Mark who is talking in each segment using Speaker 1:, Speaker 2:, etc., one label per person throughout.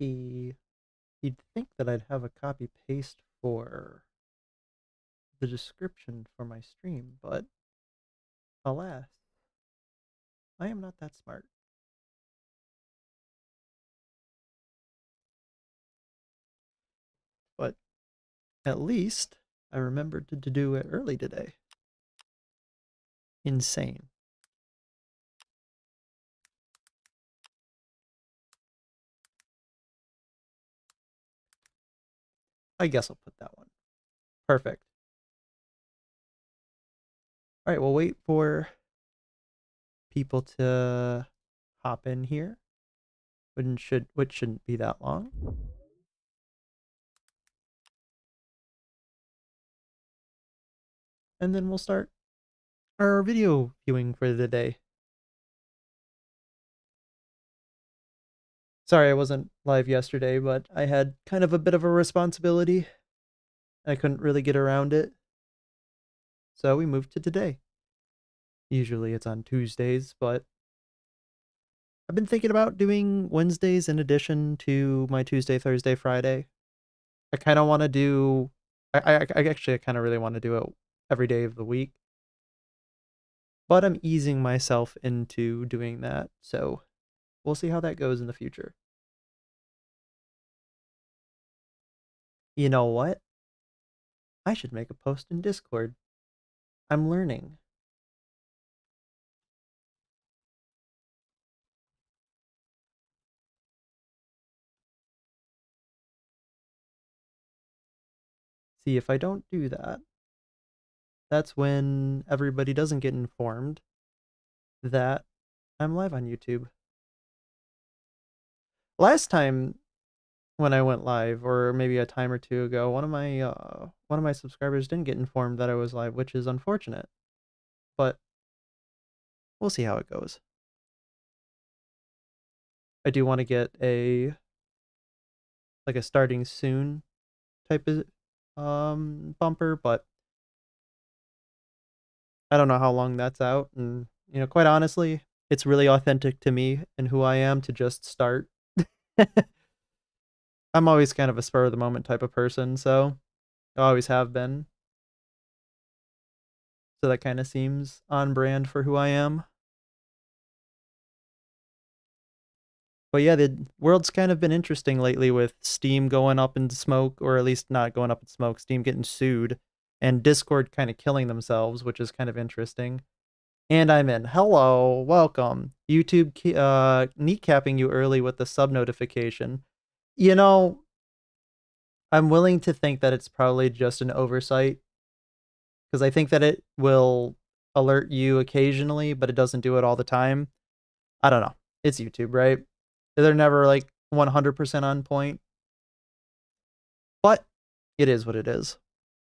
Speaker 1: Lucky. You'd think that I'd have a copy paste for the description for my stream, but alas, I am not that smart. But at least I remembered to do it early today. Insane. I guess I'll put that one. Perfect. All right, we'll wait for people to hop in here, which shouldn't be that long. And then we'll start our video viewing for the day. Sorry I wasn't live yesterday, but I had kind of a bit of a responsibility. I couldn't really get around it. So we moved to today. Usually it's on Tuesdays, but I've been thinking about doing Wednesdays in addition to my Tuesday, Thursday, Friday. I kind of want to do, I actually kind of really want to do it every day of the week. But I'm easing myself into doing that, so we'll see how that goes in the future. You know what? I should make a post in Discord. I'm learning. See, if I don't do that, that's when everybody doesn't get informed that I'm live on YouTube. Last time when I went live, or maybe a time or two ago, one of my subscribers didn't get informed that I was live, which is unfortunate. But we'll see how it goes. I do want to get a starting soon type of bumper, but I don't know how long that's out, and quite honestly, it's really authentic to me and who I am to just start. I'm always kind of a spur of the moment type of person, so I always have been. So that kind of seems on brand for who I am. But yeah, the world's kind of been interesting lately with Steam going up in smoke, or at least not going up in smoke, Steam getting sued, and Discord kind of killing themselves, which is kind of interesting. And I'm in. Hello, welcome. YouTube kneecapping you early with the sub notification. I'm willing to think that it's probably just an oversight, because I think that it will alert you occasionally, but it doesn't do it all the time. I don't know. It's YouTube, right? They're never like 100% on point. But it is what it is.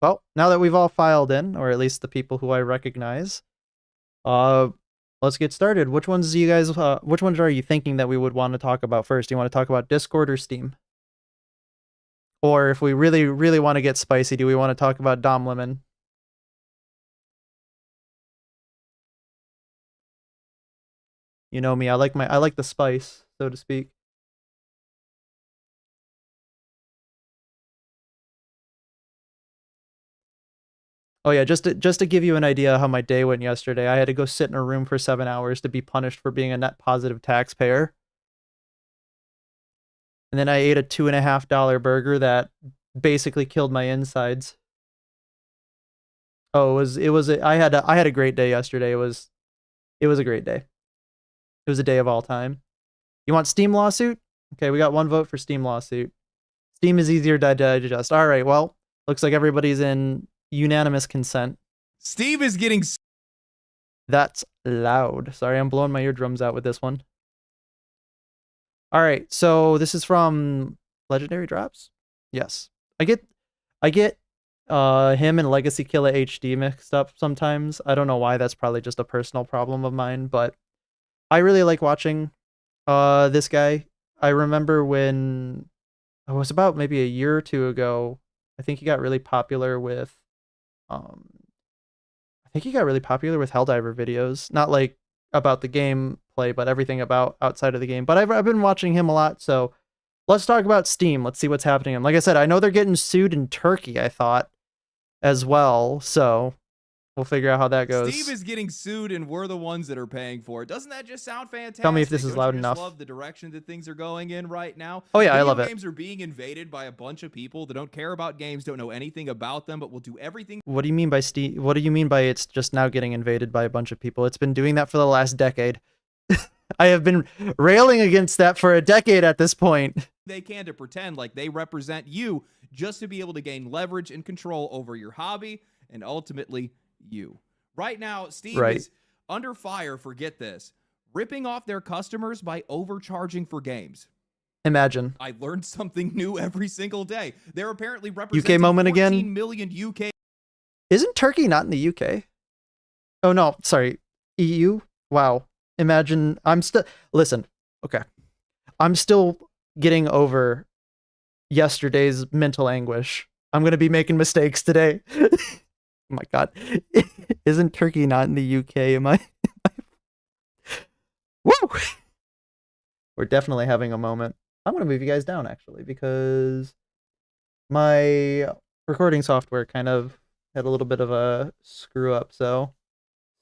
Speaker 1: Well, now that we've all filed in, or at least the people who I recognize, let's get started. Which ones are you thinking that we would want to talk about first? Do you want to talk about Discord or Steam? Or if we really, really want to get spicy, do we want to talk about Dom Lemon? You know me, I like the spice, so to speak. Oh yeah, just to give you an idea how my day went yesterday, I had to go sit in a room for 7 hours to be punished for being a net positive taxpayer. And then I ate a $2.50 burger that basically killed my insides. Oh, I had a great day yesterday. It was a great day. It was a day of all time. You want Steam lawsuit? Okay, we got one vote for Steam lawsuit. Steam is easier to digest. All right, well, looks like everybody's in unanimous consent.
Speaker 2: Steve is getting...
Speaker 1: That's loud. Sorry, I'm blowing my eardrums out with this one. All right, so this is from Legendary Drops? Yes. I get him and Legacy Killer HD mixed up sometimes. I don't know why. That's probably just a personal problem of mine, but I really like watching this guy. I remember when it was about maybe a year or two ago, I think he got really popular with Helldiver videos. Not like about the gameplay, but everything about outside of the game. But I've been watching him a lot, so let's talk about Steam. Let's see what's happening. And like I said, I know they're getting sued in Turkey, I thought, as well. So we'll figure out how that goes.
Speaker 2: Steam is getting sued, and we're the ones that are paying for it. Doesn't that just sound fantastic?
Speaker 1: Tell me if this is
Speaker 2: Don't
Speaker 1: loud
Speaker 2: you
Speaker 1: enough.
Speaker 2: Love the direction that things are going in right now.
Speaker 1: Oh yeah, I love it.
Speaker 2: Video games are being invaded by a bunch of people that don't care about games, don't know anything about them, but will do everything.
Speaker 1: What do you mean by Steam? What do you mean by it's just now getting invaded by a bunch of people? It's been doing that for the last decade. I have been railing against that for a decade at this point.
Speaker 2: They can to pretend like they represent you just to be able to gain leverage and control over your hobby and ultimately you. Right now, Steam is under fire for, get this, ripping off their customers by overcharging for games.
Speaker 1: Imagine.
Speaker 2: I learned something new every single day. They're apparently representing
Speaker 1: UK moment
Speaker 2: 14
Speaker 1: again.
Speaker 2: million UK.
Speaker 1: Isn't Turkey not in the UK? Oh no, sorry. EU? Wow. Imagine, listen, okay. I'm still getting over yesterday's mental anguish. I'm going to be making mistakes today. Oh my god. Isn't Turkey not in the UK? Am I? Woo! We're definitely having a moment. I'm going to move you guys down, actually, because my recording software kind of had a little bit of a screw up, so.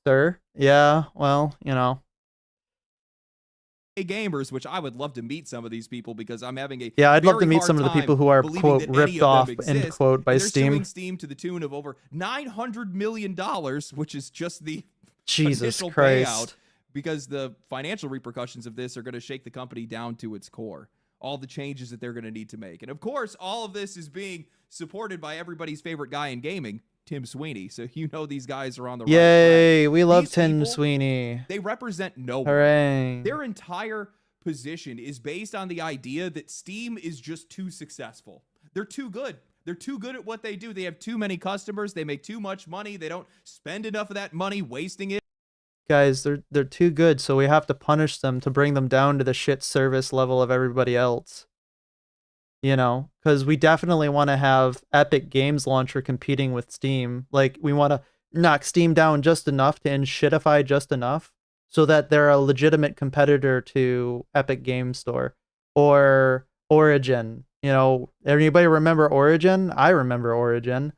Speaker 1: Sir? Yeah, well, you know.
Speaker 2: Gamers, which I would love to meet some of these people because I'm having a
Speaker 1: I'd love to meet some of the people who are quote ripped off end quote by Steam.
Speaker 2: Suing Steam to the tune of over $900 million, which is just the
Speaker 1: Jesus
Speaker 2: initial
Speaker 1: Christ
Speaker 2: payout, because the financial repercussions of this are going to shake the company down to its core. All the changes that they're going to need to make, and of course, all of this is being supported by everybody's favorite guy in gaming, Tim Sweeney. So you know these guys are on the right track.
Speaker 1: Yay, we love Tim Sweeney.
Speaker 2: They represent no one.
Speaker 1: Hooray.
Speaker 2: Their entire position is based on the idea that Steam is just too successful. They're too good. They're too good at what they do. They have too many customers. They make too much money. They don't spend enough of that money, wasting it.
Speaker 1: Guys, they're too good, so we have to punish them to bring them down to the shit service level of everybody else. You know, because we definitely want to have Epic Games Launcher competing with Steam. Like, we want to knock Steam down just enough to shitify just enough so that they're a legitimate competitor to Epic Games Store or Origin. You know, anybody remember Origin? I remember Origin.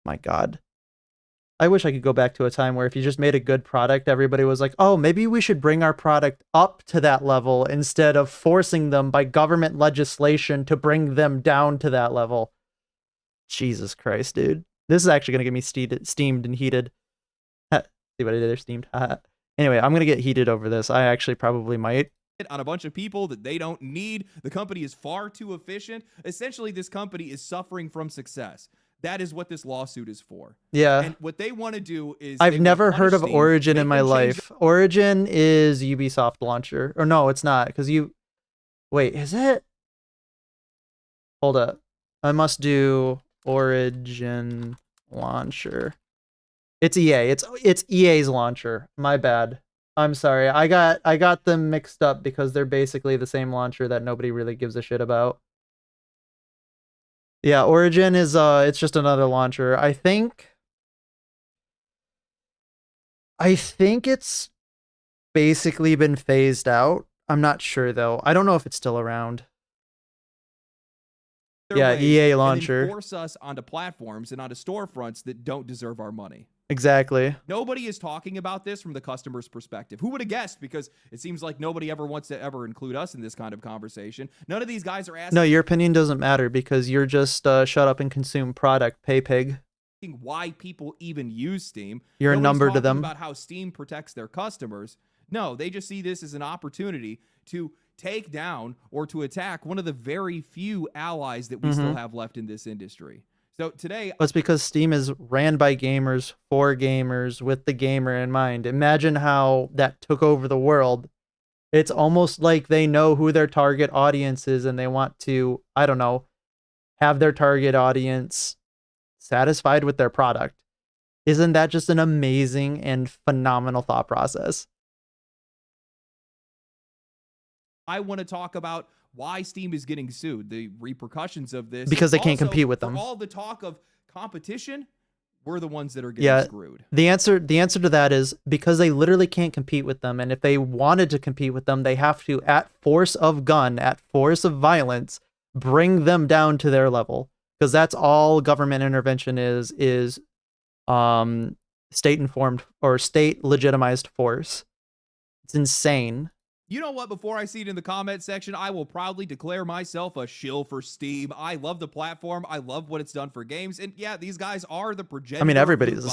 Speaker 1: My God. I wish I could go back to a time where if you just made a good product, everybody was like, oh, maybe we should bring our product up to that level instead of forcing them by government legislation to bring them down to that level. Jesus Christ, dude. This is actually going to get me steamed and heated. See what I did there, steamed? Anyway, I'm going to get heated over this. I actually probably might.
Speaker 2: On a bunch of people that they don't need. The company is far too efficient. Essentially, this company is suffering from success. That is what this lawsuit is for.
Speaker 1: Yeah.
Speaker 2: And what they want to do is...
Speaker 1: I've never heard of Origin in my life. Origin is Ubisoft launcher. Or no, it's not. Because you... Wait, is it? Hold up. I must do Origin launcher. It's EA. It's EA's launcher. My bad. I'm sorry. I got them mixed up because they're basically the same launcher that nobody really gives a shit about. Yeah, Origin is it's just another launcher. I think it's basically been phased out. I'm not sure though. I don't know if it's still around. Yeah, EA launcher.
Speaker 2: And force us onto platforms and onto storefronts that don't deserve our money.
Speaker 1: Exactly.
Speaker 2: Nobody is talking about this from the customer's perspective. Who would have guessed? Because it seems like nobody ever wants to ever include us in this kind of conversation. None of these guys are asking.
Speaker 1: No, your opinion doesn't matter because you're just shut up and consume product. Pay pig.
Speaker 2: Why people even use Steam.
Speaker 1: You're a number to them.
Speaker 2: About how Steam protects their customers. No, they just see this as an opportunity to take down or to attack one of the very few allies that we still have left in this industry. So today...
Speaker 1: Well, it's because Steam is ran by gamers, for gamers, with the gamer in mind. Imagine how that took over the world. It's almost like they know who their target audience is and they want to, I don't know, have their target audience satisfied with their product. Isn't that just an amazing and phenomenal thought process?
Speaker 2: I want to talk about why Steam is getting sued, the repercussions of this.
Speaker 1: Because they can't compete with them.
Speaker 2: For all the talk of competition, we're the ones that are getting screwed.
Speaker 1: The answer to that is because they literally can't compete with them, and if they wanted to compete with them, they have to, at force of gun, at force of violence, bring them down to their level. Because that's all government intervention is state informed or state legitimized force. It's insane.
Speaker 2: You know what? Before I see it in the comment section, I will proudly declare myself a shill for Steam. I love the platform. I love what it's done for games. And yeah, these guys are the progenitor.
Speaker 1: I mean, everybody's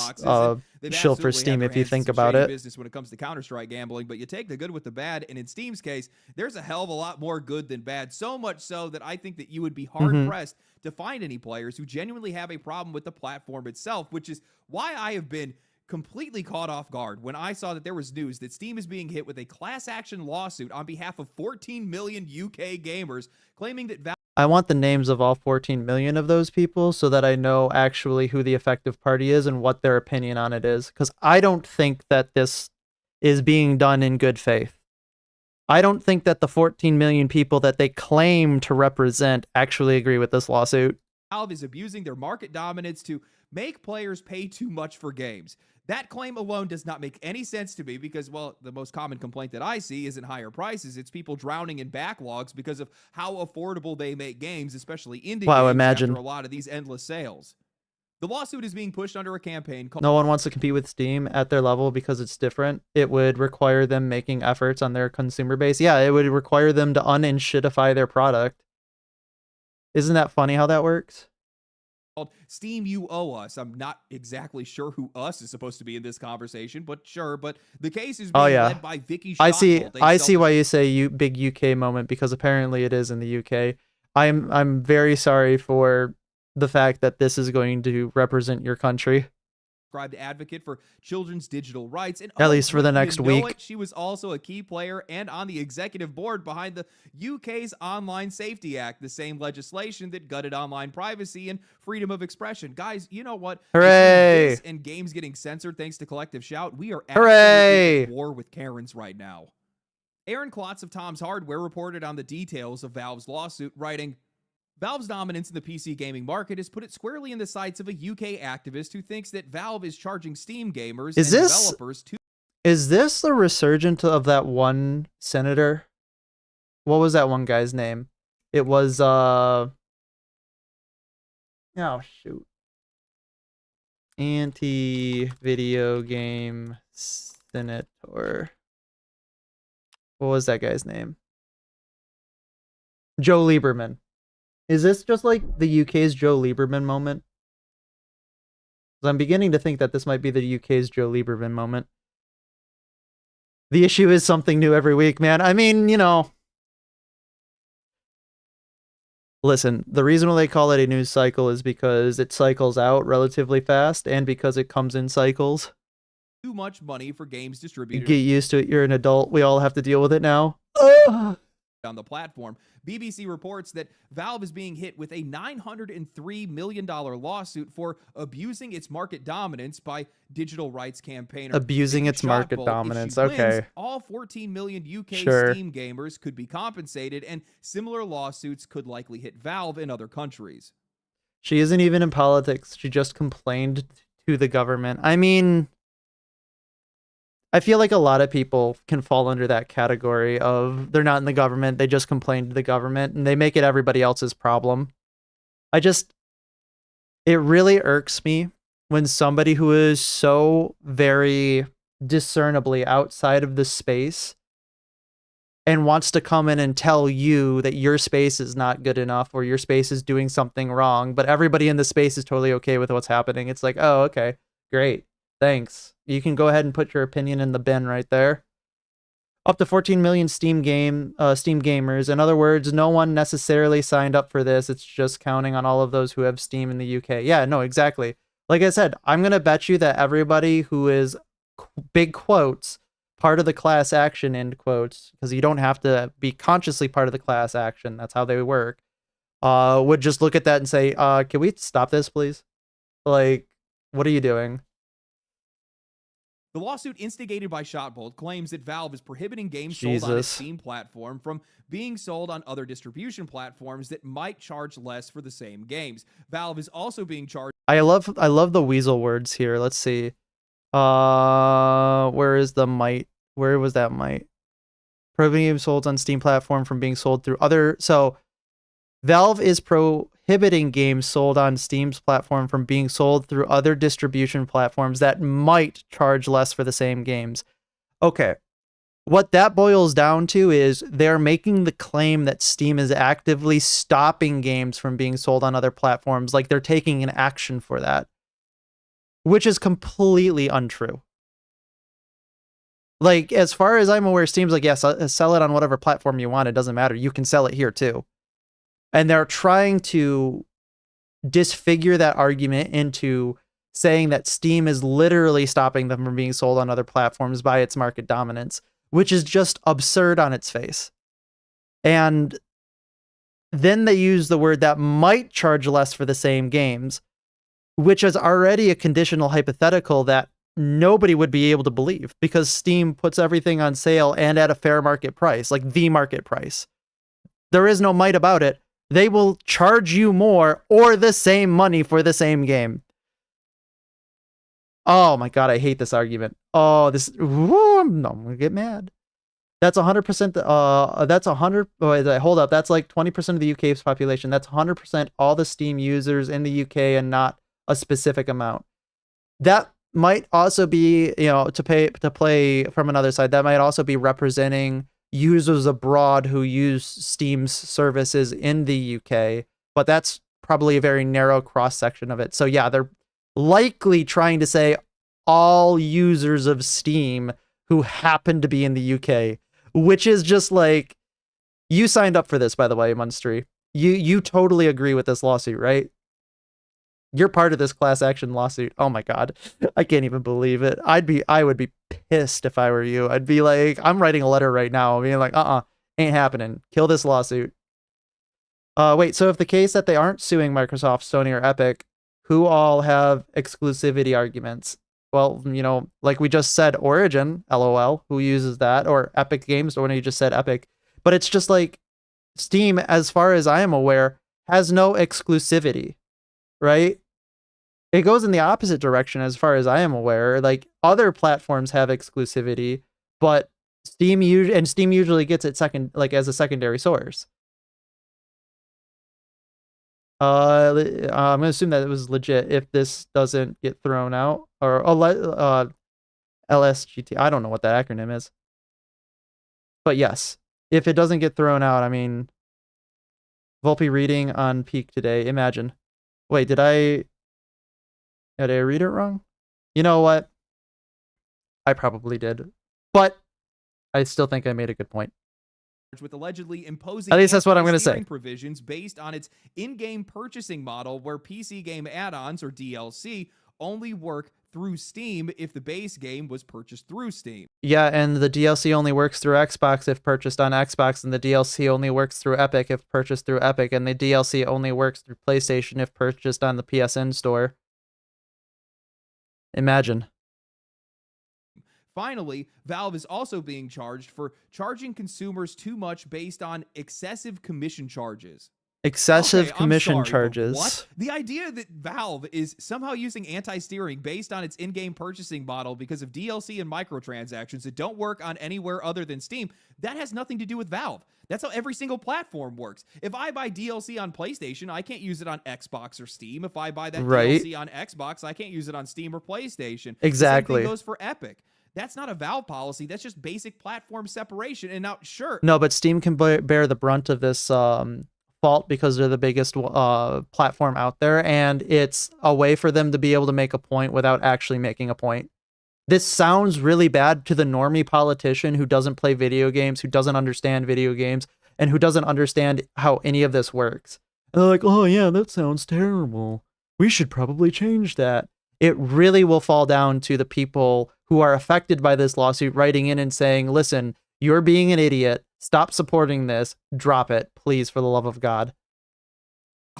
Speaker 1: shill for Steam if you think about it.
Speaker 2: Business when it comes to Counter-Strike gambling, but you take the good with the bad. And in Steam's case, there's a hell of a lot more good than bad. So much so that I think that you would be hard pressed to find any players who genuinely have a problem with the platform itself, which is why I have been completely caught off guard when I saw that there was news that Steam is being hit with a class action lawsuit on behalf of 14 million UK gamers, claiming that Valve...
Speaker 1: I want the names of all 14 million of those people so that I know actually who the effective party is and what their opinion on it is, because I don't think that this is being done in good faith. I don't think that the 14 million people that they claim to represent actually agree with this lawsuit.
Speaker 2: Valve is abusing their market dominance to make players pay too much for games. That claim alone does not make any sense to me because, well, the most common complaint that I see isn't higher prices. It's people drowning in backlogs because of how affordable they make games, especially indie games, after a lot of these endless sales. The lawsuit is being pushed under a campaign called...
Speaker 1: No one wants to compete with Steam at their level because it's different. It would require them making efforts on their consumer base. Yeah, it would require them to un-shitify their product. Isn't that funny how that works?
Speaker 2: Called Steam You Owe Us. I'm not exactly sure who us is supposed to be in this conversation, but sure. But the case is being led by Vicky Shotbolt.
Speaker 1: I see why you say big UK moment, because apparently it is in the UK. I'm very sorry for the fact that this is going to represent your country.
Speaker 2: Advocate for children's digital rights, and
Speaker 1: at least for the next week.
Speaker 2: She was also a key player and on the executive board behind the UK's Online Safety Act, the same legislation that gutted online privacy and freedom of expression. Guys, you know what?
Speaker 1: Hooray!
Speaker 2: And games getting censored thanks to Collective Shout. We are
Speaker 1: absolutely
Speaker 2: at war with Karens right now. Aaron Klotz of Tom's Hardware reported on the details of Valve's lawsuit, writing, Valve's dominance in the PC gaming market has put it squarely in the sights of a UK activist who thinks that Valve is charging Steam gamers developers too.
Speaker 1: Is this the resurgence of that one senator? What was that one guy's name? It was oh shoot. Anti-video game senator. What was that guy's name? Joe Lieberman. Is this just like the UK's Joe Lieberman moment? I'm beginning to think that this might be the UK's Joe Lieberman moment. The issue is something new every week, man. I mean, you know. Listen, the reason why they call it a news cycle is because it cycles out relatively fast and because it comes in cycles.
Speaker 2: Too much money for games distributors.
Speaker 1: Get used to it. You're an adult. We all have to deal with it now.
Speaker 2: On the platform. BBC reports that Valve is being hit with a $903 million lawsuit for abusing its market dominance by digital rights campaigner.
Speaker 1: Abusing its market dominance, okay.
Speaker 2: All 14 million UK Steam gamers could be compensated, and similar lawsuits could likely hit Valve in other countries.
Speaker 1: She isn't even in politics. She just complained to the government. I mean, I feel like a lot of people can fall under that category of they're not in the government, they just complain to the government, and they make it everybody else's problem. It really irks me when somebody who is so very discernibly outside of the space and wants to come in and tell you that your space is not good enough or your space is doing something wrong, but everybody in the space is totally okay with what's happening. It's like, oh, okay, great. Thanks. You can go ahead and put your opinion in the bin right there. Up to 14 million Steam gamers. In other words, no one necessarily signed up for this. It's just counting on all of those who have Steam in the UK. Yeah, no, exactly. Like I said, I'm going to bet you that everybody who is, big quotes, part of the class action, end quotes, because you don't have to be consciously part of the class action. That's how they work. Would just look at that and say, can we stop this, please? Like, what are you doing?
Speaker 2: The lawsuit instigated by Shotbolt claims that Valve is prohibiting games sold on its Steam platform from being sold on other distribution platforms that might charge less for the same games. Valve is also being charged
Speaker 1: I love the weasel words here. Let's see. Where is the might? Where was that might? Prohibiting games sold on Steam platform from being sold through other. So Valve is prohibiting games sold on Steam's platform from being sold through other distribution platforms that might charge less for the same games. Okay. What that boils down to is they're making the claim that Steam is actively stopping games from being sold on other platforms, like they're taking an action for that, which is completely untrue. Like, as far as I'm aware, Steam's like, yes, sell it on whatever platform you want. It doesn't matter. You can sell it here too. And they're trying to disfigure that argument into saying that Steam is literally stopping them from being sold on other platforms by its market dominance, which is just absurd on its face. And then they use the word that might charge less for the same games, which is already a conditional hypothetical that nobody would be able to believe because Steam puts everything on sale and at a fair market price, like the market price. There is no might about it. They will charge you more or the same money for the same game. Oh my God, I hate this argument. Oh, I'm gonna get mad. That's 100%. That's 100. Hold up. That's like 20% of the UK's population. That's 100% all the Steam users in the UK and not a specific amount. That might also be, to play from another side. That might also be representing users abroad who use Steam's services in the UK, but that's probably a very narrow cross section of it. So yeah, they're likely trying to say all users of Steam who happen to be in the UK, which is just like, you signed up for this, by the way, Munstry. You totally agree with this lawsuit, right? You're part of this class action lawsuit. Oh my God. I can't even believe it. I would be pissed if I were you. I'd be like, I'm writing a letter right now being like, ain't happening. Kill this lawsuit. Wait, so if the case that they aren't suing Microsoft, Sony, or Epic, who all have exclusivity arguments? Well, like we just said, Origin, LOL, who uses that, or Epic Games, or when you just said Epic. But it's just like Steam, as far as I am aware, has no exclusivity, right? It goes in the opposite direction as far as I am aware. Like, other platforms have exclusivity, but Steam usually gets it as a secondary source. I'm gonna assume that it was legit if this doesn't get thrown out, or LSGT. I don't know what that acronym is, but yes, if it doesn't get thrown out, I mean, Volpe reading on Peak today. Imagine. Wait, did I read it wrong? You know what? I probably did, but I still think I made a good point.
Speaker 2: With allegedly imposing
Speaker 1: at least that's what I'm going to say
Speaker 2: provisions based on its in-game purchasing model, where PC game add-ons or DLC only work through Steam if the base game was purchased through Steam.
Speaker 1: Yeah, and the DLC only works through Xbox if purchased on Xbox, and the DLC only works through Epic if purchased through Epic, and the DLC only works through PlayStation if purchased on the PSN store. Imagine.
Speaker 2: Finally, Valve is also being charged for charging consumers too much based on excessive commission charges.
Speaker 1: Excessive commission charges.
Speaker 2: What? The idea that Valve is somehow using anti-steering based on its in-game purchasing model because of DLC and microtransactions that don't work on anywhere other than Steam, that has nothing to do with Valve. That's how every single platform works. If I buy DLC on PlayStation, I can't use it on Xbox or Steam. If I buy that DLC on Xbox, I can't use it on Steam or PlayStation.
Speaker 1: Exactly.
Speaker 2: The same thing goes for Epic. That's not a Valve policy. That's just basic platform separation. And now, sure.
Speaker 1: No, but Steam can bear the brunt of this fault because they're the biggest platform out there, and it's a way for them to be able to make a point without actually making a point. This sounds really bad to the normie politician who doesn't play video games, who doesn't understand video games, and who doesn't understand how any of this works. And they're like, oh yeah, that sounds terrible. We should probably change that. It really will fall down to the people who are affected by this lawsuit writing in and saying, listen, you're being an idiot. Stop supporting this. Drop it, please, for the love of God.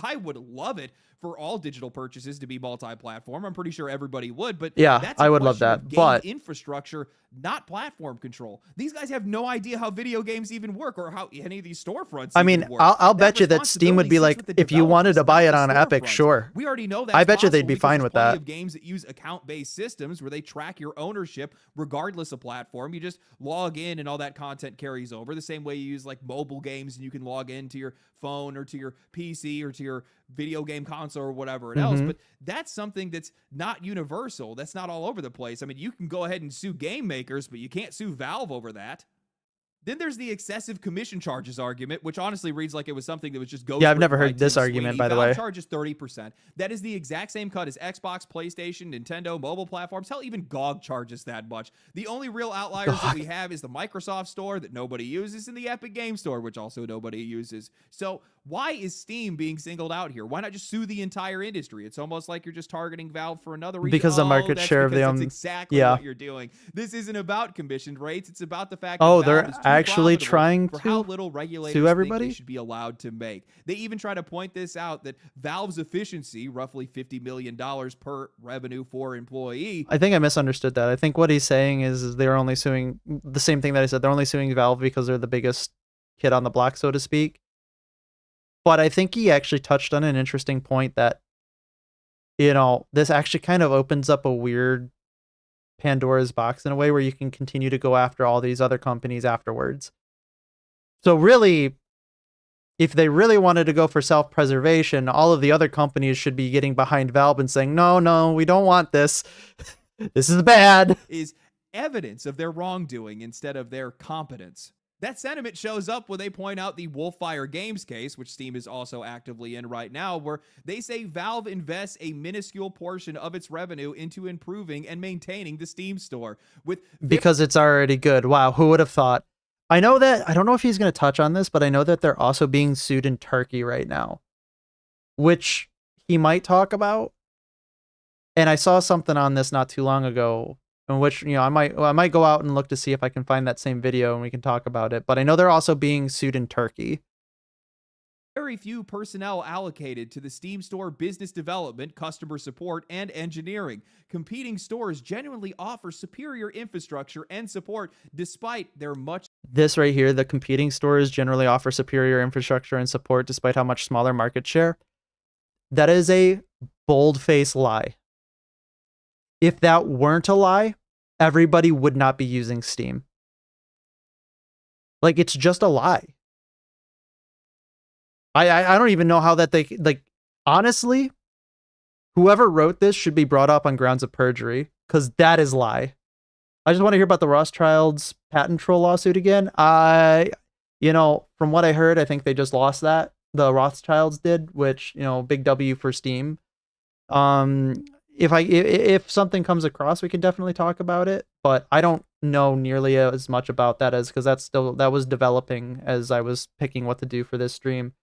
Speaker 2: I would love it for all digital purchases to be multi-platform. I'm pretty sure everybody would, but
Speaker 1: yeah,
Speaker 2: that's
Speaker 1: I would love that. But
Speaker 2: infrastructure, not platform control. These guys have no idea how video games even work or how any of these storefronts.
Speaker 1: I mean,
Speaker 2: work.
Speaker 1: I'll bet you that Steam would be like, if you wanted to buy it on Epic, sure.
Speaker 2: We already know that.
Speaker 1: I bet you they'd be fine with that.
Speaker 2: Of games that use account-based systems where they track your ownership regardless of platform. You just log in and all that content carries over the same way you use like mobile games and you can log into your phone or to your PC or to your video game console or whatever else. But that's something that's not universal. That's not all over the place. I mean, you can go ahead and sue game makers, but you can't sue Valve over that. Then there's the excessive commission charges argument, which honestly reads like it was something that was just
Speaker 1: Yeah, I've never heard this argument, by the way.
Speaker 2: Valve charges 30%. That is the exact same cut as Xbox, PlayStation, Nintendo, mobile platforms. Hell, even GOG charges that much. The only real outliers that we have is the Microsoft Store that nobody uses and the Epic Game Store, which also nobody uses. So why is Steam being singled out here? Why not just sue the entire industry? It's almost like you're just targeting Valve for another reason.
Speaker 1: Because the market share of the
Speaker 2: that's exactly what you're doing. This isn't about commission rates. It's about the fact that
Speaker 1: they're actually trying to
Speaker 2: how little regulators
Speaker 1: sue everybody
Speaker 2: think they should be allowed to make. They even try to point this out that Valve's efficiency, roughly $50 million per revenue for employee.
Speaker 1: I think I misunderstood that. I think what he's saying is they're only suing the same thing that I said. They're only suing Valve because they're the biggest kid on the block, so to speak. But I think he actually touched on an interesting point that, you know, this actually kind of opens up a weird Pandora's box in a way where you can continue to go after all these other companies afterwards. So really, if they really wanted to go for self-preservation, all of the other companies should be getting behind Valve and saying, no, we don't want this. This is bad.
Speaker 2: Is evidence of their wrongdoing instead of their competence. That sentiment shows up when they point out the Wolfire Games case, which Steam is also actively in right now, where they say Valve invests a minuscule portion of its revenue into improving and maintaining the Steam store.
Speaker 1: Because it's already good. Wow, who would have thought? I know that, I don't know if he's going to touch on this, but I know that they're also being sued in Turkey right now, which he might talk about. And I saw something on this not too long ago, in which, you know, I might go out and look to see if I can find that same video and we can talk about it. But I know they're also being sued in Turkey.
Speaker 2: Very few personnel allocated to the Steam Store business development, customer support, and engineering. Competing stores genuinely offer superior infrastructure and support despite their much...
Speaker 1: This right here, the competing stores generally offer superior infrastructure and support despite how much smaller market share. That is a bold-faced lie. If that weren't a lie, everybody would not be using Steam. Like, it's just a lie. I don't even know how that they, like, honestly, whoever wrote this should be brought up on grounds of perjury, because that is lie. I just want to hear about the Rothschilds patent troll lawsuit again. You know, from what I heard, I think they just lost that. The Rothschilds did, which, you know, big W for Steam. If something comes across, we can definitely talk about it, but I don't know nearly as much about that because that was developing as I was picking what to do for this stream.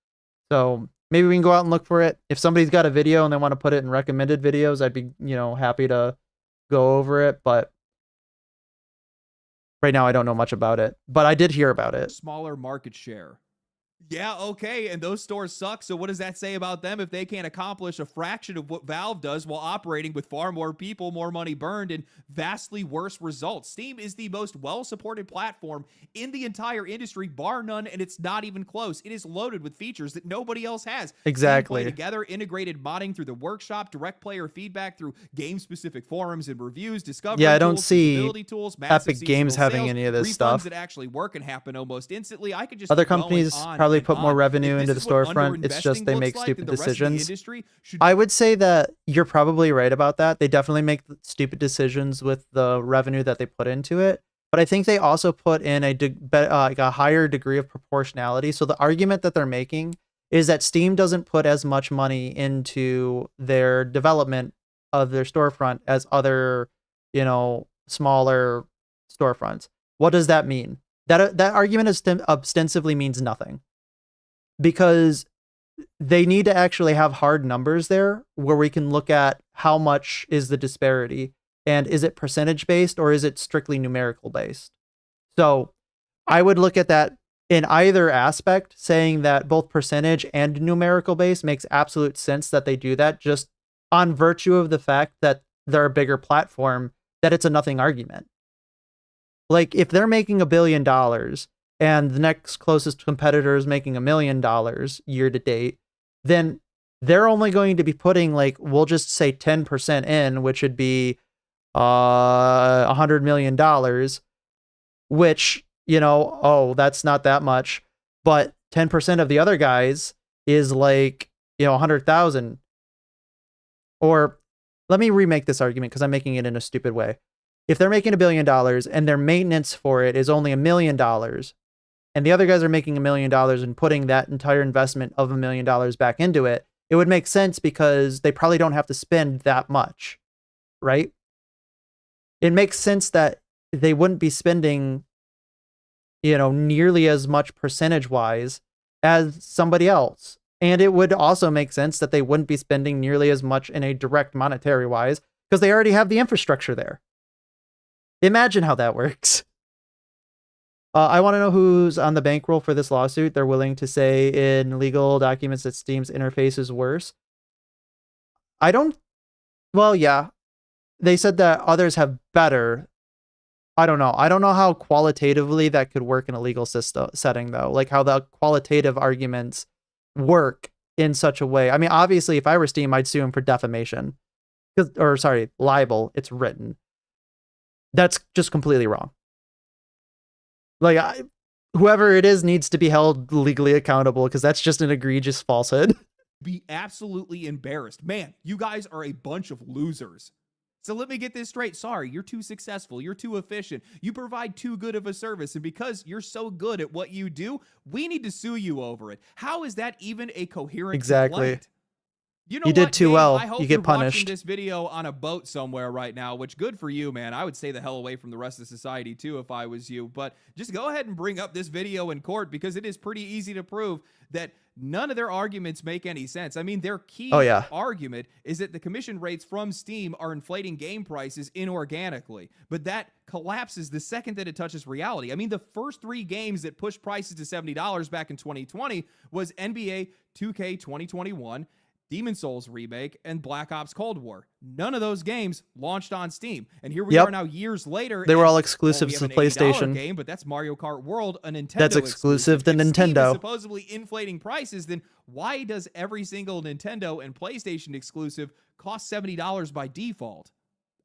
Speaker 1: So maybe we can go out and look for it. If somebody's got a video and they want to put it in recommended videos, I'd be, you know, happy to go over it, but right now I don't know much about it, but I did hear about it.
Speaker 2: Smaller market share. Yeah, okay, and those stores suck, so what does that say about them if they can't accomplish a fraction of what Valve does while operating with far more people, more money burned, and vastly worse results? Steam is the most well-supported platform in the entire industry, bar none, and it's not even close. It is loaded with features that nobody else has.
Speaker 1: Exactly.
Speaker 2: Together, integrated modding through the workshop, direct player feedback through game-specific forums and reviews, discovery
Speaker 1: I don't
Speaker 2: tools,
Speaker 1: see
Speaker 2: tools,
Speaker 1: Epic Games having any of this stuff.
Speaker 2: That actually work and happen almost instantly. I could just
Speaker 1: other companies probably put more revenue into the storefront. It's just they make stupid decisions. I would say that you're probably right about that. They definitely make stupid decisions with the revenue that they put into it. But I think they also put in a higher degree of proportionality. So the argument that they're making is that Steam doesn't put as much money into their development of their storefront as other, you know, smaller storefronts. What does that mean? That argument ostensibly means nothing. Because they need to actually have hard numbers there where we can look at how much is the disparity and is it percentage based or is it strictly numerical based? So I would look at that in either aspect, saying that both percentage and numerical base makes absolute sense that they do that, just on virtue of the fact that they're a bigger platform, that it's a nothing argument. Like, if they're making $1 billion and the next closest competitor is making $1 million year to date, then they're only going to be putting, like, we'll just say 10% in, which would be $100 million, which, that's not that much, but 10% of the other guys is like, 100,000. Or let me remake this argument because I'm making it in a stupid way. If they're making $1 billion and their maintenance for it is only $1 million, and the other guys are making $1 million and putting that entire investment of $1 million back into it, it would make sense because they probably don't have to spend that much, right? It makes sense that they wouldn't be spending, nearly as much percentage-wise as somebody else. And it would also make sense that they wouldn't be spending nearly as much in a direct monetary-wise because they already have the infrastructure there. Imagine how that works. I want to know who's on the bankroll for this lawsuit. They're willing to say in legal documents that Steam's interface is worse. Well, yeah. They said that others have better. I don't know. I don't know how qualitatively that could work in a legal setting, though. Like how the qualitative arguments work in such a way. I mean, obviously, if I were Steam, I'd sue him for defamation. Libel. It's written. That's just completely wrong. Like, whoever it is needs to be held legally accountable because that's just an egregious falsehood.
Speaker 2: Be absolutely embarrassed. Man, you guys are a bunch of losers. So let me get this straight. Sorry, you're too successful. You're too efficient. You provide too good of a service. And because you're so good at what you do, we need to sue you over it. How is that even a coherent complaint? You
Speaker 1: did too well.
Speaker 2: I hope
Speaker 1: you get
Speaker 2: you're
Speaker 1: punished.
Speaker 2: Watching this video on a boat somewhere right now, which good for you, man. I would stay the hell away from the rest of society too if I was you. But just go ahead and bring up this video in court because it is pretty easy to prove that none of their arguments make any sense. I mean, their key argument is that the commission rates from Steam are inflating game prices inorganically, but that collapses the second that it touches reality. I mean, the first 3 games that pushed prices to $70 back in 2020 was NBA 2K 2021, Demon's Souls Remake, and Black Ops Cold War. None of those games launched on Steam. And here we are now years later.
Speaker 1: They were all exclusives to PlayStation.
Speaker 2: Game, but that's Mario Kart World, a Nintendo
Speaker 1: That's exclusive to Nintendo.
Speaker 2: Steam is supposedly inflating prices, then why does every single Nintendo and PlayStation exclusive cost $70 by default?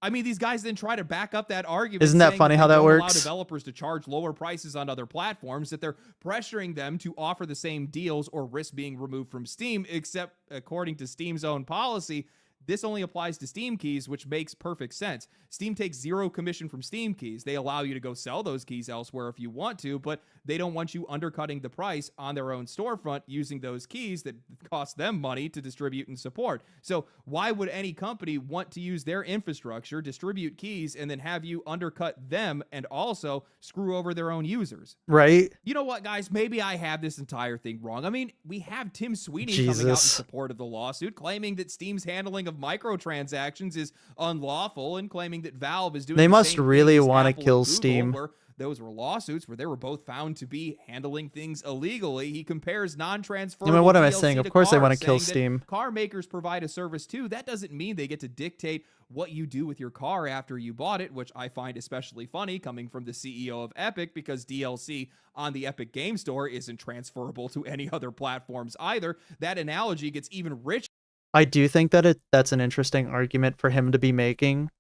Speaker 2: I mean, these guys then try to back up that argument.
Speaker 1: Isn't that funny how that works?
Speaker 2: Allow developers to charge lower prices on other platforms, that they're pressuring them to offer the same deals or risk being removed from Steam, except according to Steam's own policy, this only applies to Steam keys, which makes perfect sense. Steam takes 0 commission from Steam keys. They allow you to go sell those keys elsewhere if you want to, but they don't want you undercutting the price on their own storefront using those keys that cost them money to distribute and support. So why would any company want to use their infrastructure, distribute keys, and then have you undercut them and also screw over their own users?
Speaker 1: Right.
Speaker 2: You know what, guys? Maybe I have this entire thing wrong. I mean, we have Tim Sweeney coming out in support of the lawsuit, claiming that Steam's handling of microtransactions is unlawful and claiming that Valve is doing
Speaker 1: They
Speaker 2: the
Speaker 1: must
Speaker 2: same
Speaker 1: really
Speaker 2: thing as
Speaker 1: want to
Speaker 2: Apple
Speaker 1: kill
Speaker 2: and Google,
Speaker 1: Steam.
Speaker 2: where those were lawsuits where they were both found to be handling things illegally. He compares non-transferable.
Speaker 1: I mean, what am I
Speaker 2: DLC
Speaker 1: saying? Of
Speaker 2: to
Speaker 1: course they
Speaker 2: cars,
Speaker 1: want to kill
Speaker 2: saying that
Speaker 1: Steam.
Speaker 2: Car makers provide a service too. That doesn't mean they get to dictate what you do with your car after you bought it, which I find especially funny coming from the CEO of Epic, because DLC on the Epic Game Store isn't transferable to any other platforms either. That analogy gets even richer.
Speaker 1: I do think that that's an interesting argument for him to be making,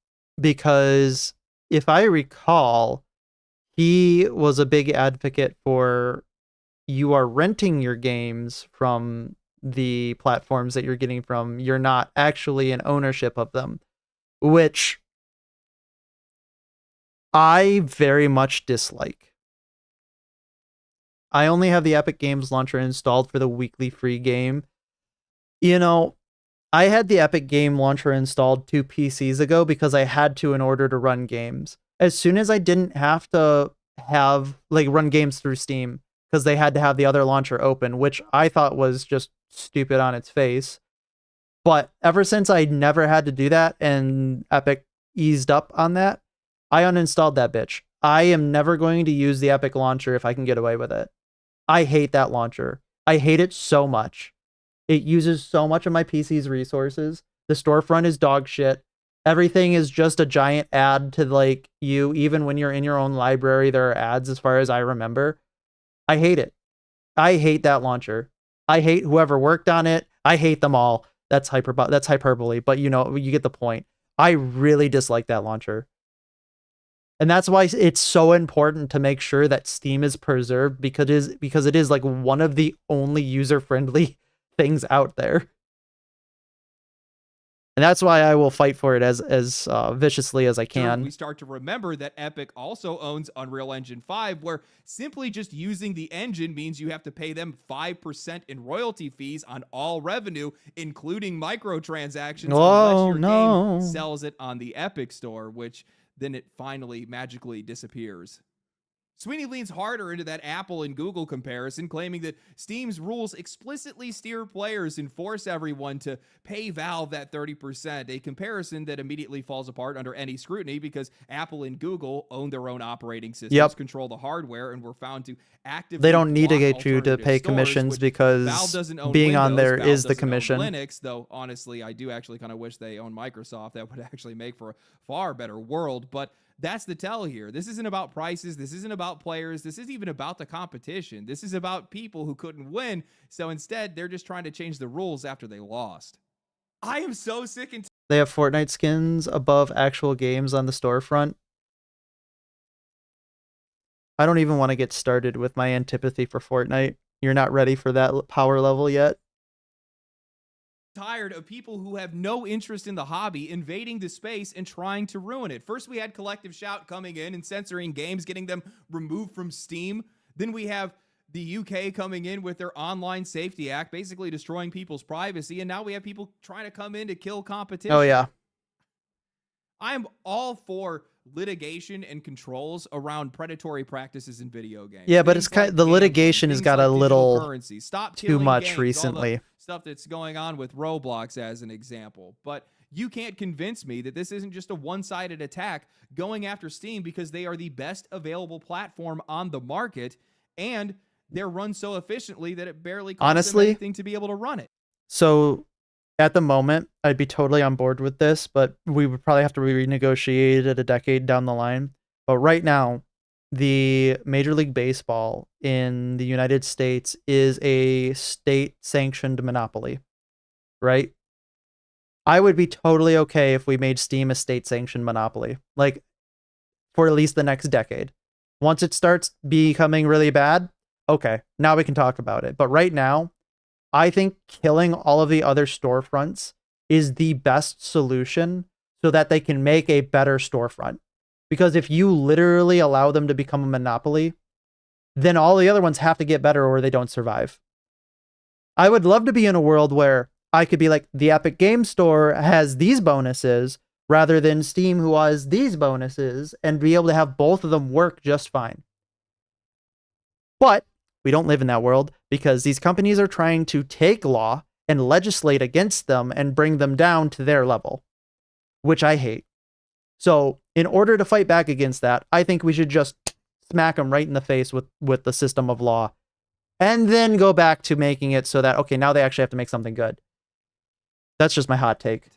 Speaker 1: because if I recall, he was a big advocate for you are renting your games from the platforms that you're getting from. You're not actually in ownership of them, which I very much dislike. I only have the Epic Games Launcher installed for the weekly free game. I had the Epic Game Launcher installed 2 PCs ago because I had to in order to run games. As soon as I didn't have to run games through Steam because they had to have the other launcher open, which I thought was just stupid on its face. But ever since I never had to do that and Epic eased up on that, I uninstalled that bitch. I am never going to use the Epic launcher if I can get away with it. I hate that launcher. I hate it so much. It uses so much of my PC's resources. The storefront is dog shit. Everything is just a giant ad to like you. Even when you're in your own library, there are ads as far as I remember. I hate it. I hate that launcher. I hate whoever worked on it. I hate them all. That's hyperbole, but you know, you get the point. I really dislike that launcher. And that's why it's so important to make sure that Steam is preserved, because it is like one of the only user-friendly things out there. And that's why I will fight for it as viciously as I can.
Speaker 2: We start to remember that Epic also owns Unreal Engine 5, where simply just using the engine means you have to pay them 5% in royalty fees on all revenue, including microtransactions, unless your game sells it on the Epic Store, which then it finally magically disappears. Sweeney leans harder into that Apple and Google comparison, claiming that Steam's rules explicitly steer players and force everyone to pay Valve that 30%, a comparison that immediately falls apart under any scrutiny because Apple and Google own their own operating systems, control the hardware, and were found to actively
Speaker 1: They don't need to get you to pay commissions
Speaker 2: stores,
Speaker 1: because
Speaker 2: Valve doesn't own
Speaker 1: being
Speaker 2: Windows,
Speaker 1: on there
Speaker 2: Valve
Speaker 1: is the
Speaker 2: doesn't own
Speaker 1: commission.
Speaker 2: Linux, though honestly, I do actually kind of wish they owned Microsoft. That would actually make for a far better world, but that's the tell here. This isn't about prices. This isn't about players. This isn't even about the competition. This is about people who couldn't win. So instead, they're just trying to change the rules after they lost. I am so sick and
Speaker 1: they have Fortnite skins above actual games on the storefront. I don't even want to get started with my antipathy for Fortnite. You're not ready for that power level yet.
Speaker 2: Tired of people who have no interest in the hobby invading the space and trying to ruin it. First, we had Collective Shout coming in and censoring games, getting them removed from Steam. Then we have the UK coming in with their Online Safety Act, basically destroying people's privacy. And now we have people trying to come in to kill competition.
Speaker 1: Oh, yeah.
Speaker 2: I am all for litigation and controls around predatory practices in video games.
Speaker 1: Yeah, but it's kind of, the litigation has got a little too much recently.
Speaker 2: Stuff that's going on with Roblox as an example. But you can't convince me that this isn't just a one-sided attack going after Steam because they are the best available platform on the market and they're run so efficiently that it barely costs them anything to be able to run it.
Speaker 1: So at the moment, I'd be totally on board with this, but we would probably have to renegotiate it a decade down the line. But right now, the Major League Baseball in the United States is a state-sanctioned monopoly, right? I would be totally okay if we made Steam a state-sanctioned monopoly, like for at least the next decade. Once it starts becoming really bad, okay, now we can talk about it. But right now, I think killing all of the other storefronts is the best solution so that they can make a better storefront. Because if you literally allow them to become a monopoly, then all the other ones have to get better or they don't survive. I would love to be in a world where I could be like, the Epic Game Store has these bonuses rather than Steam, who has these bonuses, and be able to have both of them work just fine. But we don't live in that world because these companies are trying to take law and legislate against them and bring them down to their level, which I hate. So in order to fight back against that, I think we should just smack them right in the face with the system of law and then go back to making it so that, okay, now they actually have to make something good. That's just my hot take.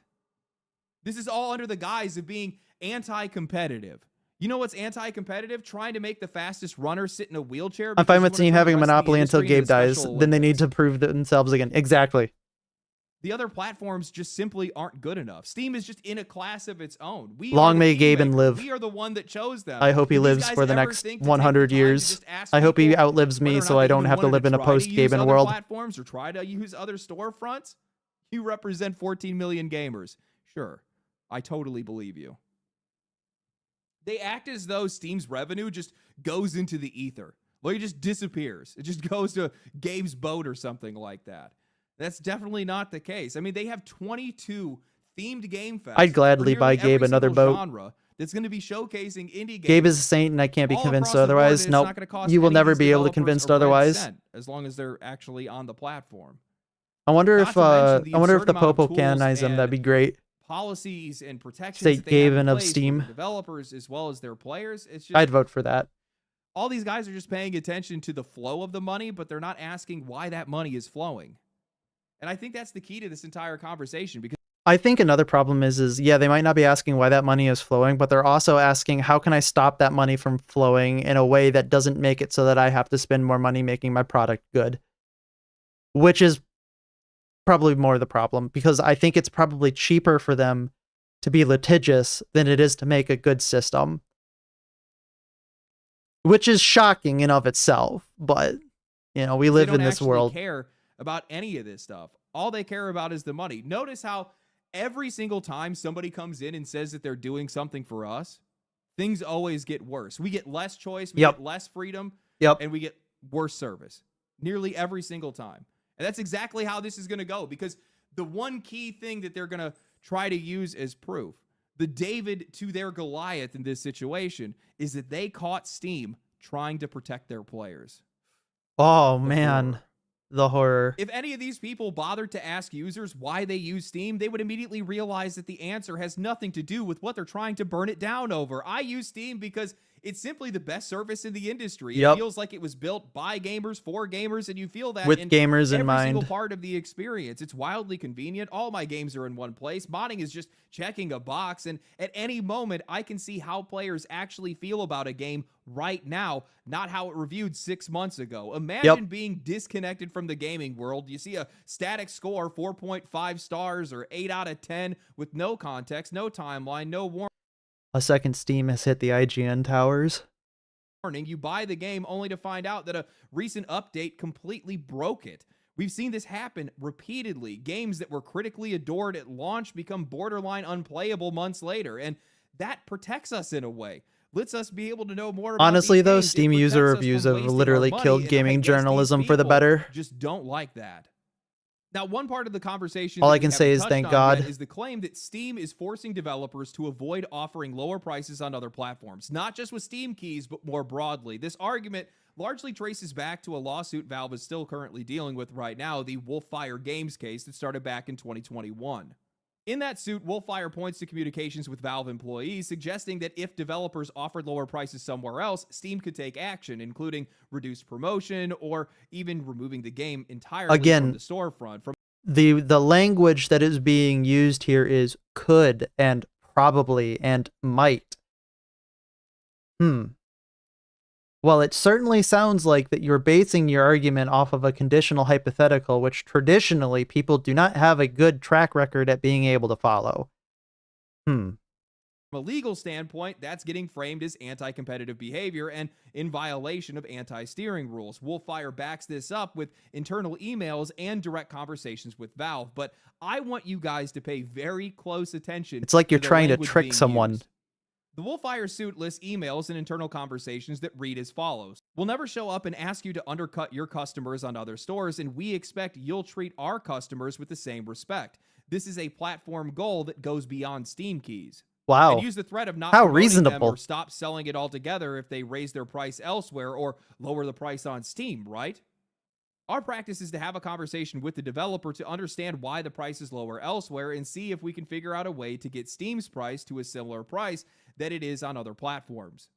Speaker 2: This is all under the guise of being anti-competitive. You know what's anti-competitive? Trying to make the fastest runner sit in a wheelchair.
Speaker 1: I'm fine with Steam having a monopoly until Gabe dies. Then they need to prove themselves again. Exactly.
Speaker 2: The other platforms just simply aren't good enough. Steam is just in a class of its own.
Speaker 1: Long may Gaben live.
Speaker 2: We are the one that chose them.
Speaker 1: I hope he lives for the next 100 years. I hope he outlives me so I don't have to live in a post-Gaben world.
Speaker 2: Platforms or try to use other storefronts? You represent 14 million gamers. Sure, I totally believe you. They act as though Steam's revenue just goes into the ether. Like it just disappears. It just goes to Gabe's boat or something like that. That's definitely not the case. I mean, they have 22 themed game fests.
Speaker 1: I'd gladly buy Gabe another boat.
Speaker 2: Genre that's going to be showcasing indie games.
Speaker 1: Gabe is a saint, and I can't be convinced otherwise. Nope, you will never be able to convince otherwise.
Speaker 2: As long as they're actually on the platform.
Speaker 1: I wonder if the Pope will canonize them. That'd be great.
Speaker 2: Policies and protections
Speaker 1: State Gaben of Steam
Speaker 2: developers as well as their players. It's just,
Speaker 1: I'd vote for that.
Speaker 2: All these guys are just paying attention to the flow of the money, but they're not asking why that money is flowing. And I think that's the key to this entire conversation, because
Speaker 1: I think another problem is yeah, they might not be asking why that money is flowing, but they're also asking, how can I stop that money from flowing in a way that doesn't make it so that I have to spend more money making my product good? Which is probably more the problem, because I think it's probably cheaper for them to be litigious than it is to make a good system. Which is shocking in of itself, but you know, we live in this world.
Speaker 2: They don't care about any of this stuff. All they care about is the money. Notice how every single time somebody comes in and says that they're doing something for us, things always get worse. We get less choice, we get less freedom, and we get worse service nearly every single time. And that's exactly how this is going to go, because the one key thing that they're going to try to use as proof, the David to their Goliath in this situation, is that they caught Steam trying to protect their players.
Speaker 1: Oh, man. The horror.
Speaker 2: If any of these people bothered to ask users why they use Steam, they would immediately realize that the answer has nothing to do with what they're trying to burn it down over. I use Steam because it's simply the best service in the industry. It feels like it was built by gamers for gamers, and you feel that
Speaker 1: with gamers in mind.
Speaker 2: Every single part of the experience. It's wildly convenient. All my games are in one place. Modding is just checking a box, and at any moment, I can see how players actually feel about a game right now, not how it reviewed 6 months ago. Imagine being disconnected from the gaming world. You see a static score, 4.5 stars or 8 out of 10, with no context, no timeline, no warning.
Speaker 1: A second Steam has hit the IGN towers.
Speaker 2: You buy the game only to find out that a recent update completely broke it. We've seen this happen repeatedly. Games that were critically adored at launch become borderline unplayable months later, and that protects us in a way. Lets us be able to know more about
Speaker 1: Honestly, though,
Speaker 2: games.
Speaker 1: Steam user reviews have literally killed gaming journalism for the better.
Speaker 2: Just don't like that. Now, one part of the conversation
Speaker 1: all I can say is thank God
Speaker 2: is the claim that Steam is forcing developers to avoid offering lower prices on other platforms, not just with Steam keys, but more broadly. This argument largely traces back to a lawsuit Valve is still currently dealing with right now, the Wolfire Games case that started back in 2021. In that suit, Wolfire points to communications with Valve employees, suggesting that if developers offered lower prices somewhere else, Steam could take action, including reduced promotion or even removing the game entirely from the storefront.
Speaker 1: The language that is being used here is could and probably and might. Well, it certainly sounds like that you're basing your argument off of a conditional hypothetical, which traditionally people do not have a good track record at being able to follow.
Speaker 2: From a legal standpoint, that's getting framed as anti-competitive behavior and in violation of anti-steering rules. Wolfire backs this up with internal emails and direct conversations with Valve, but I want you guys to pay very close attention.
Speaker 1: It's like you're trying to trick someone.
Speaker 2: The Wolfire suit lists emails and internal conversations that read as follows. We'll never show up and ask you to undercut your customers on other stores, and we expect you'll treat our customers with the same respect. This is a platform goal that goes beyond Steam keys.
Speaker 1: Wow.
Speaker 2: And use the threat of not
Speaker 1: how
Speaker 2: promoting
Speaker 1: reasonable
Speaker 2: them or stop selling it altogether if they raise their price elsewhere or lower the price on Steam, right? Our practice is to have a conversation with the developer to understand why the price is lower elsewhere and see if we can figure out a way to get Steam's price to a similar price that it is on other platforms.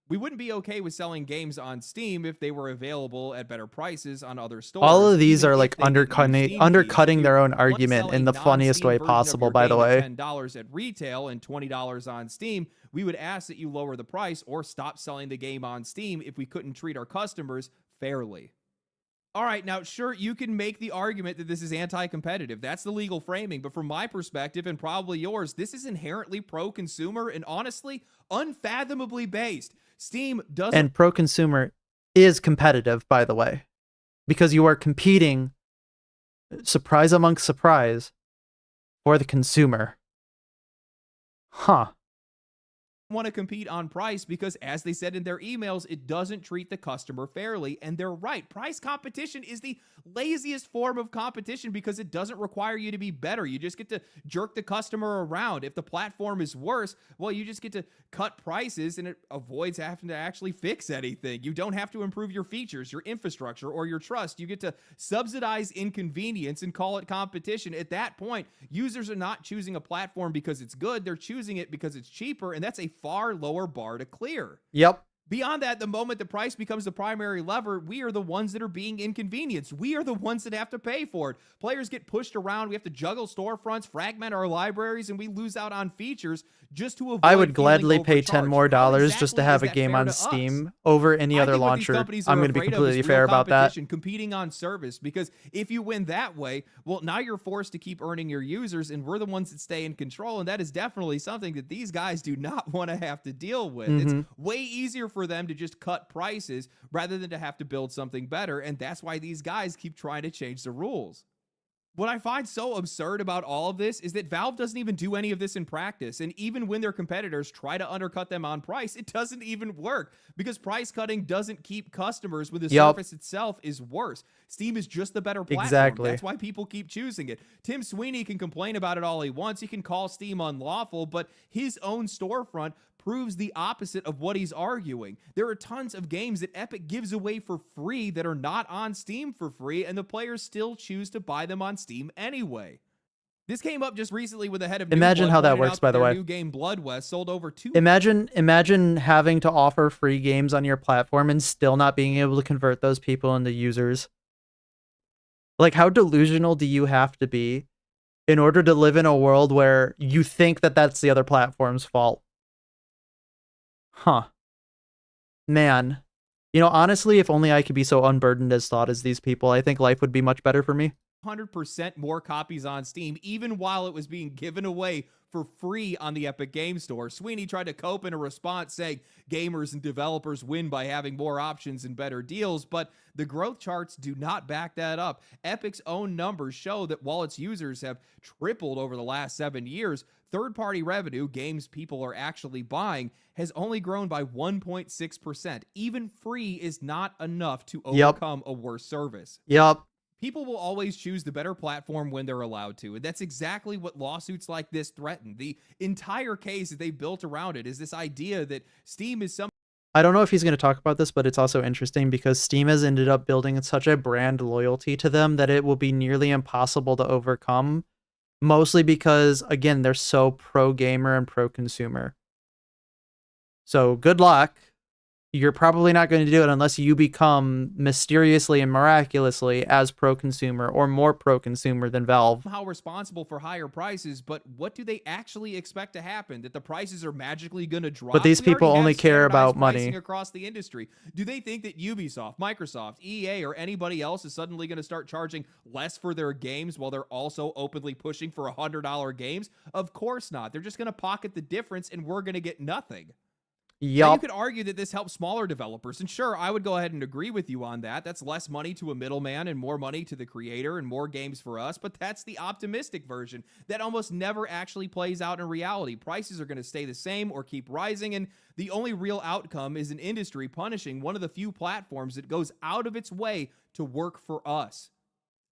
Speaker 2: We wouldn't be okay with selling games on Steam if they were available at better prices on other stores.
Speaker 1: All of these are like undercutting their own argument in the funniest way possible, by the way.
Speaker 2: $10 at retail and $20 on Steam, we would ask that you lower the price or stop selling the game on Steam if we couldn't treat our customers fairly. All right, now, sure, you can make the argument that this is anti-competitive. That's the legal framing. But from my perspective, and probably yours, this is inherently pro-consumer and honestly, unfathomably based. Steam doesn't...
Speaker 1: And pro-consumer is competitive, by the way, because you are competing, surprise amongst surprise, for the consumer.
Speaker 2: Want to compete on price because, as they said in their emails, it doesn't treat the customer fairly, and they're right. Price competition is the laziest form of competition because it doesn't require you to be better. You just get to jerk the customer around. If the platform is worse, well, you just get to cut prices, and it avoids having to actually fix anything. You don't have to improve your features, your infrastructure, or your trust. You get to subsidize inconvenience and call it competition. At that point, users are not choosing a platform because it's good. They're choosing it because it's cheaper, and that's a far lower bar to clear.
Speaker 1: Yep.
Speaker 2: Beyond that, the moment the price becomes the primary lever, we are the ones that are being inconvenienced. We are the ones that have to pay for it. Players get pushed around. We have to juggle storefronts, fragment our libraries, and we lose out on features just to avoid
Speaker 1: I would
Speaker 2: feeling
Speaker 1: gladly pay $10
Speaker 2: overcharged.
Speaker 1: more
Speaker 2: How
Speaker 1: just to
Speaker 2: exactly
Speaker 1: have
Speaker 2: is
Speaker 1: a
Speaker 2: that
Speaker 1: game
Speaker 2: fair
Speaker 1: on
Speaker 2: to us?
Speaker 1: Steam over any
Speaker 2: I
Speaker 1: other
Speaker 2: think what these
Speaker 1: launcher.
Speaker 2: companies
Speaker 1: I'm
Speaker 2: are
Speaker 1: going to be
Speaker 2: afraid of
Speaker 1: completely
Speaker 2: is real
Speaker 1: fair about that.
Speaker 2: competition, competing on service, because if you win that way, well, now you're forced to keep earning your users, and we're the ones that stay in control, and that is definitely something that these guys do not want to have to deal with. It's way easier for them to just cut prices rather than to have to build something better, and that's why these guys keep trying to change the rules. What I find so absurd about all of this is that Valve doesn't even do any of this in practice. And even when their competitors try to undercut them on price, it doesn't even work, because price cutting doesn't keep customers when the service itself is worse. Steam is just the better platform.
Speaker 1: Exactly.
Speaker 2: That's why people keep choosing it. Tim Sweeney can complain about it all he wants. He can call Steam unlawful, but his own storefront proves the opposite of what he's arguing. There are tons of games that Epic gives away for free that are not on Steam for free, and the players still choose to buy them on Steam anyway. This came up just recently with the head of
Speaker 1: Imagine
Speaker 2: New Blood
Speaker 1: how that
Speaker 2: pointed
Speaker 1: works,
Speaker 2: out
Speaker 1: by the
Speaker 2: their
Speaker 1: way.
Speaker 2: new game Blood West sold over 2.
Speaker 1: Imagine having to offer free games on your platform and still not being able to convert those people into users. Like, how delusional do you have to be in order to live in a world where you think that that's the other platform's fault? Huh. Man. You know, honestly, if only I could be so unburdened as thought as these people, I think life would be much better for me.
Speaker 2: 100% more copies on Steam, even while it was being given away for free on the Epic Game Store. Sweeney tried to cope in a response saying gamers and developers win by having more options and better deals, but the growth charts do not back that up. Epic's own numbers show that while its users have tripled over the last 7 years, third-party revenue, games people are actually buying, has only grown by 1.6%. Even free is not enough to overcome a worse service. People will always choose the better platform when they're allowed to, and that's exactly what lawsuits like this threaten. The entire case that they built around it is this idea that Steam is some...
Speaker 1: I don't know if he's going to talk about this, but it's also interesting because Steam has ended up building such a brand loyalty to them that it will be nearly impossible to overcome, mostly because, again, they're so pro-gamer and pro-consumer. So good luck. You're probably not going to do it unless you become mysteriously and miraculously as pro-consumer or more pro-consumer than Valve.
Speaker 2: How responsible for higher prices, but what do they actually expect to happen? That the prices are magically going to drop?
Speaker 1: But these people only care about money.
Speaker 2: Across the industry. Do they think that Ubisoft, Microsoft, EA, or anybody else is suddenly going to start charging less for their games while they're also openly pushing for $100 games? Of course not. They're just going to pocket the difference, and we're going to get nothing. Now, you could argue that this helps smaller developers, and sure, I would go ahead and agree with you on that. That's less money to a middleman and more money to the creator and more games for us, but that's the optimistic version that almost never actually plays out in reality. Prices are going to stay the same or keep rising, and the only real outcome is an industry punishing one of the few platforms that goes out of its way to work for us.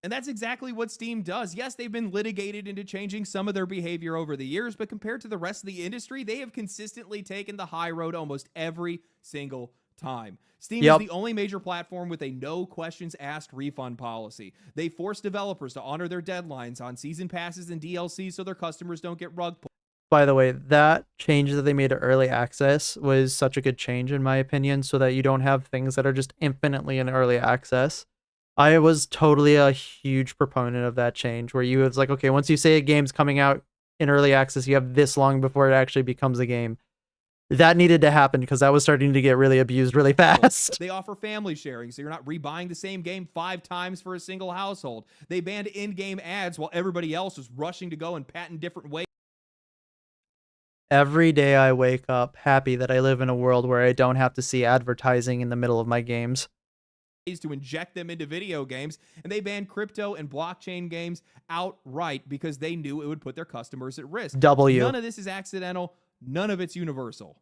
Speaker 2: And that's exactly what Steam does. Yes, they've been litigated into changing some of their behavior over the years, but compared to the rest of the industry, they have consistently taken the high road almost every single time. Steam is the only major platform with a no questions asked refund policy. They force developers to honor their deadlines on season passes and DLC so their customers don't get rug pulled.
Speaker 1: By the way, that change that they made to early access was such a good change in my opinion, so that you don't have things that are just infinitely in early access. I was totally a huge proponent of that change, where you was like, okay, once you say a game's coming out in early access, you have this long before it actually becomes a game. That needed to happen because that was starting to get really abused really fast.
Speaker 2: They offer family sharing, so you're not rebuying the same game 5 times for a single household. They banned in-game ads while everybody else was rushing to go and patent different ways.
Speaker 1: Every day I wake up happy that I live in a world where I don't have to see advertising in the middle of my games.
Speaker 2: To inject them into video games, and they banned crypto and blockchain games outright because they knew it would put their customers at risk. None of this is accidental. None of it's universal.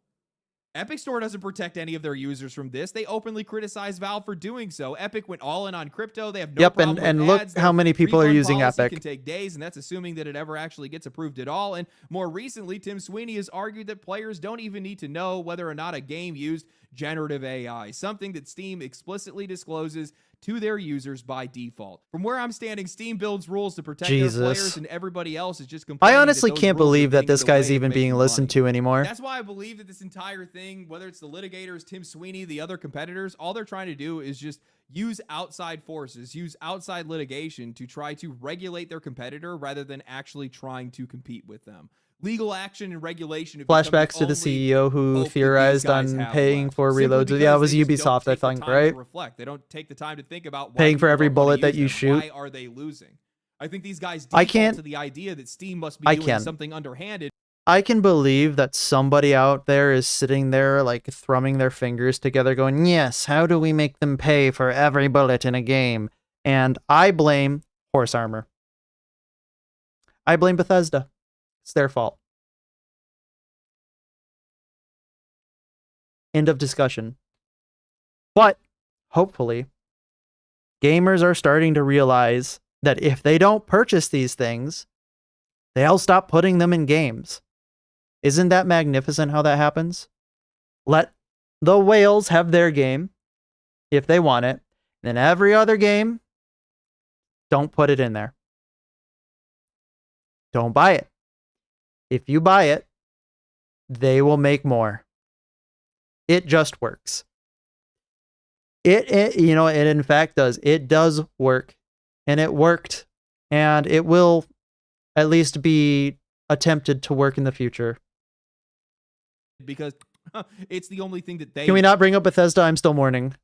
Speaker 2: Epic Store doesn't protect any of their users from this. They openly criticize Valve for doing so. Epic went all in on crypto. They have no problem with
Speaker 1: and
Speaker 2: ads.
Speaker 1: Look how many people are using Epic.
Speaker 2: Can take days, and that's assuming that it ever actually gets approved at all. And more recently, Tim Sweeney has argued that players don't even need to know whether or not a game used generative AI, something that Steam explicitly discloses to their users by default. From where I'm standing, Steam builds rules to protect
Speaker 1: Jesus.
Speaker 2: their players, and everybody else is just complaining.
Speaker 1: I honestly
Speaker 2: that those
Speaker 1: can't
Speaker 2: rules are
Speaker 1: believe that
Speaker 2: getting
Speaker 1: this
Speaker 2: in the
Speaker 1: guy's
Speaker 2: way of
Speaker 1: even being
Speaker 2: making
Speaker 1: listened
Speaker 2: money.
Speaker 1: to anymore.
Speaker 2: That's why I believe that this entire thing, whether it's the litigators, Tim Sweeney, the other competitors, all they're trying to do is just use outside forces, use outside litigation to try to regulate their competitor rather than actually trying to compete with them. Legal action and regulation.
Speaker 1: Flashbacks to the CEO who theorized on paying for reloads. Yeah, it was Ubisoft, I think, right?
Speaker 2: They don't take the time to think about
Speaker 1: paying for every bullet that you shoot.
Speaker 2: Why are they losing? I think these guys default to the idea that Steam must be doing something underhanded.
Speaker 1: I can believe that somebody out there is sitting there like thrumming their fingers together going, yes, how do we make them pay for every bullet in a game? And I blame Horse Armor. I blame Bethesda. It's their fault. End of discussion. But hopefully, gamers are starting to realize that if they don't purchase these things, they'll stop putting them in games. Isn't that magnificent how that happens? Let the whales have their game if they want it. Then every other game, don't put it in there. Don't buy it. If you buy it, they will make more. It just works. It in fact does. It does work. And it worked. And it will at least be attempted to work in the future.
Speaker 2: Because it's the only thing that they...
Speaker 1: Can we not bring up Bethesda? I'm still mourning.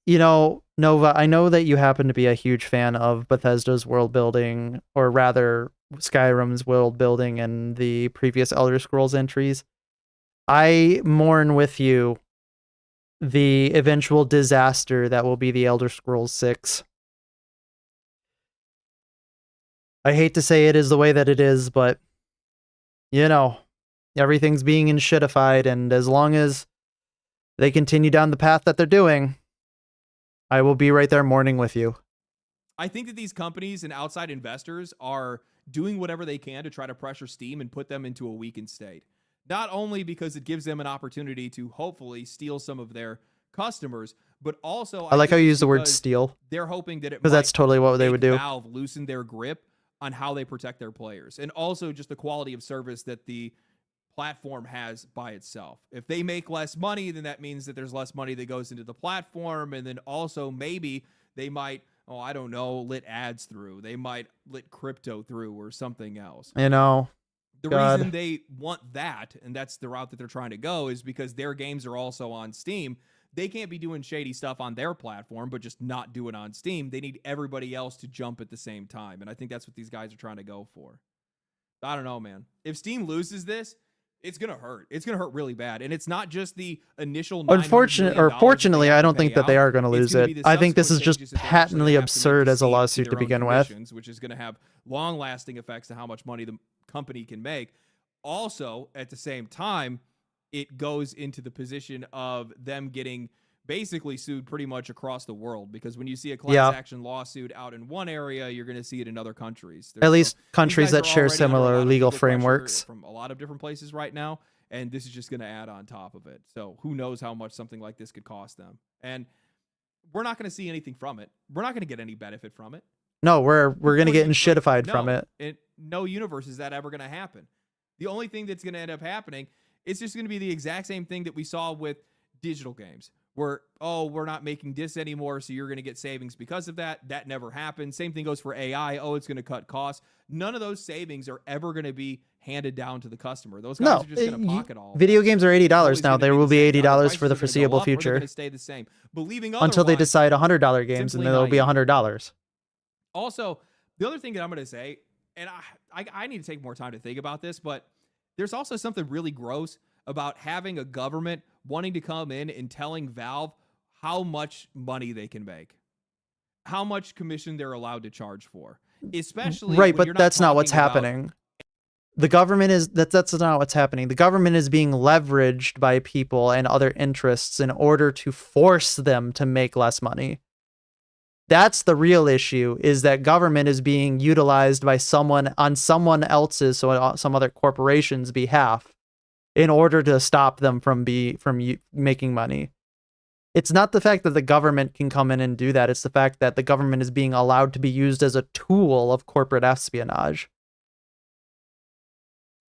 Speaker 1: Nova, I know that you happen to be a huge fan of Bethesda's world building, or rather Skyrim's world building and the previous Elder Scrolls entries. I mourn with you the eventual disaster that will be the Elder Scrolls 6. I hate to say it is the way that it is, but everything's being shitified, and as long as they continue down the path that they're doing, I will be right there mourning with you.
Speaker 2: I think that these companies and outside investors are doing whatever they can to try to pressure Steam and put them into a weakened state. Not only because it gives them an opportunity to hopefully steal some of their customers, but also
Speaker 1: I like how you use the word steal.
Speaker 2: They're hoping that it
Speaker 1: because that's totally what they would do.
Speaker 2: Valve loosen their grip on how they protect their players, and also just the quality of service that the platform has by itself. If they make less money, then that means that there's less money that goes into the platform, and then also maybe they might, let ads through. They might let crypto through or something else. The reason they want that, and that's the route that they're trying to go, is because their games are also on Steam. They can't be doing shady stuff on their platform, but just not do it on Steam. They need everybody else to jump at the same time, and I think that's what these guys are trying to go for. I don't know, man. If Steam loses this, it's going to hurt. It's going to hurt really bad. And it's not just the initial
Speaker 1: fortunately, I don't think that they are going to lose it. I think this is just patently absurd as a lawsuit to begin with.
Speaker 2: Which is going to have long-lasting effects to how much money the company can make. Also, at the same time, it goes into the position of them getting basically sued pretty much across the world, because when you see a class action lawsuit out in one area, you're going to see it in other countries.
Speaker 1: At least countries that share similar legal frameworks
Speaker 2: from a lot of different places right now, and this is just going to add on top of it. So who knows how much something like this could cost them. And we're not going to see anything from it. We're not going to get any benefit from it.
Speaker 1: No, we're going to get shitified from it.
Speaker 2: No universe is that ever going to happen. The only thing that's going to end up happening, it's just going to be the exact same thing that we saw with digital games. Where, we're not making this anymore, so you're going to get savings because of that. That never happened. Same thing goes for AI. It's going to cut costs. None of those savings are ever going to be handed down to the customer. Those guys are just going to pocket all.
Speaker 1: Video games are $80 now. There will be $80 for the foreseeable future.
Speaker 2: They're going to stay the same. Believing
Speaker 1: until they decide $100 games, and then there'll be $100.
Speaker 2: Also, the other thing that I'm going to say, and I need to take more time to think about this, but there's also something really gross about having a government wanting to come in and telling Valve how much money they can make, how much commission they're allowed to charge for, especially
Speaker 1: right. But that's not what's happening. The government is that's not what's happening. The government is being leveraged by people and other interests in order to force them to make less money. That's the real issue, is that government is being utilized by someone on someone else's, so some other corporation's behalf, in order to stop them from making money. It's not the fact that the government can come in and do that. It's the fact that the government is being allowed to be used as a tool of corporate espionage.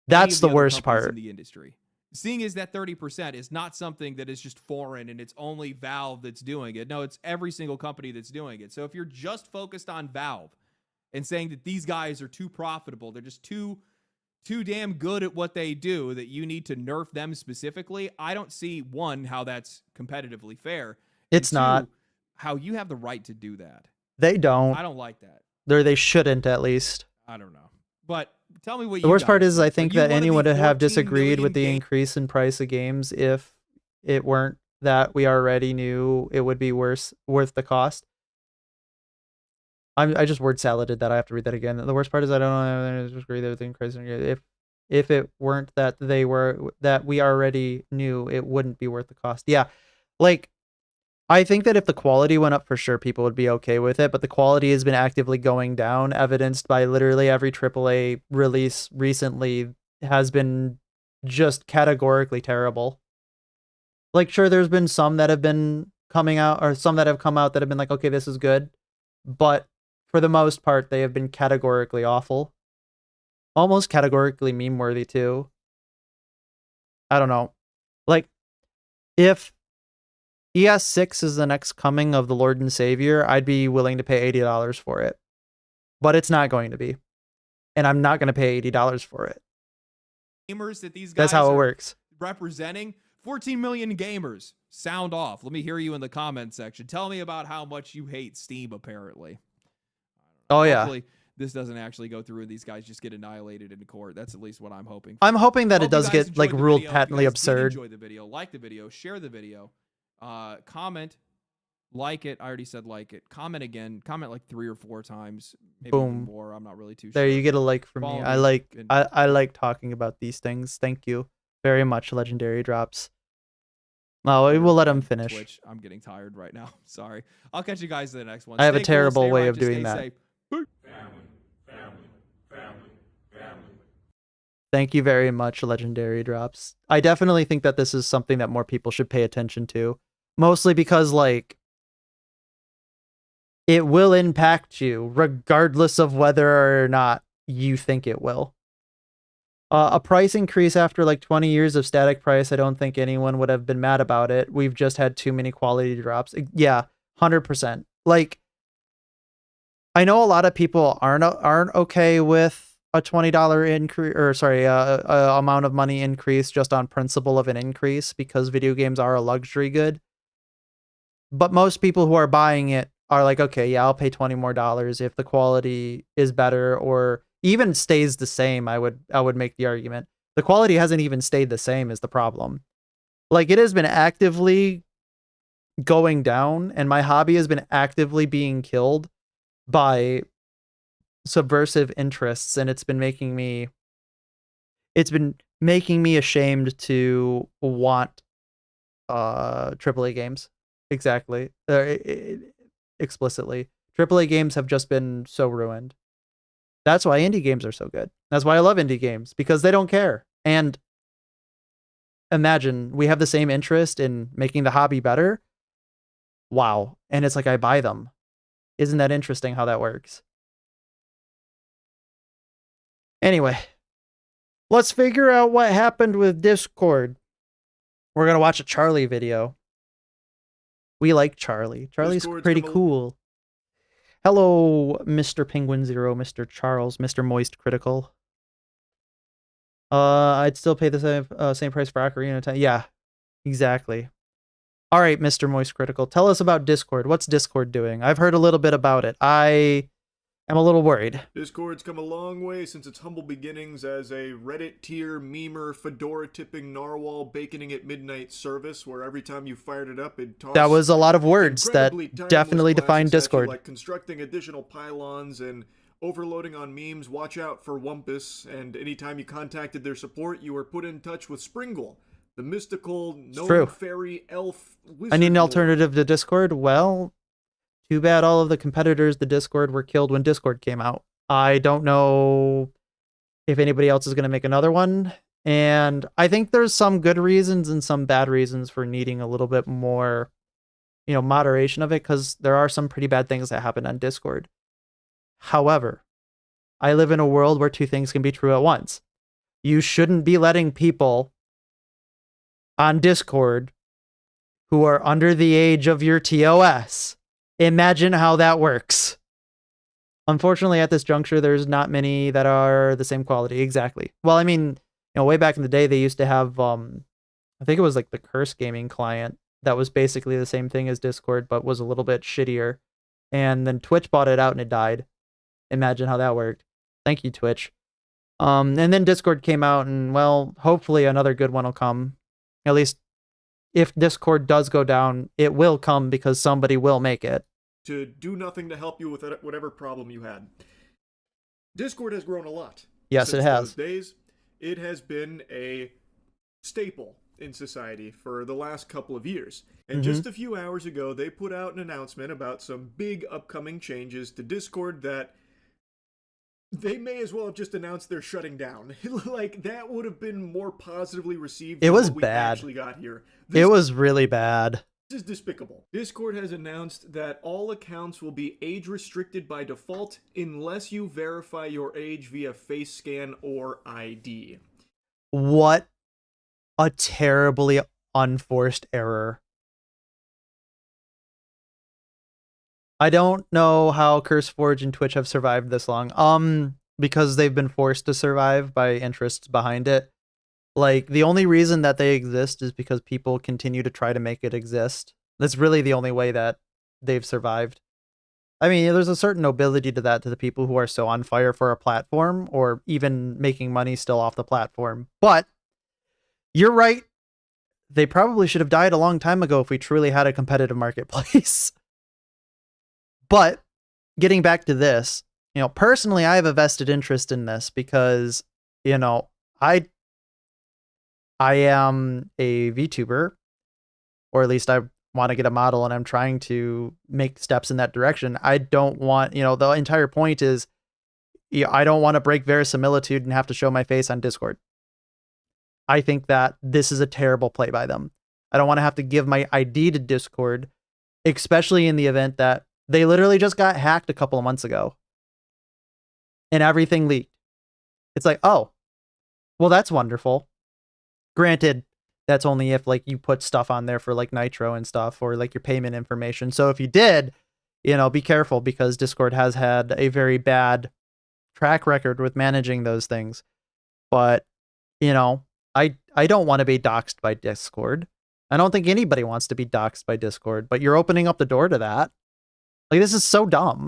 Speaker 1: That's the worst part.
Speaker 2: In the industry. Seeing as that 30% is not something that is just foreign and it's only Valve that's doing it. No, it's every single company that's doing it. So if you're just focused on Valve and saying that these guys are too profitable, they're just too damn good at what they do, that you need to nerf them specifically, I don't see, one, how that's competitively fair.
Speaker 1: It's
Speaker 2: two,
Speaker 1: not.
Speaker 2: How you have the right to do that.
Speaker 1: They don't.
Speaker 2: I don't like that.
Speaker 1: They shouldn't, at least.
Speaker 2: I don't know. But tell me what
Speaker 1: the worst part is, I think that anyone would have
Speaker 2: 14
Speaker 1: disagreed with the
Speaker 2: million
Speaker 1: increase in price of games if it weren't that we already knew it would be worth the cost. I just word saladed that. I have to read that again. The worst part is I don't disagree with the increase. If it weren't that we already knew it wouldn't be worth the cost. Yeah, like, I think that if the quality went up, for sure, people would be okay with it, but the quality has been actively going down, evidenced by literally every AAA release recently has been just categorically terrible. Like, sure, there's been some that have been coming out, or some that have come out that have been like, okay, this is good, but for the most part, they have been categorically awful. Almost categorically meme-worthy, too. I don't know. Like, if ES6 is the next coming of the Lord and Savior, I'd be willing to pay $80 for it. But it's not going to be. And I'm not going to pay $80 for it.
Speaker 2: Gamers that these guys
Speaker 1: That's how it works.
Speaker 2: Representing 14 million gamers. Sound off. Let me hear you in the comment section. Tell me about how much you hate Steam, apparently.
Speaker 1: Oh, yeah.
Speaker 2: Hopefully, this doesn't actually go through and these guys just get annihilated in court. That's at least what I'm hoping for.
Speaker 1: I'm hoping that it does get like ruled patently absurd.
Speaker 2: Enjoy the video, like the video, share the video, comment, like it. I already said like it. Comment again. Comment like 3 or 4 times. Maybe
Speaker 1: Boom.
Speaker 2: more. I'm not really too sure.
Speaker 1: There, you get a like from me. I like talking about these things. Thank you very much, Legendary Drops. Oh, we'll let him finish.
Speaker 2: Twitch. I'm getting tired right now. Sorry. I'll catch you guys in the next one.
Speaker 1: I have a terrible way of doing that. Thank you very much, Legendary Drops. I definitely think that this is something that more people should pay attention to. Mostly because, like, it will impact you, regardless of whether or not you think it will. A price increase after, like, 20 years of static price, I don't think anyone would have been mad about it. We've just had too many quality drops. Yeah, 100%. Like, I know a lot of people aren't okay with a $20 increase, or sorry, amount of money increase just on principle of an increase because video games are a luxury good. But most people who are buying it are like, okay, yeah, I'll pay $20 more if the quality is better or even stays the same. I would make the argument. The quality hasn't even stayed the same is the problem. Like, it has been actively going down, and my hobby has been actively being killed by subversive interests, and it's been making me ashamed to want AAA games. Exactly. Explicitly. AAA games have just been so ruined. That's why indie games are so good. That's why I love indie games, because they don't care. And imagine we have the same interest in making the hobby better. Wow. And it's like I buy them. Isn't that interesting how that works? Anyway, let's figure out what happened with Discord. We're going to watch a Charlie video. We like Charlie. Charlie's pretty cool. Hello, Mr. Penguin Zero, Mr. Charles, Mr. Moist Critical. I'd still pay the same price for Ocarina of Time. Yeah, exactly. All right, Mr. Moist Critical, tell us about Discord. What's Discord doing? I've heard a little bit about it. I am a little worried.
Speaker 3: Discord's come a long way since its humble beginnings as a Reddit tier, memer, fedora-tipping, narwhal, baconing at midnight service where every time you fired it up, it'd toss...
Speaker 1: That was a lot of words that definitely define Discord.
Speaker 3: Like constructing additional pylons and overloading on memes, watch out for Wumpus, and anytime you contacted their support, you were put in touch with Springle, the mystical gnome fairy elf wizard.
Speaker 1: I need an alternative to Discord. Well, too bad all of the competitors to Discord were killed when Discord came out. I don't know if anybody else is going to make another one. And I think there's some good reasons and some bad reasons for needing a little bit more moderation of it, because there are some pretty bad things that happen on Discord. However, I live in a world where two things can be true at once. You shouldn't be letting people on Discord who are under the age of your TOS. Imagine how that works. Unfortunately, at this juncture, there's not many that are the same quality. Exactly. Well, I mean, way back in the day, they used to have, I think it was like the Curse Gaming client that was basically the same thing as Discord, but was a little bit shittier. And then Twitch bought it out and it died. Imagine how that worked. Thank you, Twitch. And then Discord came out, and, well, hopefully another good one will come. At least if Discord does go down, it will come because somebody will make it.
Speaker 3: To do nothing to help you with whatever problem you had. Discord has grown a lot.
Speaker 1: Yes, it has.
Speaker 3: Those days, it has been a staple in society for the last couple of years. And just a few hours ago, they put out an announcement about some big upcoming changes to Discord that they may as well have just announced they're shutting down. Like, that would have been more positively received.
Speaker 1: It was
Speaker 3: than what
Speaker 1: bad.
Speaker 3: We actually got here.
Speaker 1: It was really bad.
Speaker 3: This is despicable. Discord has announced that all accounts will be age restricted by default unless you verify your age via face scan or ID.
Speaker 1: What a terribly unforced error. I don't know how CurseForge and Twitch have survived this long. Because they've been forced to survive by interests behind it. Like, the only reason that they exist is because people continue to try to make it exist. That's really the only way that they've survived. I mean, there's a certain nobility to that, to the people who are so on fire for a platform, or even making money still off the platform. But you're right. They probably should have died a long time ago if we truly had a competitive marketplace. But getting back to this, personally, I have a vested interest in this because, I am a VTuber, or at least I want to get a model, and I'm trying to make steps in that direction. I don't want, the entire point is, I don't want to break verisimilitude and have to show my face on Discord. I think that this is a terrible play by them. I don't want to have to give my ID to Discord, especially in the event that they literally just got hacked a couple of months ago and everything leaked. It's like, oh, well, that's wonderful. Granted, that's only if, like, you put stuff on there for, like, Nitro and stuff, or, like, your payment information. So if you did, be careful, because Discord has had a very bad track record with managing those things. But, I don't want to be doxxed by Discord. I don't think anybody wants to be doxxed by Discord, but you're opening up the door to that. Like, this is so dumb.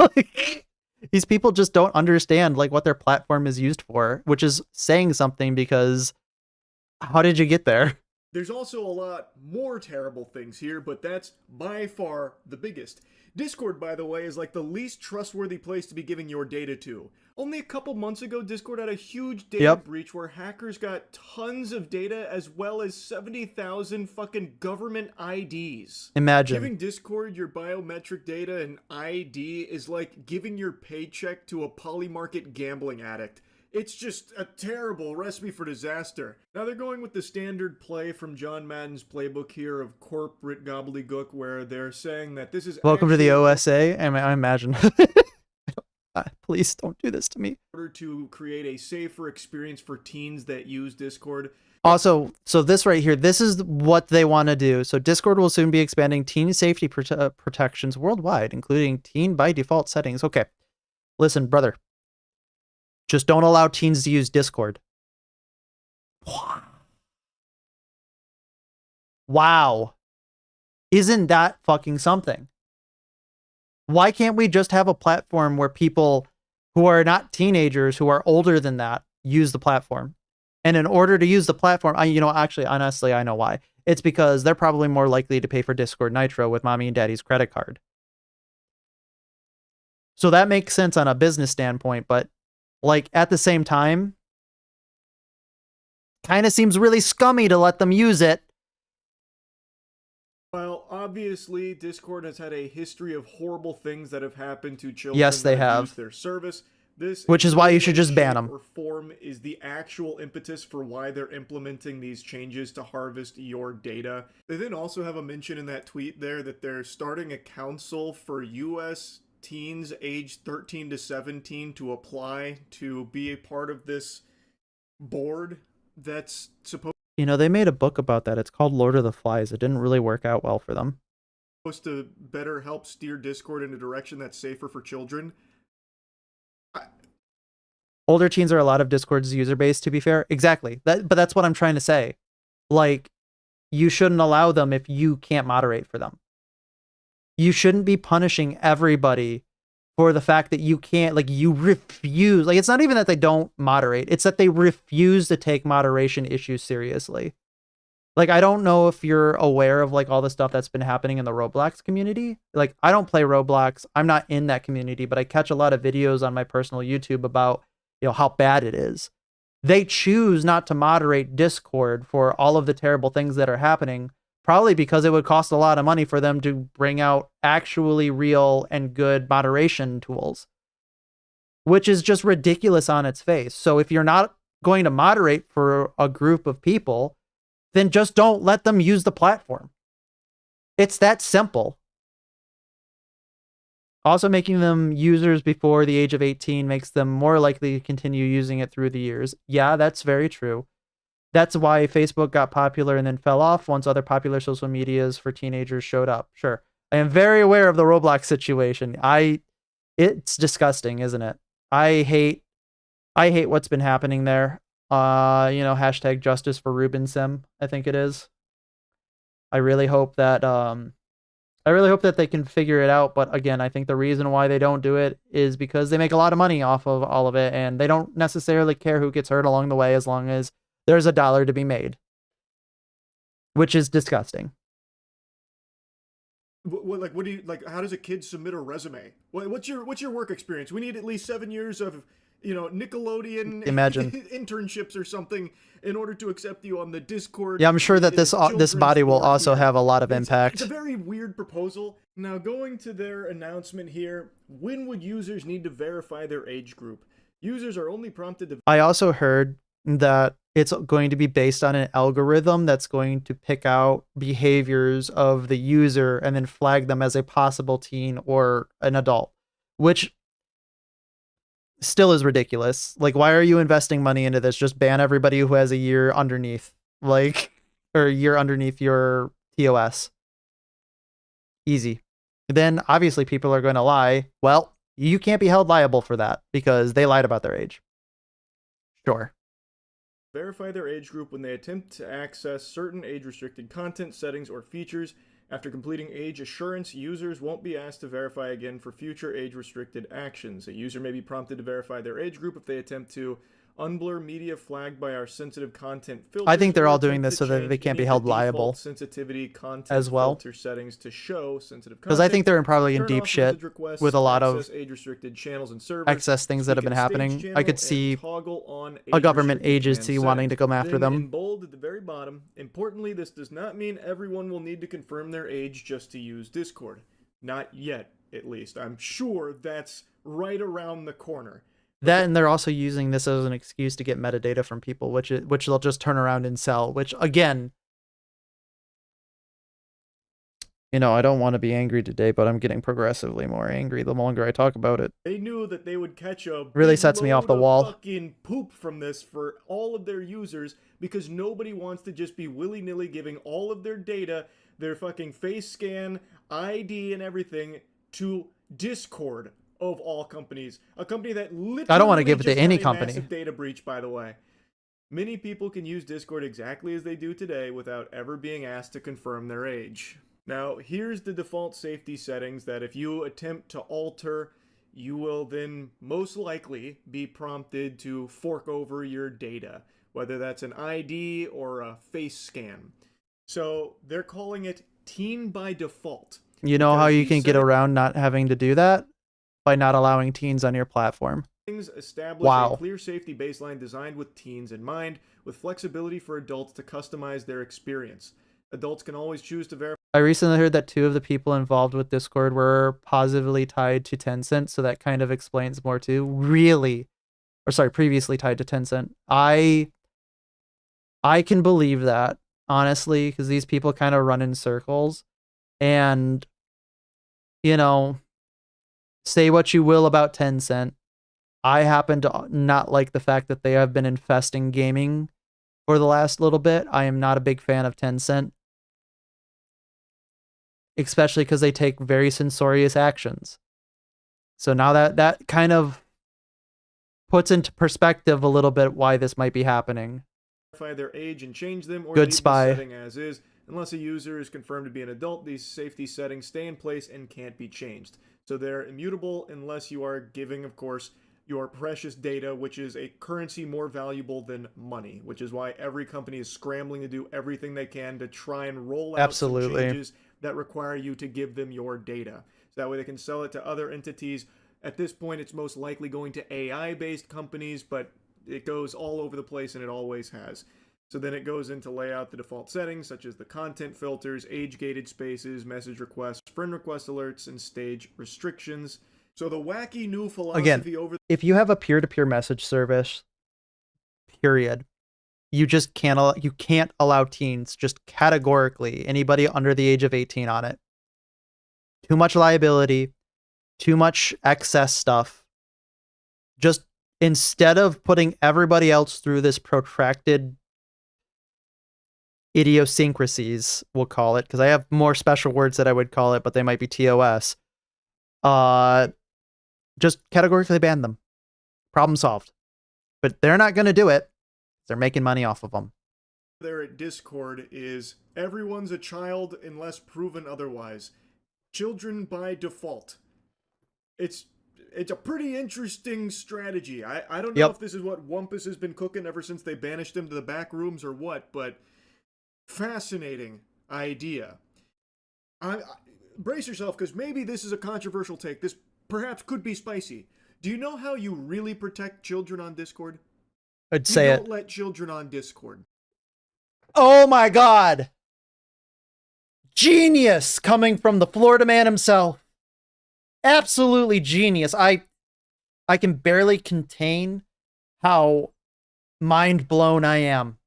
Speaker 1: Like, these people just don't understand, like, what their platform is used for, which is saying something, because how did you get there?
Speaker 3: There's also a lot more terrible things here, but that's by far the biggest. Discord, by the way, is like the least trustworthy place to be giving your data to. Only a couple months ago, Discord had a huge data breach where hackers got tons of data, as well as 70,000 fucking government IDs.
Speaker 1: Imagine.
Speaker 3: Giving Discord your biometric data and ID is like giving your paycheck to a polymarket gambling addict. It's just a terrible recipe for disaster. Now they're going with the standard play from John Madden's playbook here of corporate gobbledygook, where they're saying that this is
Speaker 1: welcome to the OSA. I imagine. Please don't do this to me.
Speaker 3: In order to create a safer experience for teens that use Discord.
Speaker 1: Also, so this right here, this is what they want to do. So Discord will soon be expanding teen safety protections worldwide, including teen by default settings. Okay, listen, brother. Just don't allow teens to use Discord. Wow. Isn't that fucking something? Why can't we just have a platform where people who are not teenagers, who are older than that, use the platform? And in order to use the platform, actually, honestly, I know why. It's because they're probably more likely to pay for Discord Nitro with mommy and daddy's credit card. So that makes sense on a business standpoint, but like, at the same time, kind of seems really scummy to let them use it.
Speaker 3: Well, obviously, Discord has had a history of horrible things that have happened to children.
Speaker 1: Yes, they have.
Speaker 3: Used their service, This,
Speaker 1: which is why you should just ban them.
Speaker 3: Or form is the actual impetus for why they're implementing these changes to harvest your data. They then also have a mention in that tweet there that they're starting a council for U.S. teens aged 13 to 17 to apply to be a part of this board that's supposed
Speaker 1: they made a book about that. It's called Lord of the Flies. It didn't really work out well for them.
Speaker 3: Supposed to better help steer Discord in a direction that's safer for children.
Speaker 1: Older teens are a lot of Discord's user base, to be fair. Exactly. But that's what I'm trying to say. Like, you shouldn't allow them if you can't moderate for them. You shouldn't be punishing everybody for the fact that you can't, like, you refuse. Like, it's not even that they don't moderate. It's that they refuse to take moderation issues seriously. Like, I don't know if you're aware of, like, all the stuff that's been happening in the Roblox community. Like, I don't play Roblox. I'm not in that community, but I catch a lot of videos on my personal YouTube about, how bad it is. They choose not to moderate Discord for all of the terrible things that are happening, probably because it would cost a lot of money for them to bring out actually real and good moderation tools, which is just ridiculous on its face. So if you're not going to moderate for a group of people, then just don't let them use the platform. It's that simple. Also, making them users before the age of 18 makes them more likely to continue using it through the years. Yeah, that's very true. That's why Facebook got popular and then fell off once other popular social medias for teenagers showed up. Sure. I am very aware of the Roblox situation. It's disgusting, isn't it? I hate what's been happening there. Hashtag justice for Ruben Sim, I think it is. I really hope that they can figure it out. But again, I think the reason why they don't do it is because they make a lot of money off of all of it, and they don't necessarily care who gets hurt along the way as long as there's a dollar to be made, which is disgusting.
Speaker 3: What do you like? How does a kid submit a resume? What's your work experience? We need at least 7 years of Nickelodeon internships or something in order to accept you on the Discord.
Speaker 1: Yeah, I'm sure that this body will also have a lot of impact.
Speaker 3: It's a very weird proposal. Now, going to their announcement here, when would users need to verify their age group? Users are only prompted to...
Speaker 1: I also heard that it's going to be based on an algorithm that's going to pick out behaviors of the user and then flag them as a possible teen or an adult, which still is ridiculous. Like, why are you investing money into this? Just ban everybody who has a year underneath, or a year underneath your TOS. Easy. Then obviously people are going to lie. Well, you can't be held liable for that because they lied about their age. Sure.
Speaker 3: Verify their age group when they attempt to access certain age-restricted content, settings, or features. After completing age assurance, users won't be asked to verify again for future age-restricted actions. A user may be prompted to verify their age group if they attempt to unblur media flagged by our sensitive content filters.
Speaker 1: I think they're all doing this so that they can't be held liable
Speaker 3: sensitivity content
Speaker 1: as well.
Speaker 3: Filter settings to show sensitive content.
Speaker 1: Because I think they're probably in deep shit with a lot of
Speaker 3: age-restricted channels and servers,
Speaker 1: excess things that have been happening. I could see a government agency wanting to come after them.
Speaker 3: In bold at the very bottom, importantly, this does not mean everyone will need to confirm their age just to use Discord. Not yet, at least. I'm sure that's right around the corner.
Speaker 1: That, and they're also using this as an excuse to get metadata from people, which they'll just turn around and sell, which, again, I don't want to be angry today, but I'm getting progressively more angry the longer I talk about it.
Speaker 3: They knew that they would catch a
Speaker 1: really sets me off the wall.
Speaker 3: Fucking poop from this for all of their users, because nobody wants to just be willy-nilly giving all of their data, their fucking face scan, ID, and everything to Discord. Of all companies, a company that literally
Speaker 1: I don't want to give it to any company.
Speaker 3: Massive data breach, by the way. Many people can use Discord exactly as they do today without ever being asked to confirm their age. Now, here's the default safety settings that if you attempt to alter, you will then most likely be prompted to fork over your data, whether that's an ID or a face scan. So they're calling it teen by default.
Speaker 1: You know how you can get around not having to do that? By not allowing teens on your platform.
Speaker 3: Establish a clear safety baseline designed with teens in mind, with flexibility for adults to customize their experience. Adults can always choose to verify
Speaker 1: I recently heard that 2 of the people involved with Discord were positively tied to Tencent, so that kind of explains more too. Really? Or sorry, previously tied to Tencent. I can believe that, honestly, because these people kind of run in circles. And, you know, say what you will about Tencent. I happen to not like the fact that they have been infesting gaming for the last little bit. I am not a big fan of Tencent, especially because they take very censorious actions. So now that kind of puts into perspective a little bit why this might be happening.
Speaker 3: Their age and change them, or
Speaker 1: Good
Speaker 3: leave
Speaker 1: spy.
Speaker 3: the setting as is. Unless a user is confirmed to be an adult, these safety settings stay in place and can't be changed. So they're immutable unless you are giving, of course, your precious data, which is a currency more valuable than money, which is why every company is scrambling to do everything they can to try and roll out some changes that require you to give them your data. So that way they can sell it to other entities. At this point, it's most likely going to AI-based companies, but it goes all over the place, and it always has. So then it goes into lay out the default settings, such as the content filters, age-gated spaces, message requests, friend request alerts, and stage restrictions. So the wacky new philosophy
Speaker 1: if you have a peer-to-peer message service, period, you can't allow teens, just categorically, anybody under the age of 18 on it. Too much liability, too much excess stuff. Just instead of putting everybody else through this protracted idiosyncrasies, we'll call it, because I have more special words that I would call it, but they might be TOS. Just categorically ban them. Problem solved. But they're not going to do it. They're making money off of them.
Speaker 3: There at Discord is everyone's a child unless proven otherwise. Children by default. It's a pretty interesting strategy. I don't know if this is what Wumpus has been cooking ever since they banished him to the back rooms or what, but fascinating idea. Brace yourself, because maybe this is a controversial take. This perhaps could be spicy. Do you know how you really protect children on Discord?
Speaker 1: I'd say it.
Speaker 3: Don't let children on Discord.
Speaker 1: Oh my god! Genius coming from the Florida man himself. Absolutely genius. I can barely contain how mind blown I am.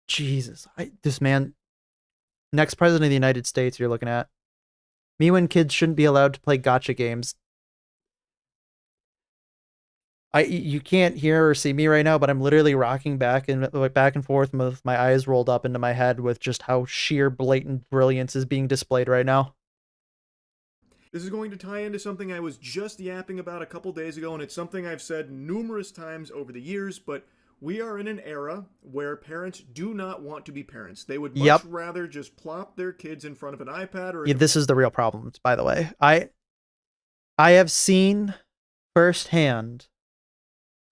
Speaker 1: Jesus, this man, next president of the United States you're looking at. Me when kids shouldn't be allowed to play gacha games. You can't hear or see me right now, but I'm literally rocking back and forth with my eyes rolled up into my head with just how sheer blatant brilliance is being displayed right now.
Speaker 3: This is going to tie into something I was just yapping about a couple days ago, and it's something I've said numerous times over the years, but we are in an era where parents do not want to be parents. They would much rather just plop their kids in front of an iPad or...
Speaker 1: this is the real problem, by the way. I have seen firsthand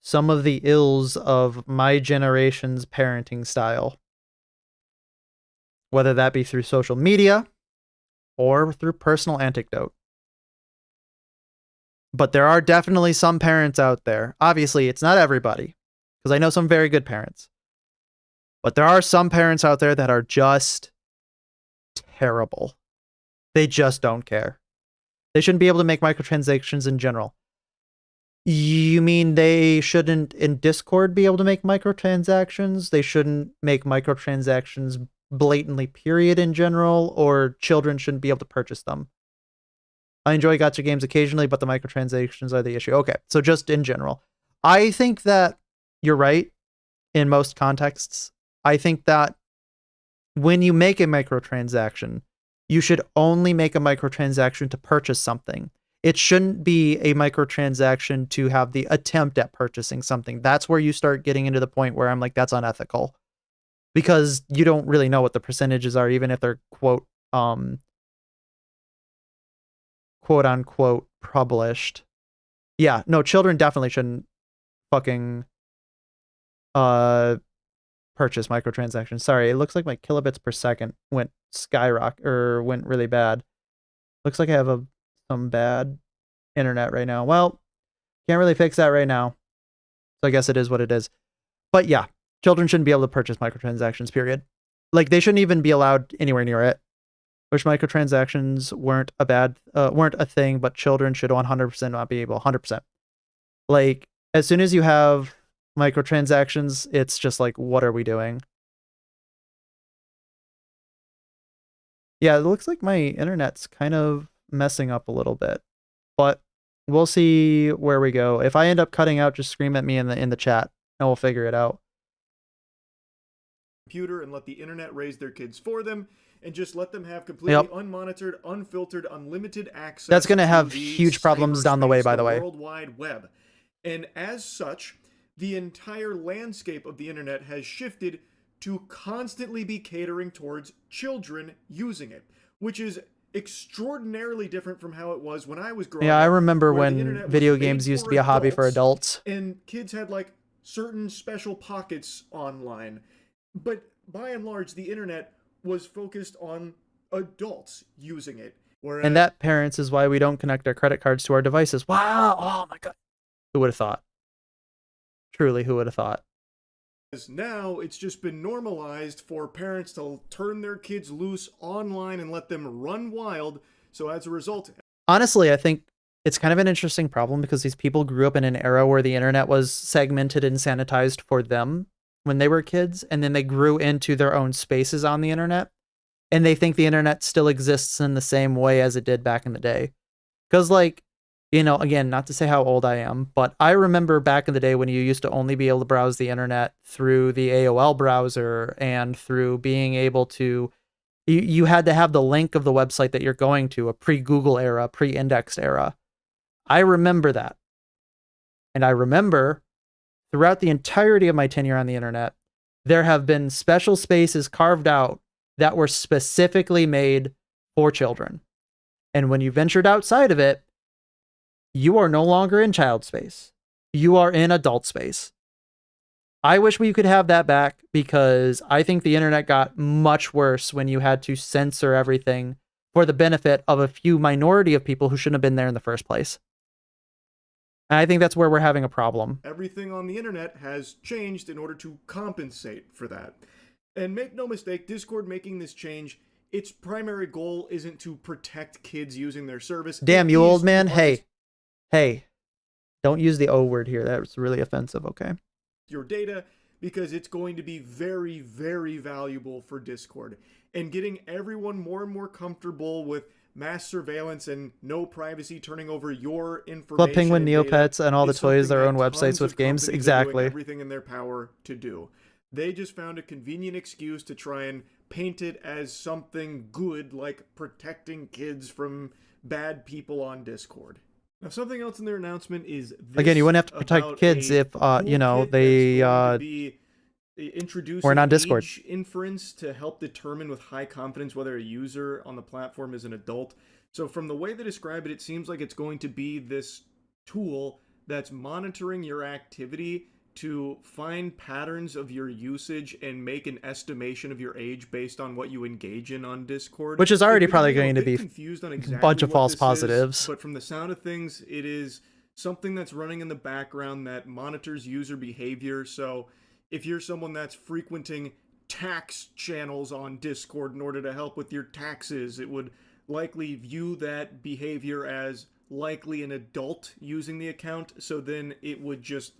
Speaker 1: some of the ills of my generation's parenting style. Whether that be through social media or through personal anecdote. But there are definitely some parents out there. Obviously, it's not everybody, because I know some very good parents. But there are some parents out there that are just terrible. They just don't care. They shouldn't be able to make microtransactions in general. You mean they shouldn't in Discord be able to make microtransactions? They shouldn't make microtransactions blatantly, period, in general, or children shouldn't be able to purchase them? I enjoy gacha games occasionally, but the microtransactions are the issue. Okay, so just in general. I think that you're right in most contexts. I think that when you make a microtransaction, you should only make a microtransaction to purchase something. It shouldn't be a microtransaction to have the attempt at purchasing something. That's where you start getting into the point where I'm like, that's unethical. Because you don't really know what the percentages are, even if they're quote unquote published. Yeah, no, children definitely shouldn't fucking purchase microtransactions. Sorry, it looks like my kilobits per second went went really bad. Looks like I have some bad internet right now. Well, can't really fix that right now. So I guess it is what it is. But yeah, children shouldn't be able to purchase microtransactions, period. Like, they shouldn't even be allowed anywhere near it. Wish microtransactions weren't a thing, but children should 100% not be able, 100%. Like, as soon as you have microtransactions, it's just like, what are we doing? Yeah, it looks like my internet's kind of messing up a little bit, but we'll see where we go. If I end up cutting out, just scream at me in the chat, and we'll figure it out.
Speaker 3: Computer and let the internet raise their kids for them, and just let them have completely unmonitored, unfiltered, unlimited access.
Speaker 1: That's going to have huge problems down the way, by the way.
Speaker 3: World Wide Web. And as such, the entire landscape of the internet has shifted to constantly be catering towards children using it, which is extraordinarily different from how it was when I was growing up.
Speaker 1: Yeah, I remember when video games used to be a hobby for adults.
Speaker 3: And kids had like certain special pockets online. But by and large, the internet was focused on adults using it. Whereas,
Speaker 1: and that, parents, is why we don't connect our credit cards to our devices. Wow! Oh my god. Who would have thought? Truly, who would have thought?
Speaker 3: Now, it's just been normalized for parents to turn their kids loose online and let them run wild. So as a result...
Speaker 1: Honestly, I think it's kind of an interesting problem because these people grew up in an era where the internet was segmented and sanitized for them when they were kids, and then they grew into their own spaces on the internet, and they think the internet still exists in the same way as it did back in the day. Because, like, you know, again, not to say how old I am, but I remember back in the day when you used to only be able to browse the internet through the AOL browser and through being able to, you had to have the link of the website that you're going to, a pre-Google era, pre-indexed era. I remember that. And I remember throughout the entirety of my tenure on the internet, there have been special spaces carved out that were specifically made for children. And when you ventured outside of it, you are no longer in child space. You are in adult space. I wish we could have that back because I think the internet got much worse when you had to censor everything for the benefit of a few minority of people who shouldn't have been there in the first place. And I think that's where we're having a problem.
Speaker 3: Everything on the internet has changed in order to compensate for that. And make no mistake, Discord making this change, its primary goal isn't to protect kids using their service.
Speaker 1: Damn, you old man. Hey, don't use the O word here. That's really offensive, okay?
Speaker 3: Your data, because it's going to be very, very valuable for Discord. And getting everyone more and more comfortable with mass surveillance and no privacy turning over your information.
Speaker 1: Club Penguin, Neopets, and all the toys, their own websites with games. Exactly.
Speaker 3: Everything in their power to do. They just found a convenient excuse to try and paint it as something good, like protecting kids from bad people on Discord. Now, something else in their announcement is this.
Speaker 1: Again, you wouldn't have to protect kids if, you know, they
Speaker 3: introduce
Speaker 1: weren't on Discord.
Speaker 3: Age inference to help determine with high confidence whether a user on the platform is an adult. So from the way they describe it, it seems like it's going to be this tool that's monitoring your activity to find patterns of your usage and make an estimation of your age based on what you engage in on Discord.
Speaker 1: Which is already probably going to be
Speaker 3: confused on exactly
Speaker 1: a bunch of false positives.
Speaker 3: Is, but from the sound of things, it is something that's running in the background that monitors user behavior. So if you're someone that's frequenting tax channels on Discord in order to help with your taxes, it would likely view that behavior as likely an adult using the account. So then it would just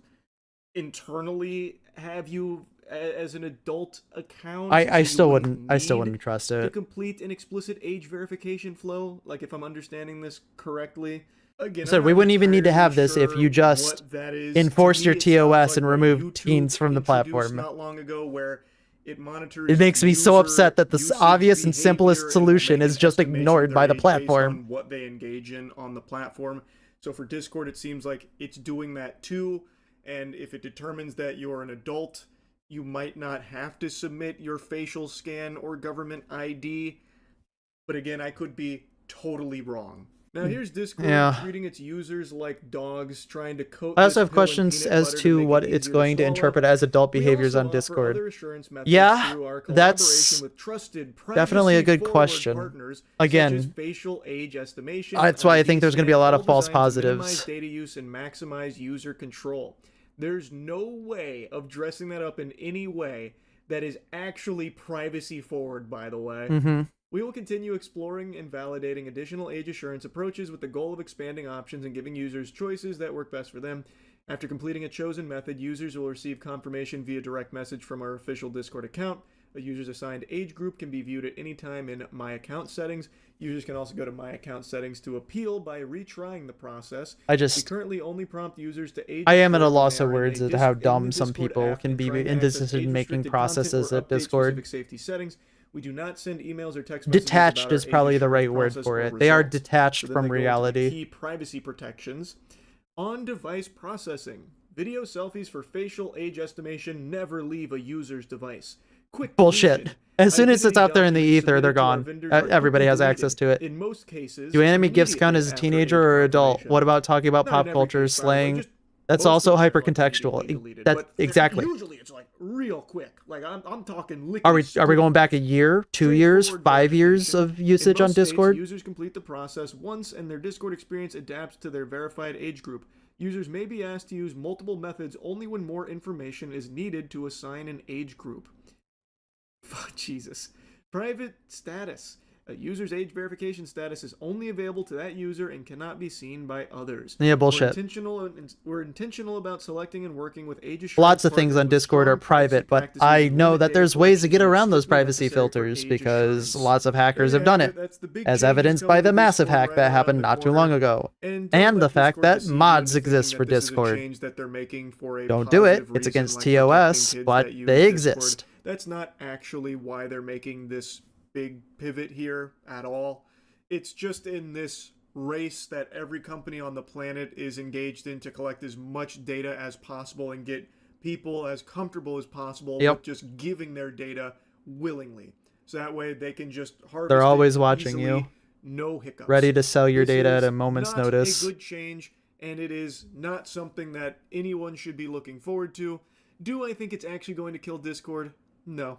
Speaker 3: internally have you as an adult account.
Speaker 1: I still wouldn't trust it
Speaker 3: to complete an explicit age verification flow, like if I'm understanding this correctly. Again,
Speaker 1: so we wouldn't even need to have this if you just enforced your TOS and removed teens from the platform.
Speaker 3: Not long ago, where it monitors.
Speaker 1: It makes me so upset that the obvious and simplest solution is just ignored by the platform.
Speaker 3: Based on what they engage in on the platform. So for Discord, it seems like it's doing that too. And if it determines that you're an adult, you might not have to submit your facial scan or government ID. But again, I could be totally wrong. Now here's Discord treating its users like dogs, trying to coat.
Speaker 1: I also have questions as to what it's going to interpret as adult behaviors on Discord. Yeah, that's definitely a good question. Again, that's why I think there's going to be a lot of false positives.
Speaker 3: Data use and maximize user control. There's no way of dressing that up in any way that is actually privacy forward, by the way. We will continue exploring and validating additional age assurance approaches with the goal of expanding options and giving users choices that work best for them. After completing a chosen method, users will receive confirmation via direct message from our official Discord account. A user's assigned age group can be viewed at any time in My Account settings. Users can also go to My Account settings to appeal by retrying the process. We currently only prompt users to age.
Speaker 1: I am at a loss of words at how dumb some people can be in decision-making processes at Discord.
Speaker 3: Safety settings. We do not send emails or text
Speaker 1: messages. Detached is probably the right word for it. They are detached from reality.
Speaker 3: Key privacy protections. On-device processing. Video selfies for facial age estimation never leave a user's device. Quick
Speaker 1: bullshit. As soon as it's out there in the ether, they're gone. Everybody has access to it.
Speaker 3: In most cases,
Speaker 1: do anime gifs count as a teenager or adult? What about talking about pop culture, slang? That's also hyper-contextual. That's exactly.
Speaker 3: Usually it's like real quick. Like I'm talking.
Speaker 1: Are we going back a year, 2 years, 5 years of usage on Discord?
Speaker 3: Users complete the process once, and their Discord experience adapts to their verified age group. Users may be asked to use multiple methods only when more information is needed to assign an age group. Fuck Jesus. Private status. A user's age verification status is only available to that user and cannot be seen by others.
Speaker 1: Yeah, bullshit.
Speaker 3: We're intentional about selecting and working with age assurance.
Speaker 1: Lots of things on Discord are private, but I know that there's ways to get around those privacy filters because lots of hackers have done it, as evidenced by the massive hack that happened not too long ago, and the fact that mods exist for Discord. Don't do it, it's against TOS, but they exist.
Speaker 3: That's not actually why they're making this big pivot here at all. It's just in this race that every company on the planet is engaged in to collect as much data as possible and get people as comfortable as possible with just giving their data willingly. So that way they can just harvest.
Speaker 1: They're always watching you.
Speaker 3: No hiccups.
Speaker 1: Ready to sell your data at a moment's notice.
Speaker 3: A good change, and it is not something that anyone should be looking forward to. Do I think it's actually going to kill Discord? No.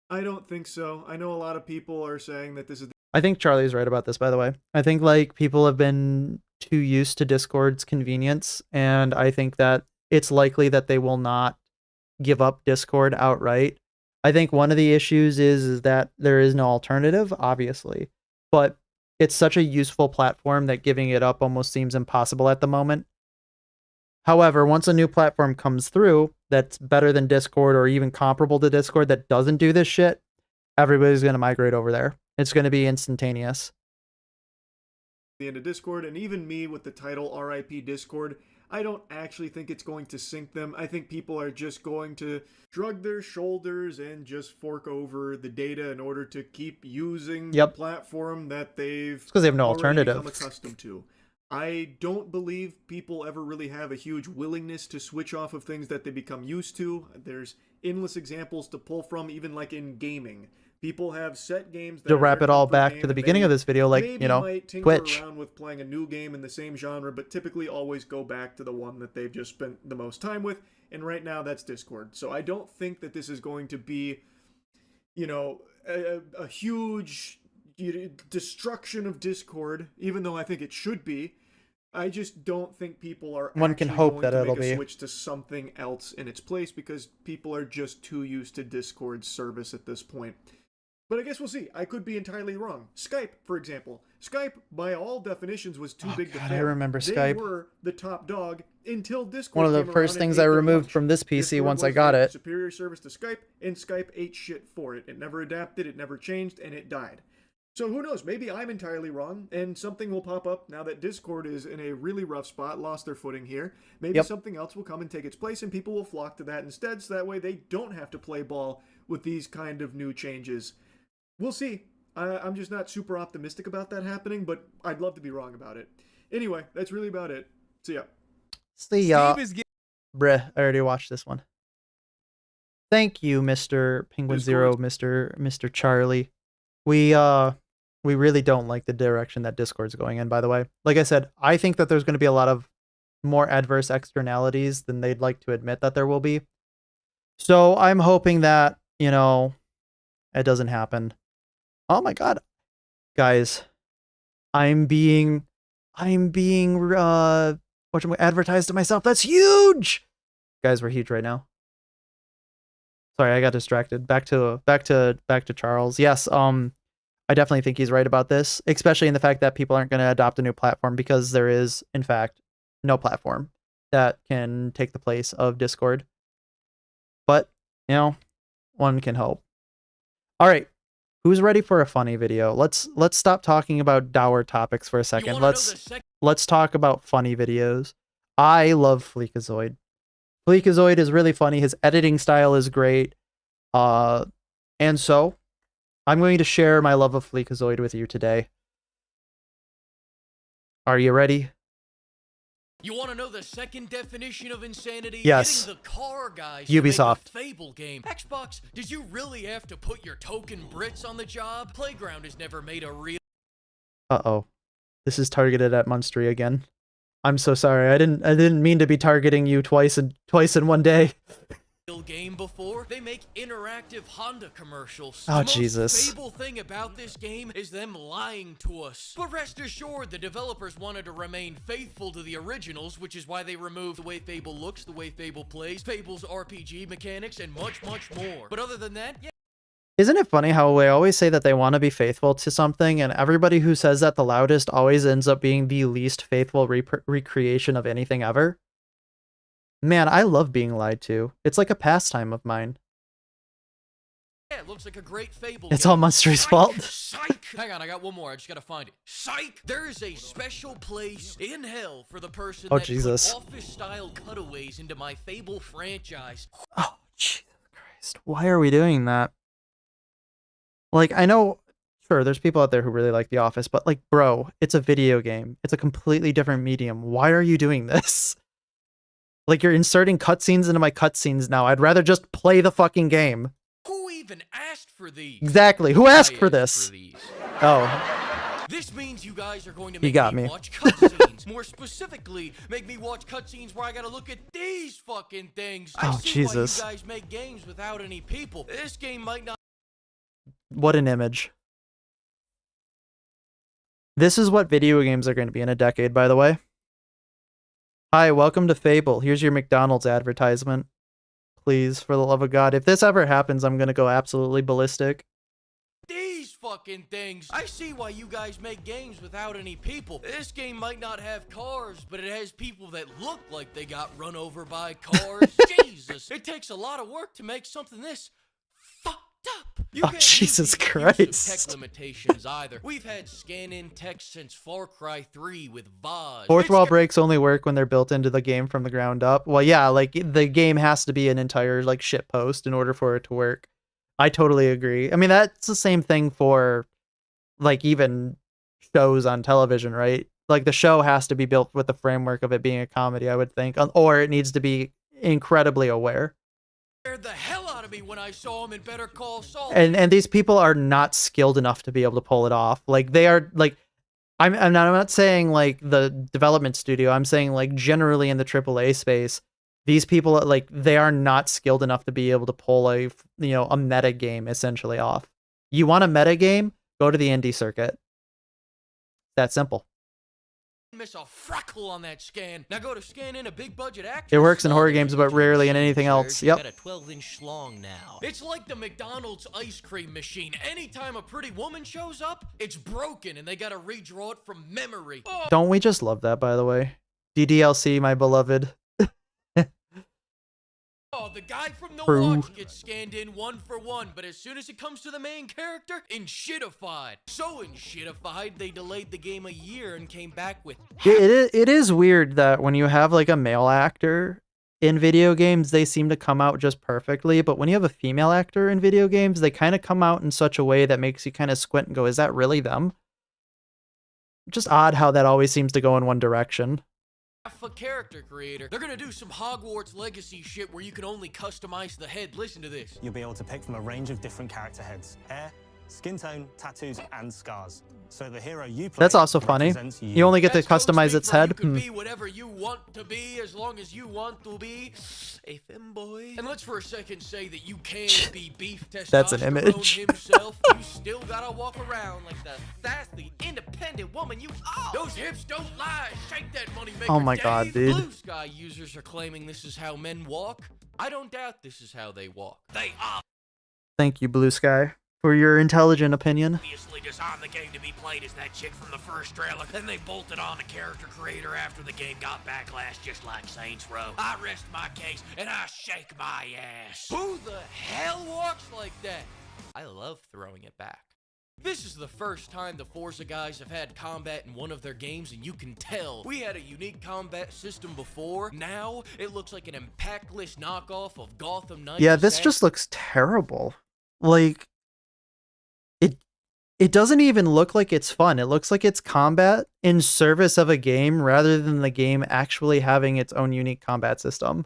Speaker 3: I don't think so. I know a lot of people are saying that this is...
Speaker 1: I think Charlie's right about this, by the way. I think, like, people have been too used to Discord's convenience, and I think that it's likely that they will not give up Discord outright. I think one of the issues is that there is no alternative, obviously, but it's such a useful platform that giving it up almost seems impossible at the moment. However, once a new platform comes through that's better than Discord or even comparable to Discord that doesn't do this shit, everybody's going to migrate over there. It's going to be instantaneous.
Speaker 3: The end of Discord, and even me with the title RIP Discord, I don't actually think it's going to sink them. I think people are just going to shrug their shoulders and just fork over the data in order to keep using the platform that they've
Speaker 1: because they have no alternative
Speaker 3: become accustomed to. I don't believe people ever really have a huge willingness to switch off of things that they become used to. There's endless examples to pull from, even like in gaming. People have set games that
Speaker 1: to wrap it all back to the beginning of this video, like, you know, Twitch.
Speaker 3: Around with playing a new game in the same genre, but typically always go back to the one that they've just spent the most time with. And right now that's Discord. So I don't think that this is going to be, you know, a huge destruction of Discord, even though I think it should be. I just don't think people are
Speaker 1: one can hope that it'll be
Speaker 3: switch to something else in its place because people are just too used to Discord's service at this point. But I guess we'll see. I could be entirely wrong. Skype, for example. Skype, by all definitions, was too big to fail.
Speaker 1: I remember Skype.
Speaker 3: They were the top dog until Discord.
Speaker 1: One of the first things I removed from this PC
Speaker 3: Discord
Speaker 1: once I got it.
Speaker 3: Superior service to Skype, and Skype ate shit for it. It never adapted, it never changed, and it died. So who knows? Maybe I'm entirely wrong, and something will pop up now that Discord is in a really rough spot, lost their footing here. Maybe something else will come and take its place, and people will flock to that instead, so that way they don't have to play ball with these kind of new changes. We'll see. I'm just not super optimistic about that happening, but I'd love to be wrong about it. Anyway, that's really about it. See ya.
Speaker 1: See ya. Bruh, I already watched this one. Thank you, Mr. Penguin Zero, Mr. Charlie. We really don't like the direction that Discord's going in, by the way. Like I said, I think that there's going to be a lot of more adverse externalities than they'd like to admit that there will be. So I'm hoping that, you know, it doesn't happen. Oh my god. Guys, I'm being advertised to myself. That's huge! Guys, we're huge right now. Sorry, I got distracted. Back to Charles. Yes, I definitely think he's right about this, especially in the fact that people aren't going to adopt a new platform because there is, in fact, no platform that can take the place of Discord. But, you know, one can hope. All right. Who's ready for a funny video? Let's stop talking about dour topics for a second. Let's talk about funny videos. I love Fleekazoid. Fleekazoid is really funny. His editing style is great. And so I'm going to share my love of Fleekazoid with you today. Are you ready?
Speaker 4: You want to know the second definition of insanity?
Speaker 1: Yes.
Speaker 4: Getting the car guys
Speaker 1: Ubisoft.
Speaker 4: To make a Fable game. Xbox, did you really have to put your token Brits on the job? Playground has never made a real...
Speaker 1: Uh-oh. This is targeted at Munstery again. I'm so sorry. I didn't mean to be targeting you twice in one day.
Speaker 4: Game before. They make interactive Honda commercials.
Speaker 1: Oh,
Speaker 4: the
Speaker 1: Jesus.
Speaker 4: most Fable thing about this game is them lying to us. But rest assured, the developers wanted to remain faithful to the originals, which is why they removed the way Fable looks, the way Fable plays, Fable's RPG mechanics, and much, much more. But other than that, yeah.
Speaker 1: Isn't it funny how they always say that they want to be faithful to something, and everybody who says that the loudest always ends up being the least faithful recreation of anything ever? Man, I love being lied to. It's like a pastime of mine.
Speaker 4: Yeah, it looks like a great Fable.
Speaker 1: It's all Munstery's fault.
Speaker 4: Psych! Hang on, I got one more. I just gotta find it. Psych! There is a special place in hell for the person that
Speaker 1: Jesus.
Speaker 4: put office-style cutaways into my Fable franchise.
Speaker 1: Oh, Jesus Christ. Why are we doing that? Like, I know, sure, there's people out there who really like The Office, but like, bro, it's a video game. It's a completely different medium. Why are you doing this? Like, you're inserting cutscenes into my cutscenes now. I'd rather just play the fucking game.
Speaker 4: Who even asked for these?
Speaker 1: Exactly. Who asked for this?
Speaker 4: Oh. This means you guys are going to make me watch cutscenes. More specifically, make me watch cutscenes where I gotta look at these fucking things.
Speaker 1: Oh, Jesus.
Speaker 4: Why you guys make games without any people. This game might not...
Speaker 1: What an image. This is what video games are going to be in a decade, by the way. Hi, welcome to Fable. Here's your McDonald's advertisement. Please, for the love of God. If this ever happens, I'm going to go absolutely ballistic.
Speaker 4: These fucking things. I see why you guys make games without any people. This game might not have cars, but it has people that look like they got run over by cars. Jesus. It takes a lot of work to make something this fucked up.
Speaker 1: Oh, Jesus Christ.
Speaker 4: Tech limitations either. We've had scan-in text since Far Cry 3 with VOZ.
Speaker 1: Fourth wall breaks only work when they're built into the game from the ground up. Well, yeah, like, the game has to be an entire, like, shitpost in order for it to work. I totally agree. I mean, that's the same thing for, like, even shows on television, right? Like, the show has to be built with the framework of it being a comedy, I would think. Or it needs to be incredibly aware.
Speaker 4: The hell out of me when I saw him in Better Call Saul.
Speaker 1: And these people are not skilled enough to be able to pull it off. Like, they are, like, I'm not saying like the development studio. I'm saying like generally in the AAA space, these people, like, they are not skilled enough to be able to pull a, you know, a meta game essentially off. You want a meta game? Go to the indie circuit. That simple.
Speaker 4: Miss a freckle on that scan. Now go to scan in a big budget actor.
Speaker 1: It works in horror games, but rarely in anything else. Yep.
Speaker 4: Got a 12-inch schlong now. It's like the McDonald's ice cream machine. Anytime a pretty woman shows up, it's broken and they gotta redraw it from memory. Oh.
Speaker 1: Don't we just love that, by the way? DDLC, my beloved.
Speaker 4: Oh, the guy from The Watch gets scanned in 1 for 1, but as soon as it comes to the main character, enshittified. So enshittified, they delayed the game a year and came back with...
Speaker 1: It is weird that when you have, like, a male actor in video games, they seem to come out just perfectly, but when you have a female actor in video games, they kind of come out in such a way that makes you kind of squint and go, is that really them? Just odd how that always seems to go in one direction.
Speaker 4: A character creator. They're gonna do some Hogwarts Legacy shit where you can only customize the head. Listen to this.
Speaker 5: You'll be able to pick from a range of different character heads. Hair, skin tone, tattoos, and scars. So the hero you play
Speaker 1: That's also funny.
Speaker 5: represents
Speaker 1: You only get to
Speaker 4: That's
Speaker 1: customize
Speaker 4: totally
Speaker 1: its
Speaker 4: fair.
Speaker 1: head.
Speaker 4: You can be whatever you want to be as long as you want to be a femboy. And let's for a second say that you can't be beef testosterone
Speaker 1: That's an image.
Speaker 4: himself. You still gotta walk around like the sassy, independent woman you are. Those hips don't lie. Shake that money maker.
Speaker 1: Oh my God, dude.
Speaker 4: Blue Sky users are claiming this is how men walk. I don't doubt this is how they walk. They are.
Speaker 1: Thank you, Blue Sky, for your intelligent opinion.
Speaker 4: Obviously designed the game to be played as that chick from the first trailer, and they bolted on a character creator after the game got backlash, just like Saints Row. I rest my case and I shake my ass. Who the hell walks like that? I love throwing it back. This is the first time the Forza guys have had combat in one of their games, and you can tell. We had a unique combat system before. Now, it looks like an impactless knockoff of Gotham Knights.
Speaker 1: Yeah, this just looks terrible. Like, it doesn't even look like it's fun. It looks like it's combat in service of a game rather than the game actually having its own unique combat system.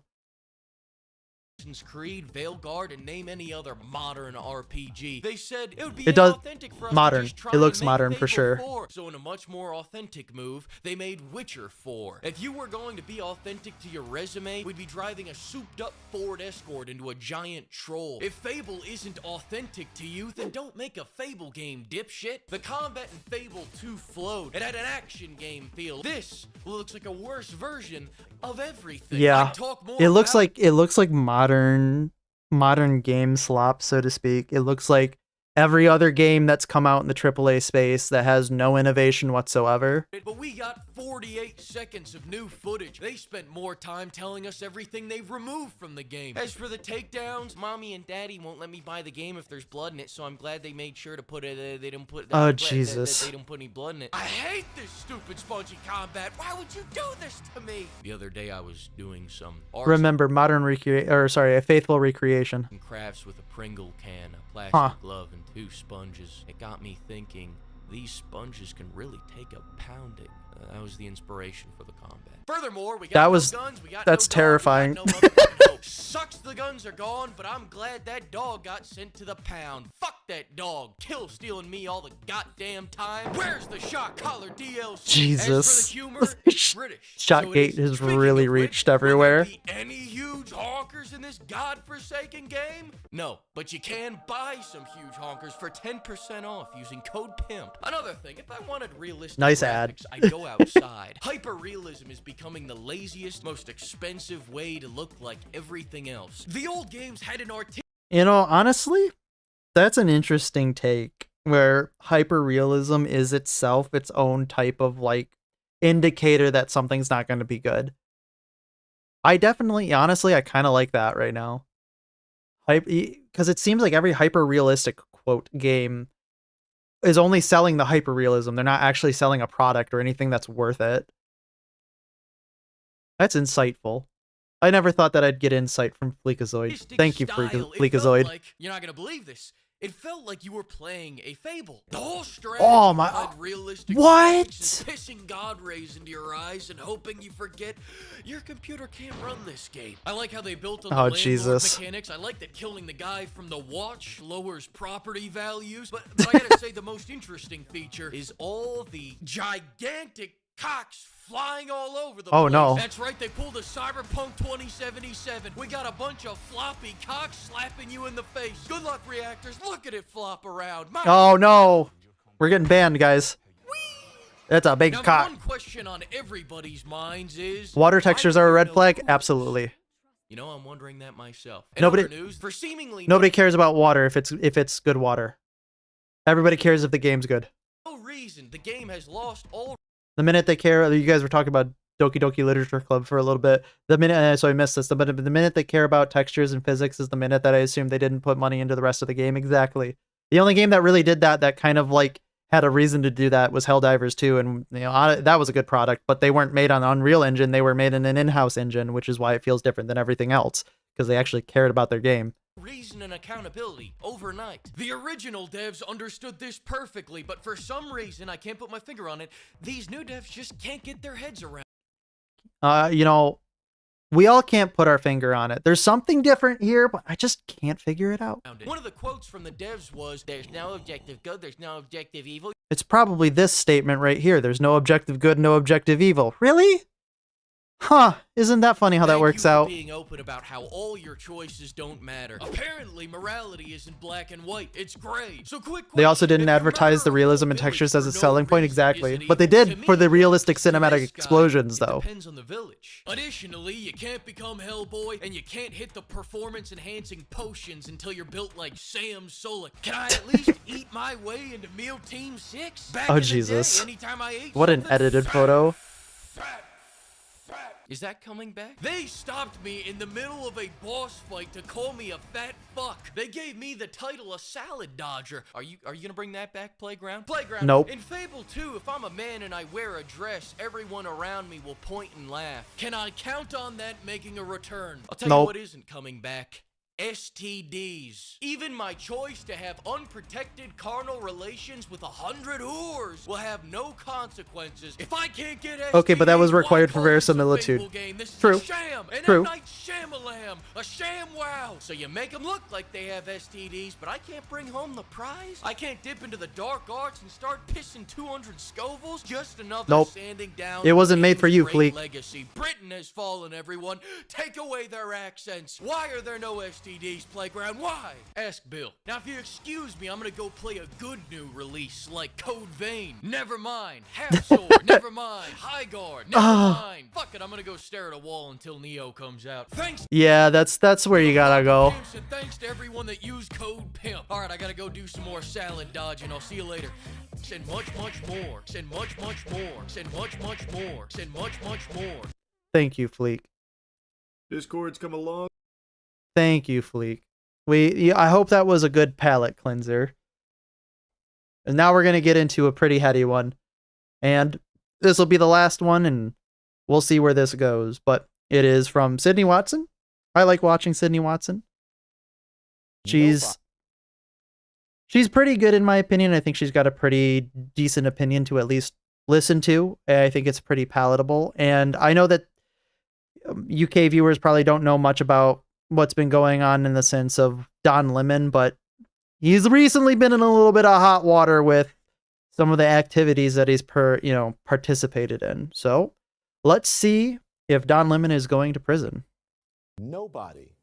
Speaker 4: Creed, Veilguard, and name any other modern RPG. They said it would be
Speaker 1: It does-
Speaker 4: authentic for us
Speaker 1: modern.
Speaker 4: to just try
Speaker 1: It looks
Speaker 4: and make
Speaker 1: modern for
Speaker 4: Fable
Speaker 1: sure.
Speaker 4: 4. So in a much more authentic move, they made Witcher 4. If you were going to be authentic to your resume, we'd be driving a souped-up Ford Escort into a giant troll. If Fable isn't authentic to you, then don't make a Fable game, dipshit. The combat in Fable 2 flowed. It had an action game feel. This looks like a worse version of everything.
Speaker 1: Yeah.
Speaker 4: I'd talk more
Speaker 1: It looks
Speaker 4: about
Speaker 1: like modern game slop, so to speak. It looks like every other game that's come out in the AAA space that has no innovation whatsoever.
Speaker 4: But we got 48 seconds of new footage. They spent more time telling us everything they've removed from the game. As for the takedowns, mommy and daddy won't let me buy the game if there's blood in it, so I'm glad they made sure to put it, they didn't put
Speaker 1: Oh,
Speaker 4: that
Speaker 1: Jesus.
Speaker 4: they don't put any blood in it. I hate this stupid spongy combat. Why would you do this to me? The other day I was doing some arts
Speaker 1: Remember, a faithful recreation.
Speaker 4: and crafts with a Pringle can, a plastic glove, and 2 sponges. It got me thinking, these sponges can really take a pounding. That was the inspiration for the combat. Furthermore, we got
Speaker 1: That
Speaker 4: no
Speaker 1: was-
Speaker 4: guns, we got
Speaker 1: that's
Speaker 4: no
Speaker 1: terrifying.
Speaker 4: Dog, we got no motherfucking hope. Sucks the guns are gone, but I'm glad that dog got sent to the pound. Fuck that dog. Kill stealing me all the goddamn time. Where's the shot collar DLC?
Speaker 1: Jesus.
Speaker 4: As for the humor, it's British.
Speaker 1: Shotgate
Speaker 4: so it is.
Speaker 1: has
Speaker 4: Speaking
Speaker 1: really
Speaker 4: of which,
Speaker 1: reached
Speaker 4: will there
Speaker 1: everywhere.
Speaker 4: be any huge honkers in this godforsaken game? No, but you can buy some huge honkers for 10% off using code PIMP. Another thing, if I wanted realistic
Speaker 1: Nice ad.
Speaker 4: graphics, I'd go outside. Hyper-realism is becoming the laziest, most expensive way to look like everything else. The old games had an
Speaker 1: You know, honestly, that's an interesting take where hyperrealism is itself its own type of like indicator that something's not going to be good. I definitely, honestly, I kind of like that right now. Because it seems like every hyper-realistic quote game is only selling the hyper-realism. They're not actually selling a product or anything that's worth it. That's insightful. I never thought that I'd get insight from Fleekazoid. Thank you, Fleekazoid.
Speaker 4: Like, you're not gonna believe this. It felt like you were playing a Fable. The whole strategy
Speaker 1: Oh my-
Speaker 4: behind realistic
Speaker 1: What?
Speaker 4: graphics is pissing God rays into your eyes and hoping you forget your computer can't run this game. I like how they built on the
Speaker 1: Oh,
Speaker 4: landlord
Speaker 1: Jesus.
Speaker 4: mechanics. I like that killing the guy from the watch lowers property values. But I gotta say, the most interesting feature is all the gigantic cocks flying all over the
Speaker 1: Oh,
Speaker 4: place.
Speaker 1: no.
Speaker 4: That's right, they pulled a Cyberpunk 2077. We got a bunch of floppy cocks slapping you in the face. Good luck, reactors. Look at it flop around. My
Speaker 1: Oh no, we're getting banned, guys. That's a big
Speaker 4: now, the
Speaker 1: cock.
Speaker 4: one question on everybody's minds is...
Speaker 1: Water
Speaker 4: why
Speaker 1: textures
Speaker 4: do
Speaker 1: are a
Speaker 4: there
Speaker 1: red
Speaker 4: no
Speaker 1: flag?
Speaker 4: rules?
Speaker 1: Absolutely.
Speaker 4: You know, I'm wondering that myself. In
Speaker 1: Nobody-
Speaker 4: other news, for seemingly
Speaker 1: Nobody cares about water if it's good water. Everybody cares if the game's good.
Speaker 4: no reason, the game has lost all...
Speaker 1: The minute they care, you guys were talking about Doki Doki Literature Club for a little bit. The minute, so I missed this. The minute they care about textures and physics is the minute that I assume they didn't put money into the rest of the game. Exactly. The only game that really did that kind of like had a reason to do that was Helldivers 2, and you know that was a good product. But they weren't made on Unreal Engine; they were made in an in-house engine, which is why it feels different than everything else because they actually cared about their game.
Speaker 4: reason and accountability overnight. The original devs understood this perfectly, but for some reason, I can't put my finger on it, these new devs just can't get their heads around.
Speaker 1: You know, We all can't put our finger on it. There's something different here, but I just can't figure it out.
Speaker 4: One of the quotes from the devs was, "There's no objective good, there's no objective evil."
Speaker 1: It's probably this statement right here. There's no objective good, no objective evil. Really? Huh, isn't that funny how that works out?
Speaker 4: Being open about how all your choices don't matter. Apparently, morality isn't black and white, it's gray. So quick question,
Speaker 1: they also didn't advertise the realism and textures as a selling point exactly, but they did for the realistic cinematic explosions though.
Speaker 4: Depends on the village. Additionally, you can't become Hellboy and you can't hit the performance enhancing potions until you're built like Sam Solik. Can I at least eat my way into Meal Team 6? Back
Speaker 1: Oh
Speaker 4: in the
Speaker 1: Jesus.
Speaker 4: day, anytime I ate
Speaker 1: What an
Speaker 4: something
Speaker 1: edited photo.
Speaker 4: Is that coming back? They stopped me in the middle of a boss fight to call me a fat fuck. They gave me the title of Salad Dodger. Are you gonna bring that back, Playground? Playground.
Speaker 1: Nope.
Speaker 4: In Fable 2, if I'm a man and I wear a dress, everyone around me will point and laugh. Can I count on that making a return? I'll tell you
Speaker 1: Nope.
Speaker 4: what isn't coming back. STDs. Even my choice to have unprotected carnal relations with 100 whores will have no consequences if I can't get STDs.
Speaker 1: Okay, but that was required for
Speaker 4: while playing this
Speaker 1: verisimilitude.
Speaker 4: Fable game. This is
Speaker 1: True.
Speaker 4: a sham, an
Speaker 1: True.
Speaker 4: M. Night Shyamalan, a sham wow. So you make them look like they have STDs, but I can't bring home the prize. I can't dip into the dark arts and start pissing 200 Scovilles. Just another
Speaker 1: Nope.
Speaker 4: sanding down.
Speaker 1: It wasn't made for you,
Speaker 4: Game's great
Speaker 1: Fleek.
Speaker 4: legacy. Britain has fallen, everyone. Take away their accents. Why are there no STDs, Playground? Why? Ask Bill. Now, if you excuse me, I'm gonna go play a good new release like Code Vein. Never mind. Half Sword. Never mind. High Guard. Never mind. Fuck it. I'm gonna go stare at a wall until Neo comes out. Thanks.
Speaker 1: Yeah, that's where you gotta go.
Speaker 4: Pimps, and thanks to everyone that used Code Pimp. All right, I gotta go do some more salad dodging. I'll see you later. Send much more. Send much more. Send much more. Send much more.
Speaker 1: Thank you, Fleek.
Speaker 3: Discord's come along.
Speaker 1: Thank you, Fleek. I hope that was a good palate cleanser. And now we're gonna get into a pretty heady one. And this will be the last one, and we'll see where this goes. But it is from Sydney Watson. I like watching Sydney Watson. She's pretty good in my opinion. I think she's got a pretty decent opinion to at least listen to. I think it's pretty palatable. And I know that UK viewers probably don't know much about what's been going on in the sense of Don Lemon, but he's recently been in a little bit of hot water with some of the activities that he's participated in. So let's see if Don Lemon is going to prison.
Speaker 6: Nobody.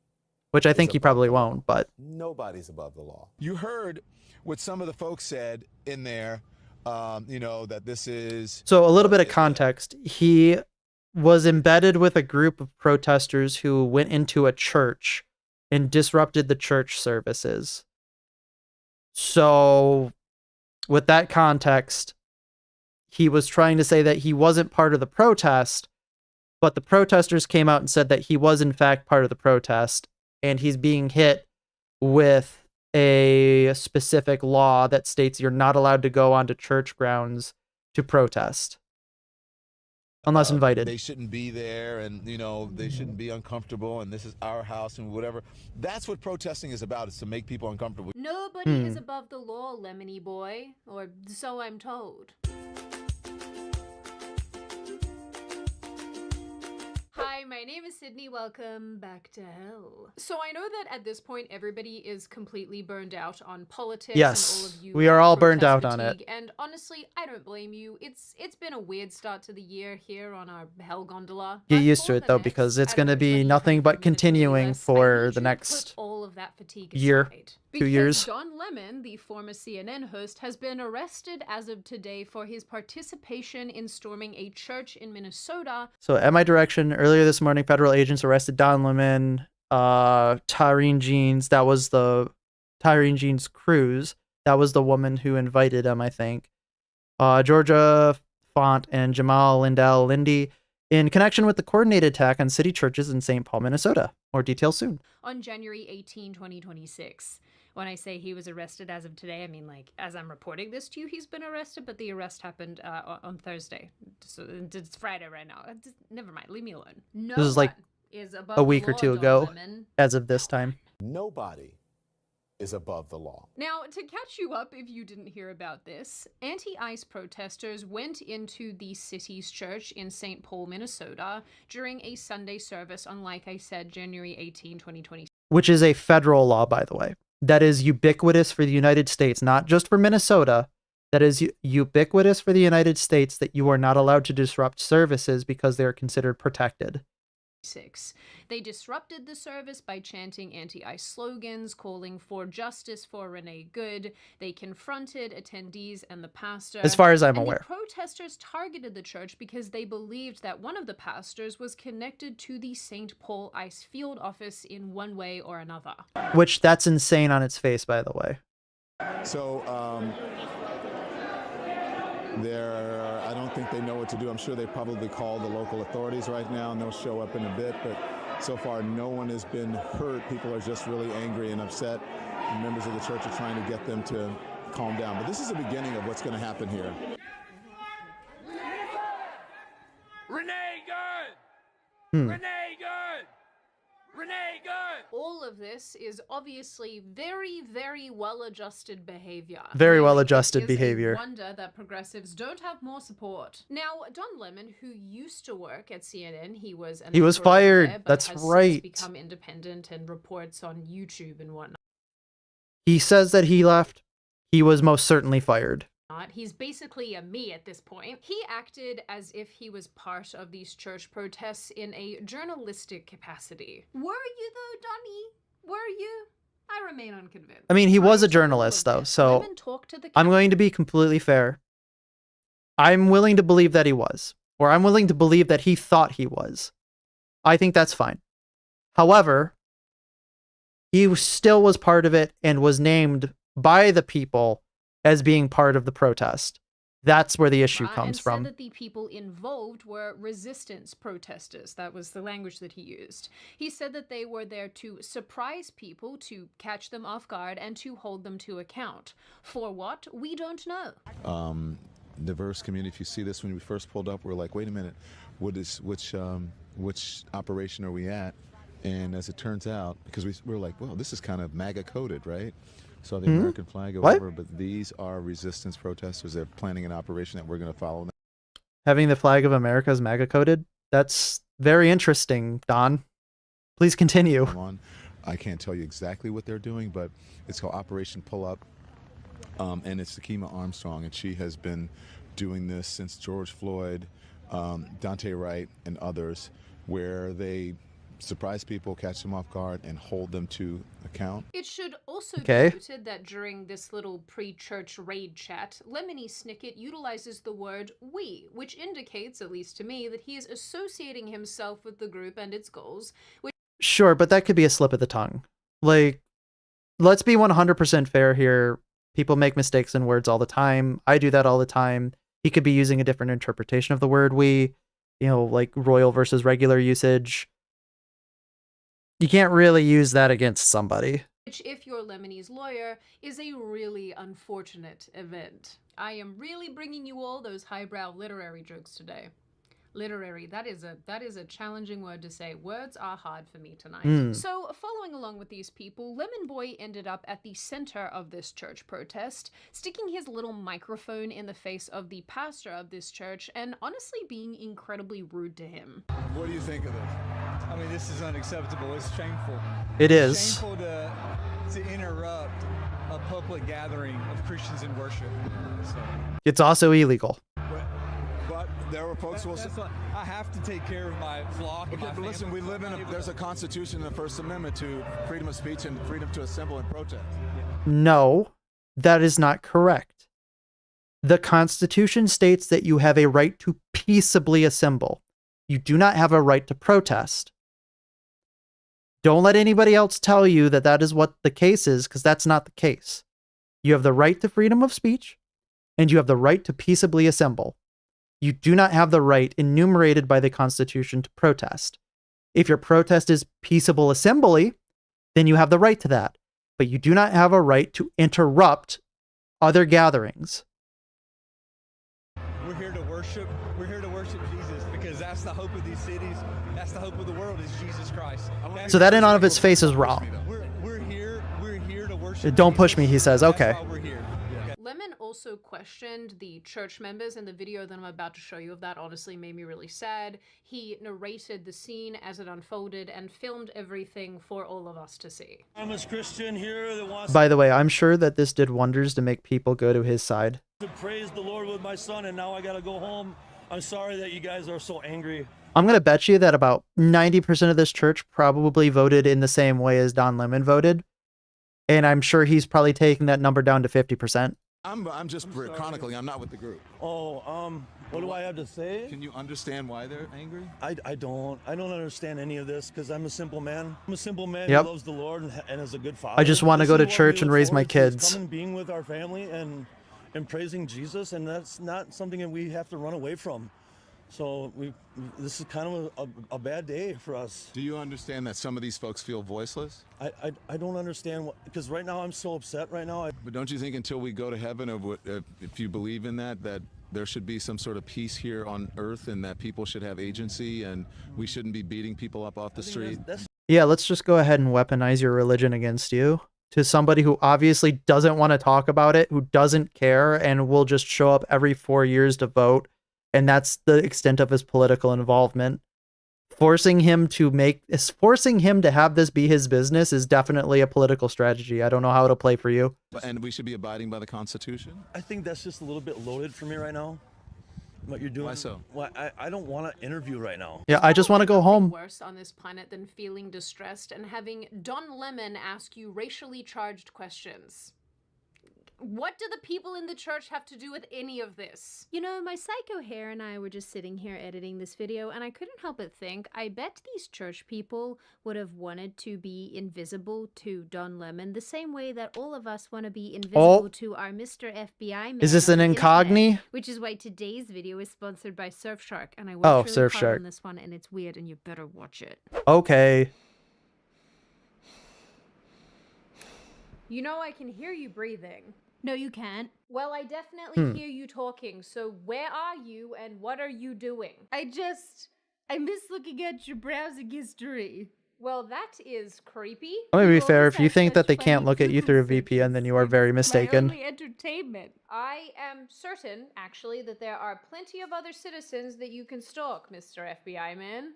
Speaker 1: Which I think he probably won't, but
Speaker 6: Nobody's above the law.
Speaker 7: You heard what some of the folks said in there, that this is...
Speaker 1: So a little bit of context. He was embedded with a group of protesters who went into a church and disrupted the church services. So with that context, he was trying to say that he wasn't part of the protest, but the protesters came out and said that he was in fact part of the protest, and he's being hit with a specific law that states you're not allowed to go onto church grounds to protest. Unless invited.
Speaker 7: They shouldn't be there, and they shouldn't be uncomfortable, and this is our house and whatever. That's what protesting is about, is to make people uncomfortable.
Speaker 8: Nobody is above the law, Lemony boy, or so I'm told. Hi, my name is Sydney. Welcome back to hell. So I know that at this point everybody is completely burned out on politics.
Speaker 1: Yes,
Speaker 8: and all of you
Speaker 1: we are all burned
Speaker 8: protest
Speaker 1: out on it.
Speaker 8: fatigue, And honestly, I don't blame you. It's been a weird start to the year here on our Hell Gondola.
Speaker 1: Get
Speaker 8: But
Speaker 1: used to
Speaker 8: for
Speaker 1: it
Speaker 8: the
Speaker 1: though,
Speaker 8: next,
Speaker 1: because it's
Speaker 8: I don't
Speaker 1: going to
Speaker 8: know,
Speaker 1: be
Speaker 8: 20,
Speaker 1: nothing but
Speaker 8: 25 minutes or
Speaker 1: continuing
Speaker 8: less, I
Speaker 1: for
Speaker 8: need
Speaker 1: the
Speaker 8: you to
Speaker 1: next
Speaker 8: put all of that fatigue
Speaker 1: year,
Speaker 8: aside.
Speaker 1: 2
Speaker 8: Because
Speaker 1: years.
Speaker 8: Don Lemon, the former CNN host, has been arrested as of today for his participation in storming a church in Minnesota.
Speaker 1: So at my direction, earlier this morning, federal agents arrested Don Lemon, Tyrene Jeans. That was the Tyrene Jeans Cruz. That was the woman who invited him, I think. Georgia Font and Jamal Lindell Lindy in connection with the coordinated attack on city churches in St. Paul, Minnesota. More details soon.
Speaker 8: On January 18, 2026. When I say he was arrested as of today, I mean, like, as I'm reporting this to you, he's been arrested, but the arrest happened on Thursday. So it's Friday right now. Never mind, leave me alone. No
Speaker 1: This is like
Speaker 8: one is above
Speaker 1: a week
Speaker 8: the
Speaker 1: or two
Speaker 8: law,
Speaker 1: ago,
Speaker 8: Don Lemon.
Speaker 1: as of this time.
Speaker 6: Nobody is above the law.
Speaker 8: Now, to catch you up if you didn't hear about this, anti-ICE protesters went into the city's church in St. Paul, Minnesota during a Sunday service on, like I said, January 18, 2020.
Speaker 1: Which is a federal law, by the way. That is ubiquitous for the United States, not just for Minnesota. That is ubiquitous for the United States that you are not allowed to disrupt services because they are considered protected.
Speaker 8: They disrupted the service by chanting anti-ICE slogans, calling for justice for Renee Good. They confronted attendees and the pastor.
Speaker 1: As far as I'm
Speaker 8: and
Speaker 1: aware.
Speaker 8: The protesters targeted the church because they believed that one of the pastors was connected to the St. Paul ICE field office in one way or another.
Speaker 1: Which, that's insane on its face, by the way.
Speaker 7: So, I don't think they know what to do. I'm sure they probably call the local authorities right now, and they'll show up in a bit. But so far, no one has been hurt. People are just really angry and upset. And members of the church are trying to get them to calm down. But this is the beginning of what's going to happen here.
Speaker 4: Renee Good! Renee Good! Renee Good!
Speaker 8: All of this is obviously very, very well-adjusted behavior.
Speaker 1: Very well-adjusted behavior.
Speaker 8: It's a wonder that progressives don't have more support. Now, Don Lemon, who used to work at CNN, he was
Speaker 1: fired.
Speaker 8: There, but
Speaker 1: That's
Speaker 8: has
Speaker 1: right.
Speaker 8: Since become independent and reports on YouTube and whatnot.
Speaker 1: He says that he left. He was most certainly fired.
Speaker 8: He's basically a me at this point. He acted as if he was part of these church protests in a journalistic capacity. Were you though, Donnie? Were you? I remain unconvinced.
Speaker 1: I mean, he was a journalist though, so I'm going to be completely fair. I'm willing to believe that he was, or I'm willing to believe that he thought he was. I think that's fine. However, he still was part of it and was named by the people as being part of the protest. That's where the issue comes from.
Speaker 8: And said that the people involved were resistance protesters. That was the language that he used. He said that they were there to surprise people, to catch them off guard, and to hold them to account. For what? We don't know.
Speaker 7: Diverse community. If you see this, when we first pulled up, we're like, wait a minute, which operation are we at? And as it turns out, because we were like, well, this is kind of MAGA coded, right? So the American flag over, but these are resistance protesters. They're planning an operation that we're going to follow them.
Speaker 1: Having the flag of America as MAGA coded? That's very interesting, Don. Please continue.
Speaker 7: I can't tell you exactly what they're doing, but it's called Operation Pull Up. And it's Takima Armstrong, and she has been doing this since George Floyd, Dante Wright, and others, where they surprise people, catch them off guard, and hold them to account.
Speaker 8: It should also be noted that during this little pre-church raid chat, Lemony Snicket utilizes the word we, which indicates, at least to me, that he is associating himself with the group and its goals.
Speaker 1: Sure, but that could be a slip of the tongue. Like, let's be 100% fair here. People make mistakes in words all the time. I do that all the time. He could be using a different interpretation of the word we, like royal versus regular usage. You can't really use that against somebody.
Speaker 8: Which, if you're Lemony's lawyer, is a really unfortunate event. I am really bringing you all those highbrow literary jokes today. Literary, that is a challenging word to say. Words are hard for me tonight. So, following along with these people, Lemon Boy ended up at the center of this church protest, sticking his little microphone in the face of the pastor of this church, and honestly being incredibly rude to him.
Speaker 9: What do you think of this? I mean, this is unacceptable. It's shameful.
Speaker 1: It is.
Speaker 9: It's shameful to interrupt a public gathering of Christians in worship. So.
Speaker 1: It's also illegal.
Speaker 7: But there were folks who will say,
Speaker 9: I have to take care of my flock.
Speaker 7: Okay, but listen, we live there's a constitution and the First Amendment to freedom of speech and freedom to assemble and protest.
Speaker 1: No, that is not correct. The Constitution states that you have a right to peaceably assemble. You do not have a right to protest. Don't let anybody else tell you that that is what the case is, because that's not the case. You have the right to freedom of speech, and you have the right to peaceably assemble. You do not have the right enumerated by the Constitution to protest. If your protest is peaceable assembly, then you have the right to that. But you do not have a right to interrupt other gatherings.
Speaker 9: We're here to worship. We're here to worship Jesus, because that's the hope of these cities. That's the hope of the world, is Jesus Christ.
Speaker 1: So that in and of its face is wrong.
Speaker 9: We're here to worship worship.
Speaker 1: Don't push
Speaker 9: Jesus.
Speaker 1: me, he says.
Speaker 9: That's
Speaker 1: Okay.
Speaker 9: why we're here. Yeah.
Speaker 8: Lemon also questioned the church members, and the video that I'm about to show you of that honestly made me really sad. He narrated the scene as it unfolded and filmed everything for all of us to see.
Speaker 10: I'm a Christian here that wants
Speaker 1: By the way, I'm sure that this did wonders to make people go to his side.
Speaker 10: to praise the Lord with my son, and now I gotta go home. I'm sorry that you guys are so angry.
Speaker 1: I'm going to bet you that about 90% of this church probably voted in the same way as Don Lemon voted. And I'm sure he's probably taking that number down to 50%.
Speaker 7: I'm just chronicling. I'm not with the group.
Speaker 10: Oh, what do I have to say?
Speaker 7: Can you understand why they're angry?
Speaker 10: I don't understand any of this because I'm a simple man. I'm a simple man
Speaker 1: Yep.
Speaker 10: who loves the Lord and is a good father.
Speaker 1: I just want to
Speaker 10: This
Speaker 1: go
Speaker 10: is
Speaker 1: to
Speaker 10: what we
Speaker 1: church and
Speaker 10: look
Speaker 1: raise my
Speaker 10: forward to, is
Speaker 1: kids.
Speaker 10: coming, being with our family and praising Jesus, and that's not something that we have to run away from. So this is kind of a bad day for us.
Speaker 7: Do you understand that some of these folks feel voiceless?
Speaker 10: I don't understand because right now I'm so upset right now.
Speaker 7: But don't you think until we go to heaven, if you believe in that there should be some sort of peace here on earth and that people should have agency and we shouldn't be beating people up off the street?
Speaker 1: Yeah, let's just go ahead and weaponize your religion against you to somebody who obviously doesn't want to talk about it, who doesn't care, and will just show up every 4 years to vote. And that's the extent of his political involvement. Forcing him to have this be his business is definitely a political strategy. I don't know how it'll play for you.
Speaker 7: And we should be abiding by the Constitution?
Speaker 10: I think that's just a little bit loaded for me right now. What you're doing.
Speaker 7: Why so?
Speaker 10: Well, I don't want to interview right now.
Speaker 1: Yeah, I just want to go home.
Speaker 8: Worse on this planet than feeling distressed and having Don Lemon ask you racially charged questions. What do the people in the church have to do with any of this? You know, my psycho hair and I were just sitting here editing this video, and I couldn't help but think, I bet these church people would have wanted to be invisible to Don Lemon the same way that all of us want to be invisible to our Mr. FBI man.
Speaker 1: Is this an
Speaker 8: on the internet,
Speaker 1: incogni?
Speaker 8: which is why today's video is sponsored by Surfshark, and I worked really hard on this one, and it's weird, and you better watch it.
Speaker 1: Okay.
Speaker 8: You know I can hear you breathing. No, you can't. Well, I definitely hear you talking, so where are you and what are you doing? I miss looking at your browsing history. Well, that is creepy.
Speaker 1: Let me
Speaker 8: You
Speaker 1: be fair,
Speaker 8: always
Speaker 1: if you
Speaker 8: have
Speaker 1: think that
Speaker 8: such
Speaker 1: they can't
Speaker 8: funny
Speaker 1: look at you through a
Speaker 8: Google
Speaker 1: VPN, then you are
Speaker 8: searches.
Speaker 1: very
Speaker 8: My
Speaker 1: mistaken.
Speaker 8: only entertainment. I am certain, actually, that there are plenty of other citizens that you can stalk, Mr. FBI man.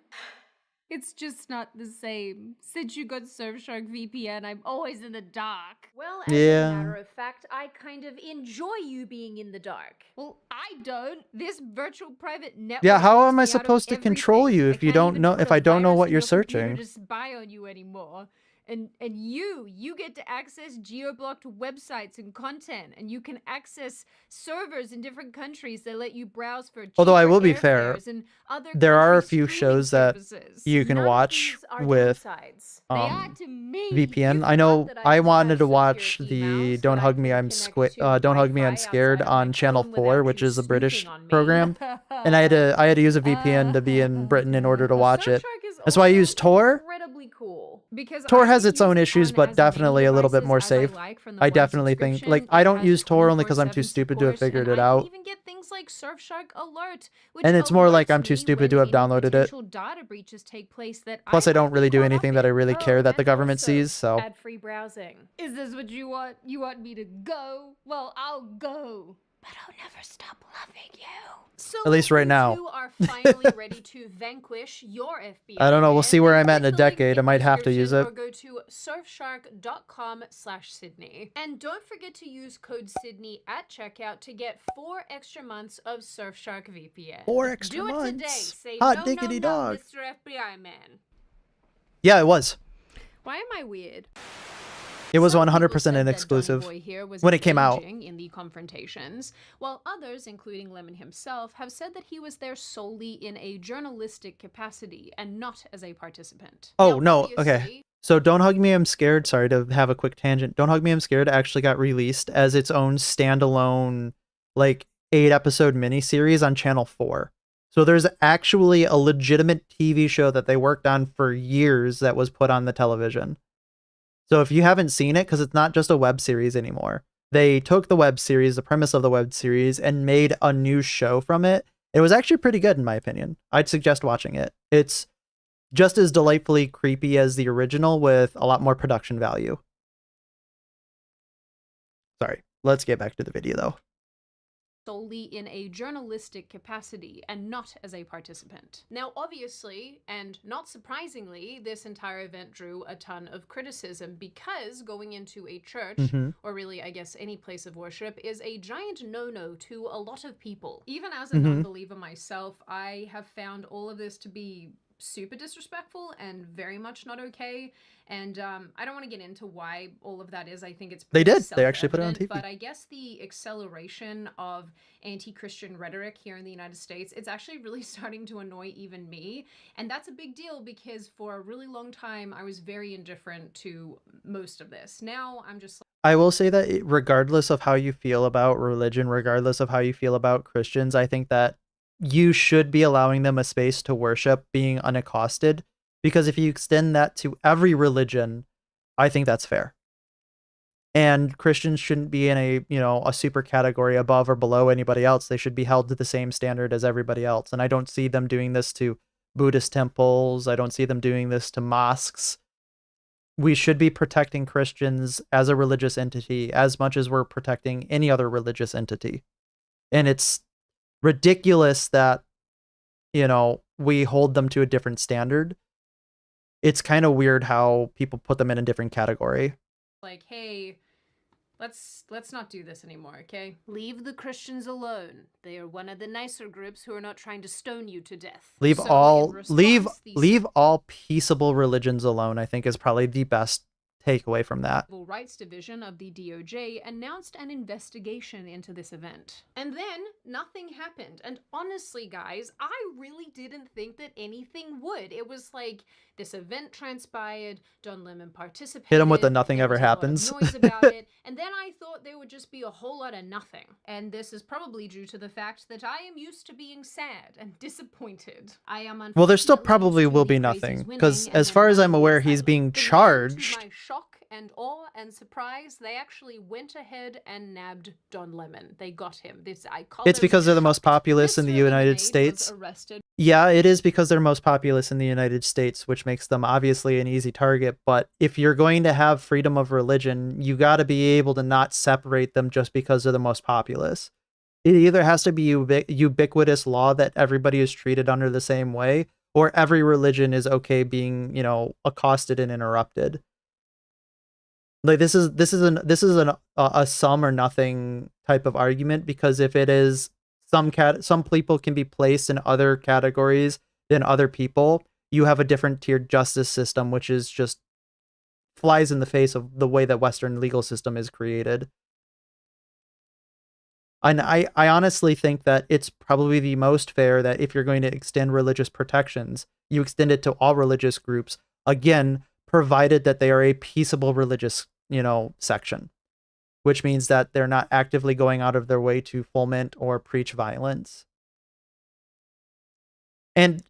Speaker 8: It's just not the same. Since you got Surfshark VPN, I'm always in the dark. Well, as
Speaker 1: Yeah.
Speaker 8: a matter of fact, I kind of enjoy you being in the dark. Well, I don't. This virtual private network.
Speaker 1: Yeah, how
Speaker 8: keeps
Speaker 1: am I
Speaker 8: me out of
Speaker 1: supposed to control
Speaker 8: everything.
Speaker 1: you
Speaker 8: I
Speaker 1: if you
Speaker 8: can't
Speaker 1: don't
Speaker 8: even
Speaker 1: know
Speaker 8: put
Speaker 1: if
Speaker 8: a
Speaker 1: I don't know
Speaker 8: virus
Speaker 1: what
Speaker 8: on
Speaker 1: you're
Speaker 8: your computer
Speaker 1: searching?
Speaker 8: to spy on you anymore. And you get to access geo-blocked websites and content, and you can access servers in different countries that let you browse for
Speaker 1: Although I
Speaker 8: cheaper
Speaker 1: will be fair,
Speaker 8: airfares and other
Speaker 1: there are a
Speaker 8: countries'
Speaker 1: few
Speaker 8: streaming
Speaker 1: shows that
Speaker 8: services.
Speaker 1: you can
Speaker 8: None of
Speaker 1: watch
Speaker 8: these are
Speaker 1: with
Speaker 8: downsides. They are to me.
Speaker 1: VPN.
Speaker 8: You
Speaker 1: I know
Speaker 8: forgot that
Speaker 1: I
Speaker 8: can
Speaker 1: wanted
Speaker 8: have
Speaker 1: to
Speaker 8: secure
Speaker 1: watch
Speaker 8: emails
Speaker 1: the
Speaker 8: that
Speaker 1: Don't
Speaker 8: I
Speaker 1: Hug Me
Speaker 8: can
Speaker 1: I'm
Speaker 8: connect to
Speaker 1: Don't Hug Me I'm
Speaker 8: Wi-Fi
Speaker 1: Scared
Speaker 8: outside of my
Speaker 1: on Channel
Speaker 8: phone
Speaker 1: 4,
Speaker 8: without
Speaker 1: which
Speaker 8: you
Speaker 1: is a British
Speaker 8: snooping on me.
Speaker 1: program. And I had to use a VPN to be in Britain in order to watch it.
Speaker 8: Surfshark is
Speaker 1: That's why I
Speaker 8: also
Speaker 1: use Tor.
Speaker 8: incredibly cool because
Speaker 1: Tor
Speaker 8: I
Speaker 1: has
Speaker 8: can
Speaker 1: its own
Speaker 8: use it
Speaker 1: issues,
Speaker 8: on
Speaker 1: but
Speaker 8: as many
Speaker 1: definitely a little bit
Speaker 8: devices
Speaker 1: more
Speaker 8: as
Speaker 1: safe.
Speaker 8: like from the
Speaker 1: I
Speaker 8: one
Speaker 1: definitely think,
Speaker 8: subscription.
Speaker 1: like,
Speaker 8: It
Speaker 1: I don't
Speaker 8: has
Speaker 1: use Tor only because I'm
Speaker 8: 24/7
Speaker 1: too stupid to have
Speaker 8: support,
Speaker 1: figured
Speaker 8: and
Speaker 1: it
Speaker 8: I
Speaker 1: out.
Speaker 8: can even get things like Surfshark Alert, which
Speaker 1: And it's more like
Speaker 8: alerts
Speaker 1: I'm too
Speaker 8: me
Speaker 1: stupid
Speaker 8: when
Speaker 1: to have
Speaker 8: any
Speaker 1: downloaded it.
Speaker 8: potential data breaches take place that
Speaker 1: Plus, I don't
Speaker 8: might
Speaker 1: really
Speaker 8: be
Speaker 1: do
Speaker 8: caught up
Speaker 1: anything that I
Speaker 8: in.
Speaker 1: really care that the
Speaker 8: and
Speaker 1: government
Speaker 8: also
Speaker 1: sees, so.
Speaker 8: ad-free browsing. Is this what you want? You want me to go? Well, I'll go. But I'll never stop loving you. So
Speaker 1: At least right
Speaker 8: you
Speaker 1: now.
Speaker 8: two are finally ready to vanquish your FBI.
Speaker 1: I don't know, we'll
Speaker 8: man,
Speaker 1: see where
Speaker 8: then
Speaker 1: I'm at in a
Speaker 8: click the link
Speaker 1: decade. I
Speaker 8: in
Speaker 1: might
Speaker 8: the
Speaker 1: have to use
Speaker 8: description
Speaker 1: it.
Speaker 8: Or go to surfshark.com/Sydney. And don't forget to use code Sydney at checkout to get 4 extra months of Surfshark VPN.
Speaker 1: 4 extra
Speaker 8: Do it today.
Speaker 1: months.
Speaker 8: Say
Speaker 1: Hot
Speaker 8: no,
Speaker 1: diggity
Speaker 8: no,
Speaker 1: dog.
Speaker 8: no, Mr. FBI man.
Speaker 1: Yeah, it was.
Speaker 8: Why am I weird?
Speaker 1: It was
Speaker 8: Some people
Speaker 1: 100%
Speaker 8: said
Speaker 1: an
Speaker 8: that
Speaker 1: exclusive
Speaker 8: Johnny Boy here was
Speaker 1: when it came out.
Speaker 8: engaging in the confrontations, while others, including Lemon himself, have said that he was there solely in a journalistic capacity and not as a participant.
Speaker 1: Oh,
Speaker 8: Now,
Speaker 1: no, okay.
Speaker 8: obviously,
Speaker 1: So Don't Hug Me I'm Scared, sorry to have a quick tangent. Don't Hug Me I'm Scared actually got released as its own standalone, like, 8-episode miniseries on Channel 4. So there's actually a legitimate TV show that they worked on for years that was put on the television. So if you haven't seen it, because it's not just a web series anymore, they took the web series, the premise of the web series, and made a new show from it. It was actually pretty good, in my opinion. I'd suggest watching it. It's just as delightfully creepy as the original with a lot more production value. Sorry, let's get back to the video though.
Speaker 8: Solely in a journalistic capacity and not as a participant. Now, obviously, and not surprisingly, this entire event drew a ton of criticism because going into a church, or really, I guess, any place of worship, is a giant no-no to a lot of people. Even as a non-believer myself, I have found all of this to be super disrespectful and very much not okay. And I don't want to get into why all of that is. I think it's
Speaker 1: they did. They actually put it on TV.
Speaker 8: But I guess the acceleration of anti-Christian rhetoric here in the United States, it's actually really starting to annoy even me. And that's a big deal because for a really long time, I was very indifferent to most of this. Now I'm just like,
Speaker 1: I will say that regardless of how you feel about religion, regardless of how you feel about Christians, I think that you should be allowing them a space to worship being unaccosted, because if you extend that to every religion, I think that's fair. And Christians shouldn't be in a super category above or below anybody else. They should be held to the same standard as everybody else. And I don't see them doing this to Buddhist temples. I don't see them doing this to mosques. We should be protecting Christians as a religious entity as much as we're protecting any other religious entity. And it's ridiculous that, we hold them to a different standard. It's kind of weird how people put them in a different category.
Speaker 8: Like, hey, let's not do this anymore, okay? Leave the Christians alone. They are one of the nicer groups who are not trying to stone you to death.
Speaker 1: Leave all peaceable religions alone, I think is probably the best takeaway from that.
Speaker 8: Civil Rights Division of the DOJ announced an investigation into this event. And then nothing happened. And honestly, guys, I really didn't think that anything would. It was like this event transpired, Don Lemon participated.
Speaker 1: Hit him with the nothing ever happens.
Speaker 8: Noise about it, and then I thought there would just be a whole lot of nothing. And this is probably due to the fact that I am used to being sad and disappointed. I am
Speaker 1: well, there still probably will be nothing, because as far as I'm aware, he's being charged.
Speaker 8: To my shock and awe and surprise, they actually went ahead and nabbed Don Lemon. They got him.
Speaker 1: It's because they're the most populous in the United States. Yeah, it is because they're most populous in the United States, which makes them obviously an easy target. But if you're going to have freedom of religion, you got to be able to not separate them just because they're the most populous. It either has to be ubiquitous law that everybody is treated under the same way, or every religion is okay being, accosted and interrupted. Like this is a some or nothing type of argument, because if it is some people can be placed in other categories than other people, you have a different tiered justice system, which is just flies in the face of the way that Western legal system is created. And I honestly think that it's probably the most fair that if you're going to extend religious protections, you extend it to all religious groups, again, provided that they are a peaceable religious, section, which means that they're not actively going out of their way to foment or preach violence. And,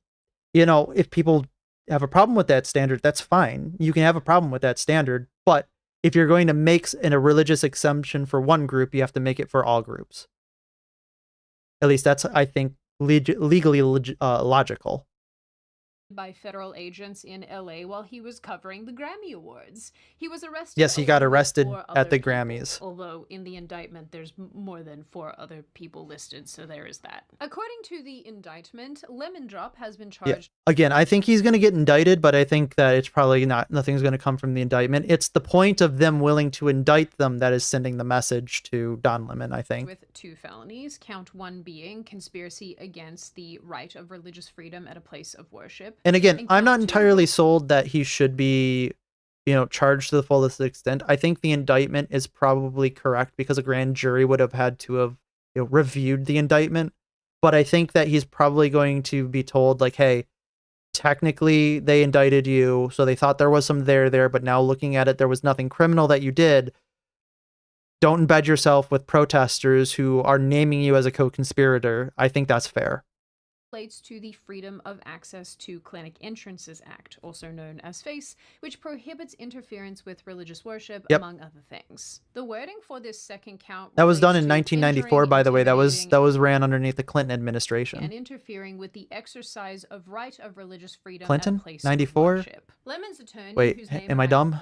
Speaker 1: if people have a problem with that standard, that's fine. You can have a problem with that standard, but if you're going to make a religious exemption for one group, you have to make it for all groups. At least that's, I think, legally logical.
Speaker 8: By federal agents in LA while he was covering the Grammy Awards. He was arrested.
Speaker 1: Yes, he got arrested at the Grammys.
Speaker 8: Although in the indictment there's more than 4 other people listed, so there is that. According to the indictment, Lemon Drop has been charged.
Speaker 1: Yeah. Again, I think he's going to get indicted, but I think that it's probably nothing's going to come from the indictment. It's the point of them willing to indict them that is sending the message to Don Lemon, I think.
Speaker 8: With 2 felonies, count 1 being conspiracy against the right of religious freedom at a place of worship.
Speaker 1: And again, I'm not entirely sold that he should be, charged to the fullest extent. I think the indictment is probably correct because a grand jury would have had to have reviewed the indictment. But I think that he's probably going to be told, like, hey, technically they indicted you, so they thought there was some there, but now looking at it, there was nothing criminal that you did. Don't embed yourself with protesters who are naming you as a co-conspirator. I think that's fair.
Speaker 8: Relates to the Freedom of Access to Clinic Entrances Act, also known as FACE, which prohibits interference with religious worship, among other things. The wording for this second count
Speaker 1: that was done in 1994, by the way. That was ran underneath the Clinton administration.
Speaker 8: And interfering with the exercise of right of religious freedom.
Speaker 1: Clinton?
Speaker 8: At a place
Speaker 1: 94?
Speaker 8: of worship. Lemon's attorney,
Speaker 1: wait, am I dumb?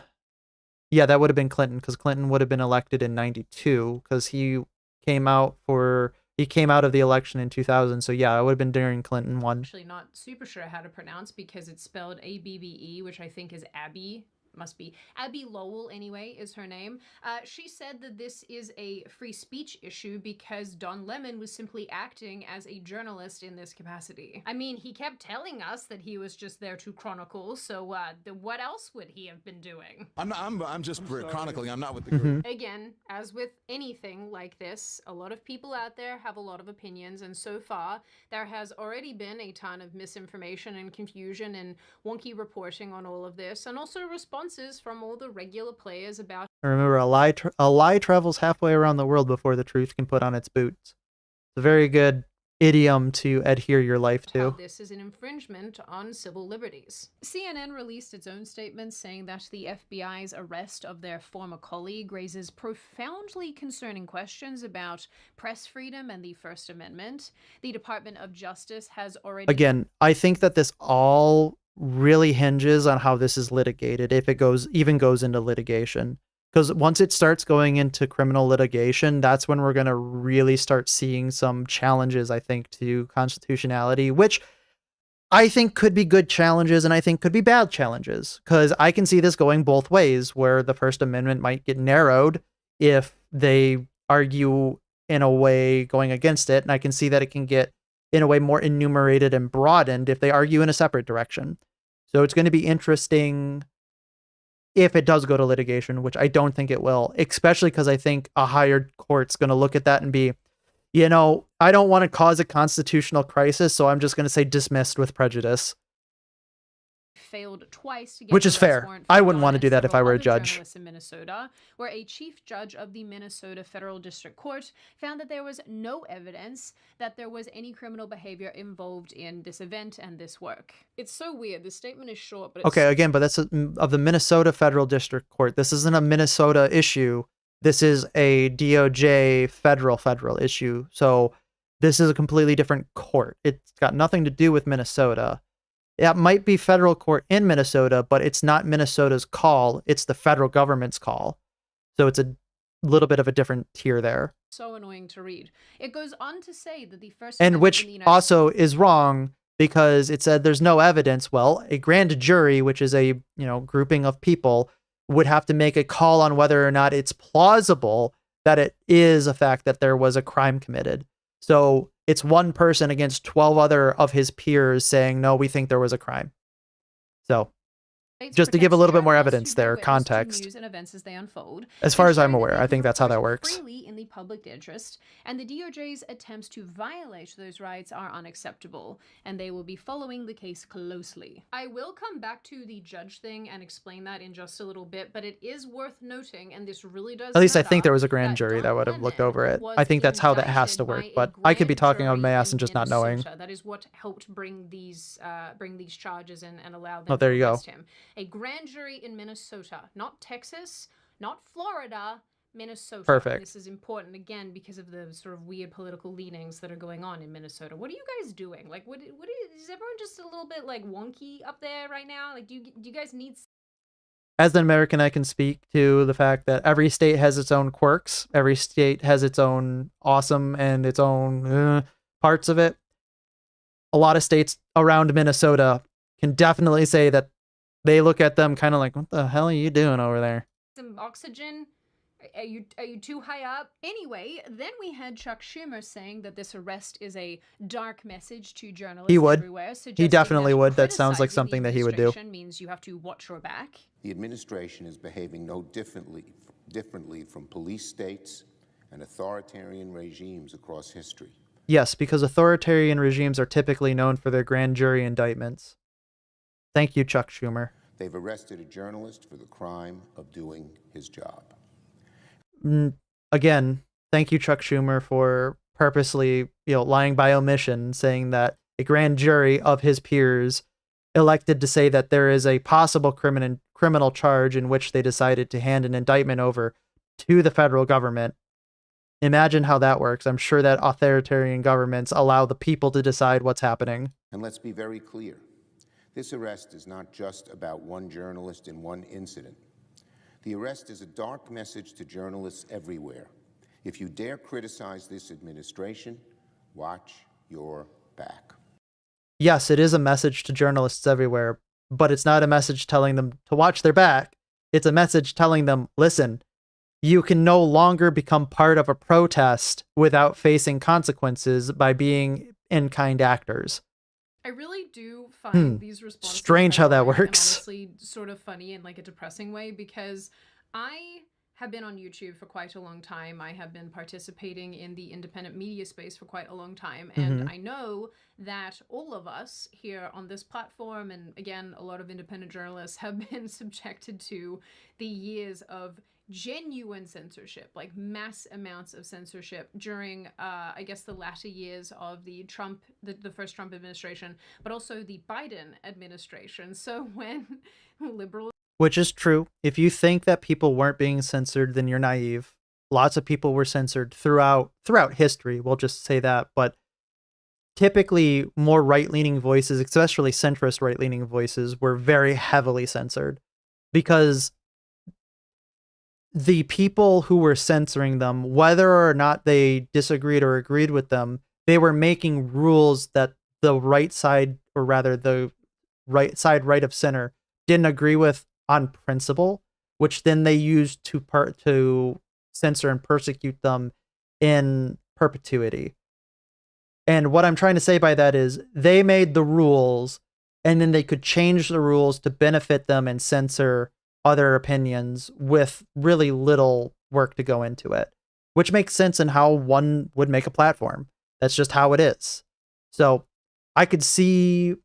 Speaker 1: Yeah, that would have been Clinton, because Clinton would have been elected in 92, because he came out of the election in 2000. So yeah, it would have been during Clinton one.
Speaker 8: Actually not super sure how to pronounce because it's spelled ABBE, which I think is Abby. Must be Abby Lowell anyway is her name. She said that this is a free speech issue because Don Lemon was simply acting as a journalist in this capacity. I mean, he kept telling us that he was just there to chronicle, so what else would he have been doing?
Speaker 7: I'm just chronicling. I'm not with the group.
Speaker 8: Again, as with anything like this, a lot of people out there have a lot of opinions, and so far there has already been a ton of misinformation and confusion and wonky reporting on all of this, and also responses from all the regular players about.
Speaker 1: Remember, a lie travels halfway around the world before the truth can put on its boots. It's a very good idiom to adhere your life to.
Speaker 8: How this is an infringement on civil liberties. CNN released its own statement saying that the FBI's arrest of their former colleague raises profoundly concerning questions about press freedom and the First Amendment. The Department of Justice has already...
Speaker 1: Again, I think that this all really hinges on how this is litigated, if it even goes into litigation. Because once it starts going into criminal litigation, that's when we're going to really start seeing some challenges, I think, to constitutionality, which I think could be good challenges and I think could be bad challenges. Because I can see this going both ways, where the First Amendment might get narrowed if they argue in a way going against it. And I can see that it can get, in a way, more enumerated and broadened if they argue in a separate direction. So it's going to be interesting if it does go to litigation, which I don't think it will, especially because I think a higher court's going to look at that and be, I don't want to cause a constitutional crisis, so I'm just going to say dismissed with prejudice.
Speaker 8: Failed twice to get
Speaker 1: which is fair. I wouldn't want to do that if I were a judge.
Speaker 8: In Minnesota, where a chief judge of the Minnesota Federal District Court found that there was no evidence that there was any criminal behavior involved in this event and this work. It's so weird. The statement is short, but it's
Speaker 1: okay, again, but that's of the Minnesota Federal District Court. This isn't a Minnesota issue. This is a DOJ federal issue. So this is a completely different court. It's got nothing to do with Minnesota. It might be federal court in Minnesota, but it's not Minnesota's call. It's the federal government's call. So it's a little bit of a different tier there.
Speaker 8: So annoying to read. It goes on to say that the First
Speaker 1: and
Speaker 8: Amendment
Speaker 1: which
Speaker 8: in the United
Speaker 1: also is wrong because it said there's no evidence. Well, a grand jury, which is a grouping of people, would have to make a call on whether or not it's plausible that it is a fact that there was a crime committed. So it's one person against 12 other of his peers saying, no, we think there was a crime. So just to give a little bit more evidence there, context.
Speaker 8: News and events as they unfold.
Speaker 1: As far as I'm aware, I think that's how that works.
Speaker 8: Freely in the public interest, and the DOJ's attempts to violate those rights are unacceptable, and they will be following the case closely. I will come back to the judge thing and explain that in just a little bit, but it is worth noting, and this really does.
Speaker 1: At least I think there was a grand jury that would have looked over it. I think that's how that has to work, but I could be talking on my ass and just not knowing.
Speaker 8: That is what helped bring these charges and allow them.
Speaker 1: Oh, there
Speaker 8: to
Speaker 1: you go.
Speaker 8: arrest him. A grand jury in Minnesota, not Texas, not Florida, Minnesota.
Speaker 1: Perfect.
Speaker 8: This is important again because of the sort of weird political leanings that are going on in Minnesota. What are you guys doing? Like, what is everyone just a little bit like wonky up there right now? Like, do you guys need?
Speaker 1: As an American, I can speak to the fact that every state has its own quirks. Every state has its own awesome and its own parts of it. A lot of states around Minnesota can definitely say that they look at them kind of like, what the hell are you doing over there?
Speaker 8: Some oxygen? Are you too high up? Anyway, then we had Chuck Schumer saying that this arrest is a dark message to journalists everywhere.
Speaker 1: He definitely would. That sounds like something that he would do.
Speaker 8: Means you have to watch your back.
Speaker 11: The administration is behaving no differently from police states and authoritarian regimes across history.
Speaker 1: Yes, because authoritarian regimes are typically known for their grand jury indictments. Thank you, Chuck Schumer.
Speaker 11: They've arrested a journalist for the crime of doing his job.
Speaker 1: Again, thank you, Chuck Schumer, for purposely, lying by omission, saying that a grand jury of his peers elected to say that there is a possible criminal charge in which they decided to hand an indictment over to the federal government. Imagine how that works. I'm sure that authoritarian governments allow the people to decide what's happening.
Speaker 11: And let's be very clear. This arrest is not just about one journalist in one incident. The arrest is a dark message to journalists everywhere. If you dare criticize this administration, watch your back.
Speaker 1: Yes, it is a message to journalists everywhere, but it's not a message telling them to watch their back. It's a message telling them, listen, you can no longer become part of a protest without facing consequences by being in-kind actors.
Speaker 8: I really do find these responses
Speaker 1: strange how that works.
Speaker 8: Honestly, sort of funny in like a depressing way, because I have been on YouTube for quite a long time. I have been participating in the independent media space for quite a long time. And I know that all of us here on this platform, and again, a lot of independent journalists, have been subjected to the years of genuine censorship, like mass amounts of censorship during, I guess, the latter years of the first Trump administration, but also the Biden administration. So when liberals...
Speaker 1: Which is true. If you think that people weren't being censored, then you're naive. Lots of people were censored throughout history. We'll just say that. But typically, more right-leaning voices, especially centrist right-leaning voices, were very heavily censored because the people who were censoring them, whether or not they disagreed or agreed with them, they were making rules that the right side, or rather the right side, right of center, didn't agree with on principle, which then they used to censor and persecute them in perpetuity. And what I'm trying to say by that is they made the rules and then they could change the rules to benefit them and censor other opinions with really little work to go into it, which makes sense in how one would make a platform. That's just how it is. So I could see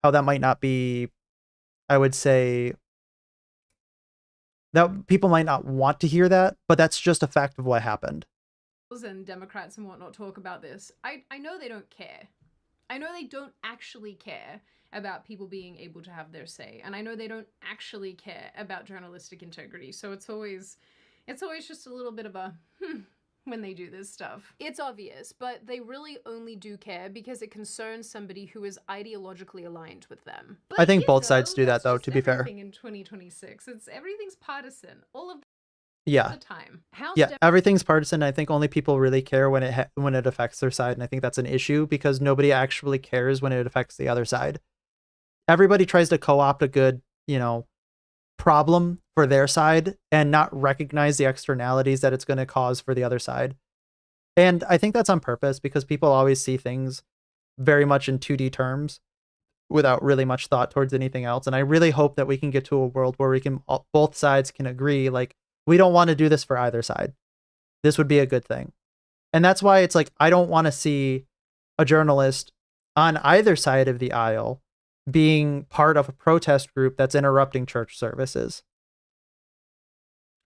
Speaker 1: how that might not be, I would say, that people might not want to hear that, but that's just a fact of what happened.
Speaker 8: And Democrats and whatnot talk about this. I know they don't care. I know they don't actually care about people being able to have their say, and I know they don't actually care about journalistic integrity. So it's always just a little bit of a when they do this stuff. It's obvious, but they really only do care because it concerns somebody who is ideologically aligned with them. But
Speaker 1: I think both sides do that, though, to be fair.
Speaker 8: In 2026, everything's partisan. All of
Speaker 1: the
Speaker 8: time.
Speaker 1: Everything's partisan. I think only people really care when it affects their side, and I think that's an issue because nobody actually cares when it affects the other side. Everybody tries to co-opt a good, problem for their side and not recognize the externalities that it's going to cause for the other side. And I think that's on purpose because people always see things very much in 2D terms without really much thought towards anything else. And I really hope that we can get to a world where both sides can agree, like, we don't want to do this for either side. This would be a good thing. And that's why it's like, I don't want to see a journalist on either side of the aisle being part of a protest group that's interrupting church services.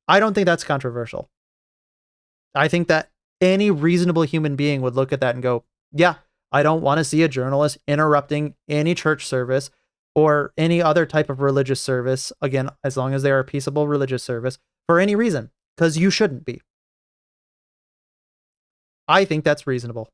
Speaker 1: I don't think that's controversial. I think that any reasonable human being would look at that and go, yeah, I don't want to see a journalist interrupting any church service or any other type of religious service, again, as long as they are a peaceable religious service, for any reason, because you shouldn't be. I think that's reasonable.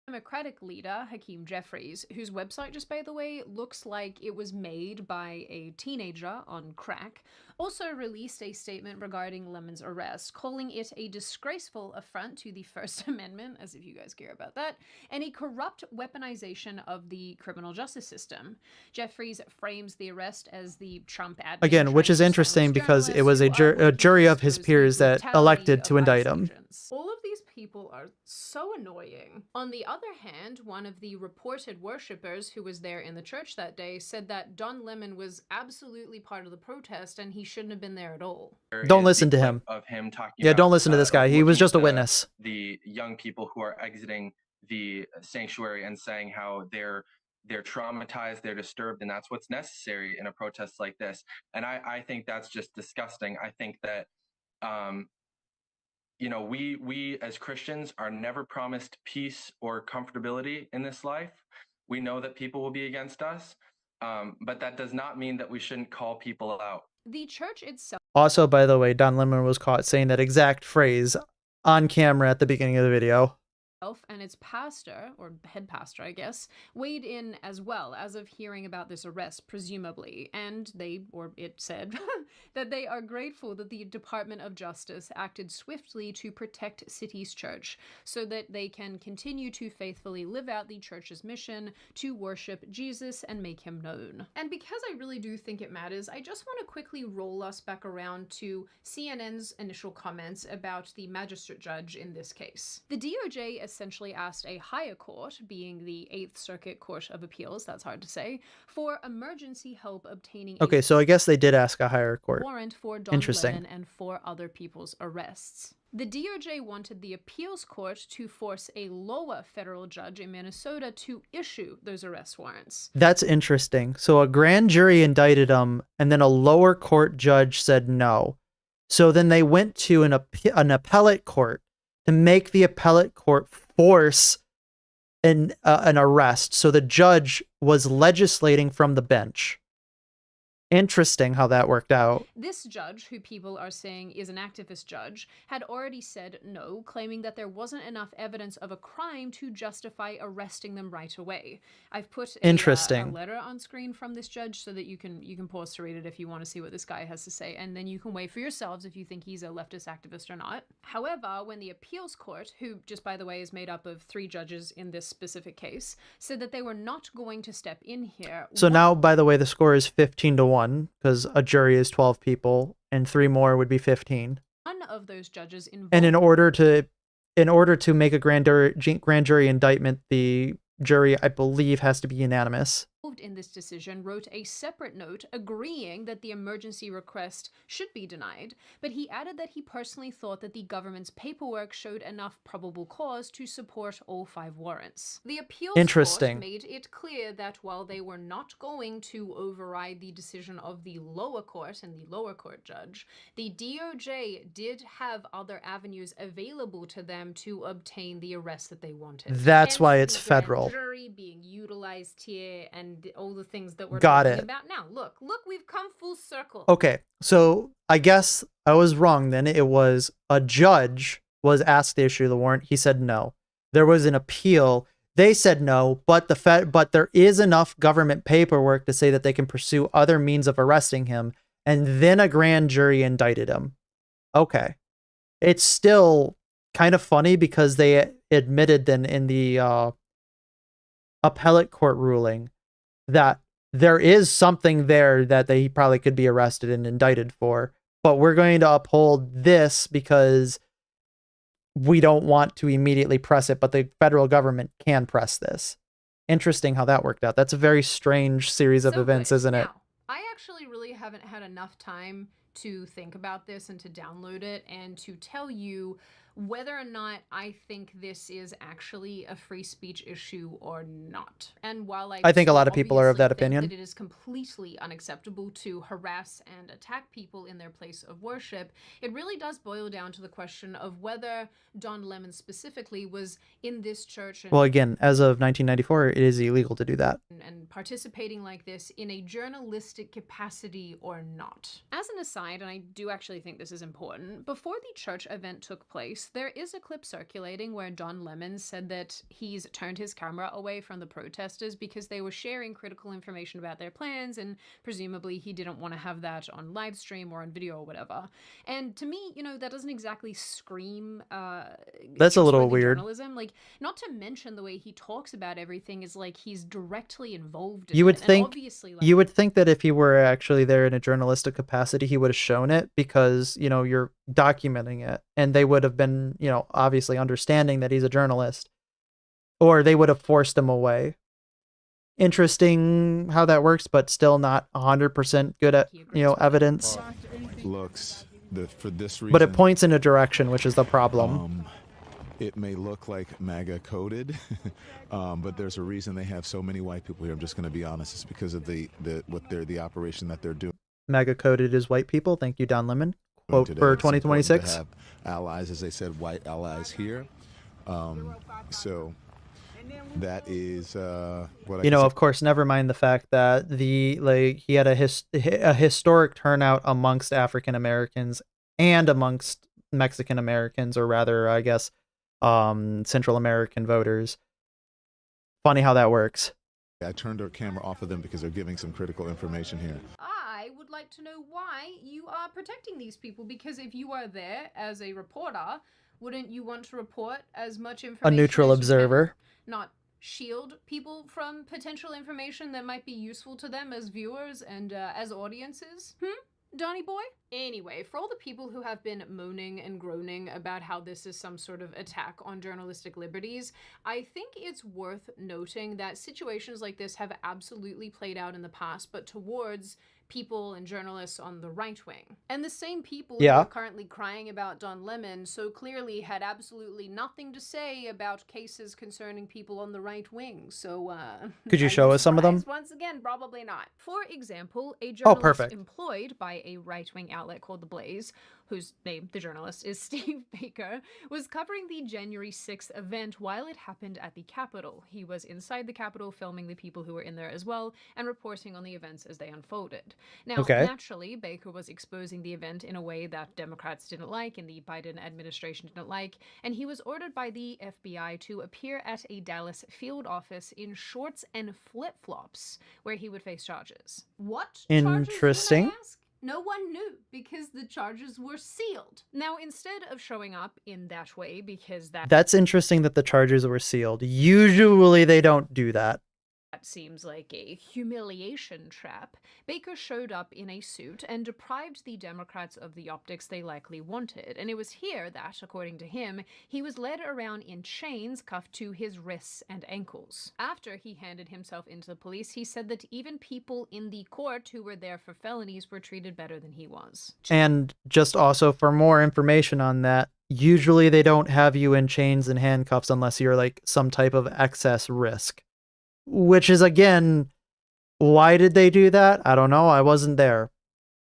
Speaker 8: Democratic leader Hakeem Jeffries, whose website, just by the way, looks like it was made by a teenager on crack, also released a statement regarding Lemon's arrest, calling it a disgraceful affront to the First Amendment, as if you guys care about that, and a corrupt weaponization of the criminal justice system. Jeffries frames the arrest as the Trump admin.
Speaker 1: Again, which is interesting because it was a jury of his peers that elected to indict him.
Speaker 8: All of these people are so annoying. On the other hand, one of the reported worshippers who was there in the church that day said that Don Lemon was absolutely part of the protest and he shouldn't have been there at all.
Speaker 1: Don't listen to him. Don't listen to this guy. He was just a witness.
Speaker 12: The young people who are exiting the sanctuary and saying how they're traumatized, they're disturbed, and that's what's necessary in a protest like this. And I think that's just disgusting. I think that we as Christians are never promised peace or comfortability in this life. We know that people will be against us, but that does not mean that we shouldn't call people out.
Speaker 8: The church itself.
Speaker 1: Also, by the way, Don Lemon was caught saying that exact phrase on camera at the beginning of the video.
Speaker 8: and its pastor, or head pastor, I guess, weighed in as well as of hearing about this arrest, presumably, and it said, that they are grateful that the Department of Justice acted swiftly to protect City's church so that they can continue to faithfully live out the church's mission to worship Jesus and make him known. And because I really do think it matters, I just want to quickly roll us back around to CNN's initial comments about the magistrate judge in this case. The DOJ essentially asked a higher court, being the 8th Circuit Court of Appeals, that's hard to say, for emergency help obtaining
Speaker 1: Okay, so I guess they did ask a higher court.
Speaker 8: Warrant for Don Lemon and 4 other people's arrests. The DOJ wanted the appeals court to force a lower federal judge in Minnesota to issue those arrest warrants.
Speaker 1: That's interesting. So a grand jury indicted them, and then a lower court judge said no. So then they went to an appellate court to make the appellate court force an arrest. So the judge was legislating from the bench. Interesting how that worked out.
Speaker 8: This judge, who people are saying is an activist judge, had already said no, claiming that there wasn't enough evidence of a crime to justify arresting them right away. I've put a letter on screen from this judge so that you can pause to read it if you want to see what this guy has to say, and then you can weigh for yourselves if you think he's a leftist activist or not. However, when the appeals court, who just by the way is made up of 3 judges in this specific case, said that they were not going to step in here.
Speaker 1: So now, by the way, the score is 15-1. Because a jury is 12 people and 3 more would be 15.
Speaker 8: One of those judges involved.
Speaker 1: And in order to make a grand jury indictment, the jury, I believe, has to be unanimous.
Speaker 8: In this decision wrote a separate note agreeing that the emergency request should be denied, but he added that he personally thought that the government's paperwork showed enough probable cause to support all 5 warrants. The appeals court made it clear that while they were not going to override the decision of the lower court and the lower court judge, the DOJ did have other avenues available to them to obtain the arrest that they wanted.
Speaker 1: That's why it's federal.
Speaker 8: Jury being utilized here and all the things that we're
Speaker 1: talking
Speaker 8: about now. Look, we've come full circle.
Speaker 1: Okay, so I guess I was wrong then. It was a judge was asked to issue the warrant. He said no. There was an appeal. They said no, but but there is enough government paperwork to say that they can pursue other means of arresting him, and then a grand jury indicted him. Okay. It's still kind of funny because they admitted then in the appellate court ruling that there is something there that they probably could be arrested and indicted for, but we're going to uphold this because we don't want to immediately press it, but the federal government can press this. Interesting how that worked out. That's a very strange series of events, isn't it?
Speaker 8: Now, I actually really haven't had enough time to think about this and to download it and to tell you whether or not I think this is actually a free speech issue or not. And while
Speaker 1: I think a lot of people are of that opinion,
Speaker 8: that it is completely unacceptable to harass and attack people in their place of worship, it really does boil down to the question of whether Don Lemon specifically was in this church.
Speaker 1: Well, again, as of 1994, it is illegal to do that.
Speaker 8: And participating like this in a journalistic capacity or not. As an aside, and I do actually think this is important, before the church event took place, there is a clip circulating where Don Lemon said that he's turned his camera away from the protesters because they were sharing critical information about their plans, and presumably he didn't want to have that on live stream or on video or whatever. And to me, that doesn't exactly scream
Speaker 1: that's a little weird.
Speaker 8: Journalism. Like, not to mention the way he talks about everything is like he's directly involved in
Speaker 1: you would
Speaker 8: it.
Speaker 1: think
Speaker 8: Obviously,
Speaker 1: you would think that if he were actually there in a journalistic capacity, he would have shown it because you're documenting it, and they would have been obviously understanding that he's a journalist, or they would have forced him away. Interesting how that works, but still not 100% good at evidence.
Speaker 7: Looks for this reason,
Speaker 1: but it points in a direction, which is the problem.
Speaker 7: It may look like MAGA coded, but there's a reason they have so many white people here. I'm just going to be honest. It's because of the operation that they're doing.
Speaker 1: MAGA coded is white people. Thank you, Don Lemon. Quote for 2026.
Speaker 7: Have allies, as they said, white allies here. So that is what I
Speaker 1: of course, never mind the fact that he had a historic turnout amongst African Americans and amongst Mexican Americans, or rather, I guess, Central American voters. Funny how that works.
Speaker 7: I turned our camera off of them because they're giving some critical information here.
Speaker 8: I would like to know why you are protecting these people, because if you are there as a reporter, wouldn't you want to report as much information?
Speaker 1: A neutral
Speaker 8: as you can?
Speaker 1: observer.
Speaker 8: Not shield people from potential information that might be useful to them as viewers and as audiences? Donnie boy? Anyway, for all the people who have been moaning and groaning about how this is some sort of attack on journalistic liberties, I think it's worth noting that situations like this have absolutely played out in the past, but towards people and journalists on the right wing. And the same people who are currently crying about Don Lemon so clearly had absolutely nothing to say about cases concerning people on the right wing. So,
Speaker 1: could you show us some of them?
Speaker 8: Once again, probably not. For example, a journalist employed by a right-wing outlet called The Blaze, whose name, the journalist, is Steve Baker, was covering the January 6th event while it happened at the Capitol. He was inside the Capitol filming the people who were in there as well and reporting on the events as they unfolded. Now, naturally, Baker was exposing the event in a way that Democrats didn't like and the Biden administration didn't like, and he was ordered by the FBI to appear at a Dallas field office in shorts and flip-flops, where he would face charges. What?
Speaker 1: Interesting.
Speaker 8: Charges, you ask? No one knew because the charges were sealed. Now, instead of showing up in that way, because
Speaker 1: that's interesting that the charges were sealed. Usually they don't do that.
Speaker 8: That seems like a humiliation trap. Baker showed up in a suit and deprived the Democrats of the optics they likely wanted, and it was here that, according to him, he was led around in chains cuffed to his wrists and ankles. After he handed himself into the police, he said that even people in the court who were there for felonies were treated better than he was.
Speaker 1: And just also for more information on that, usually they don't have you in chains and handcuffs unless you're like some type of excess risk. Which is, again, why did they do that? I don't know. I wasn't there.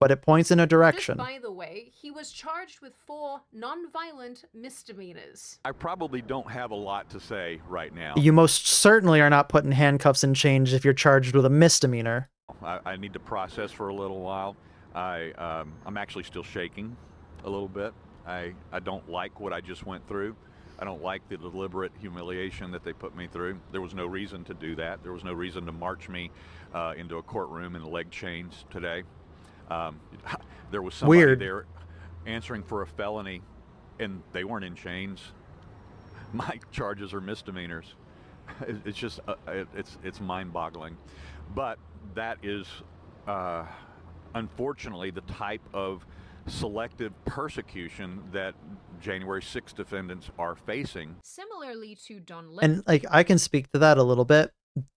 Speaker 1: But it points in a direction.
Speaker 8: This, by the way, he was charged with 4 non-violent misdemeanors.
Speaker 13: I probably don't have a lot to say right now.
Speaker 1: You most certainly are not put in handcuffs and chains if you're charged with a misdemeanor.
Speaker 13: I need to process for a little while. I'm actually still shaking a little bit. I don't like what I just went through. I don't like the deliberate humiliation that they put me through. There was no reason to do that. There was no reason to march me into a courtroom in leg chains today. There was somebody there answering for a felony, and they weren't in chains. My charges are misdemeanors. It's just, it's mind-boggling. But that is, unfortunately, the type of selective persecution that January 6th defendants are facing.
Speaker 8: Similarly to Don Lemon.
Speaker 1: And like I can speak to that a little bit.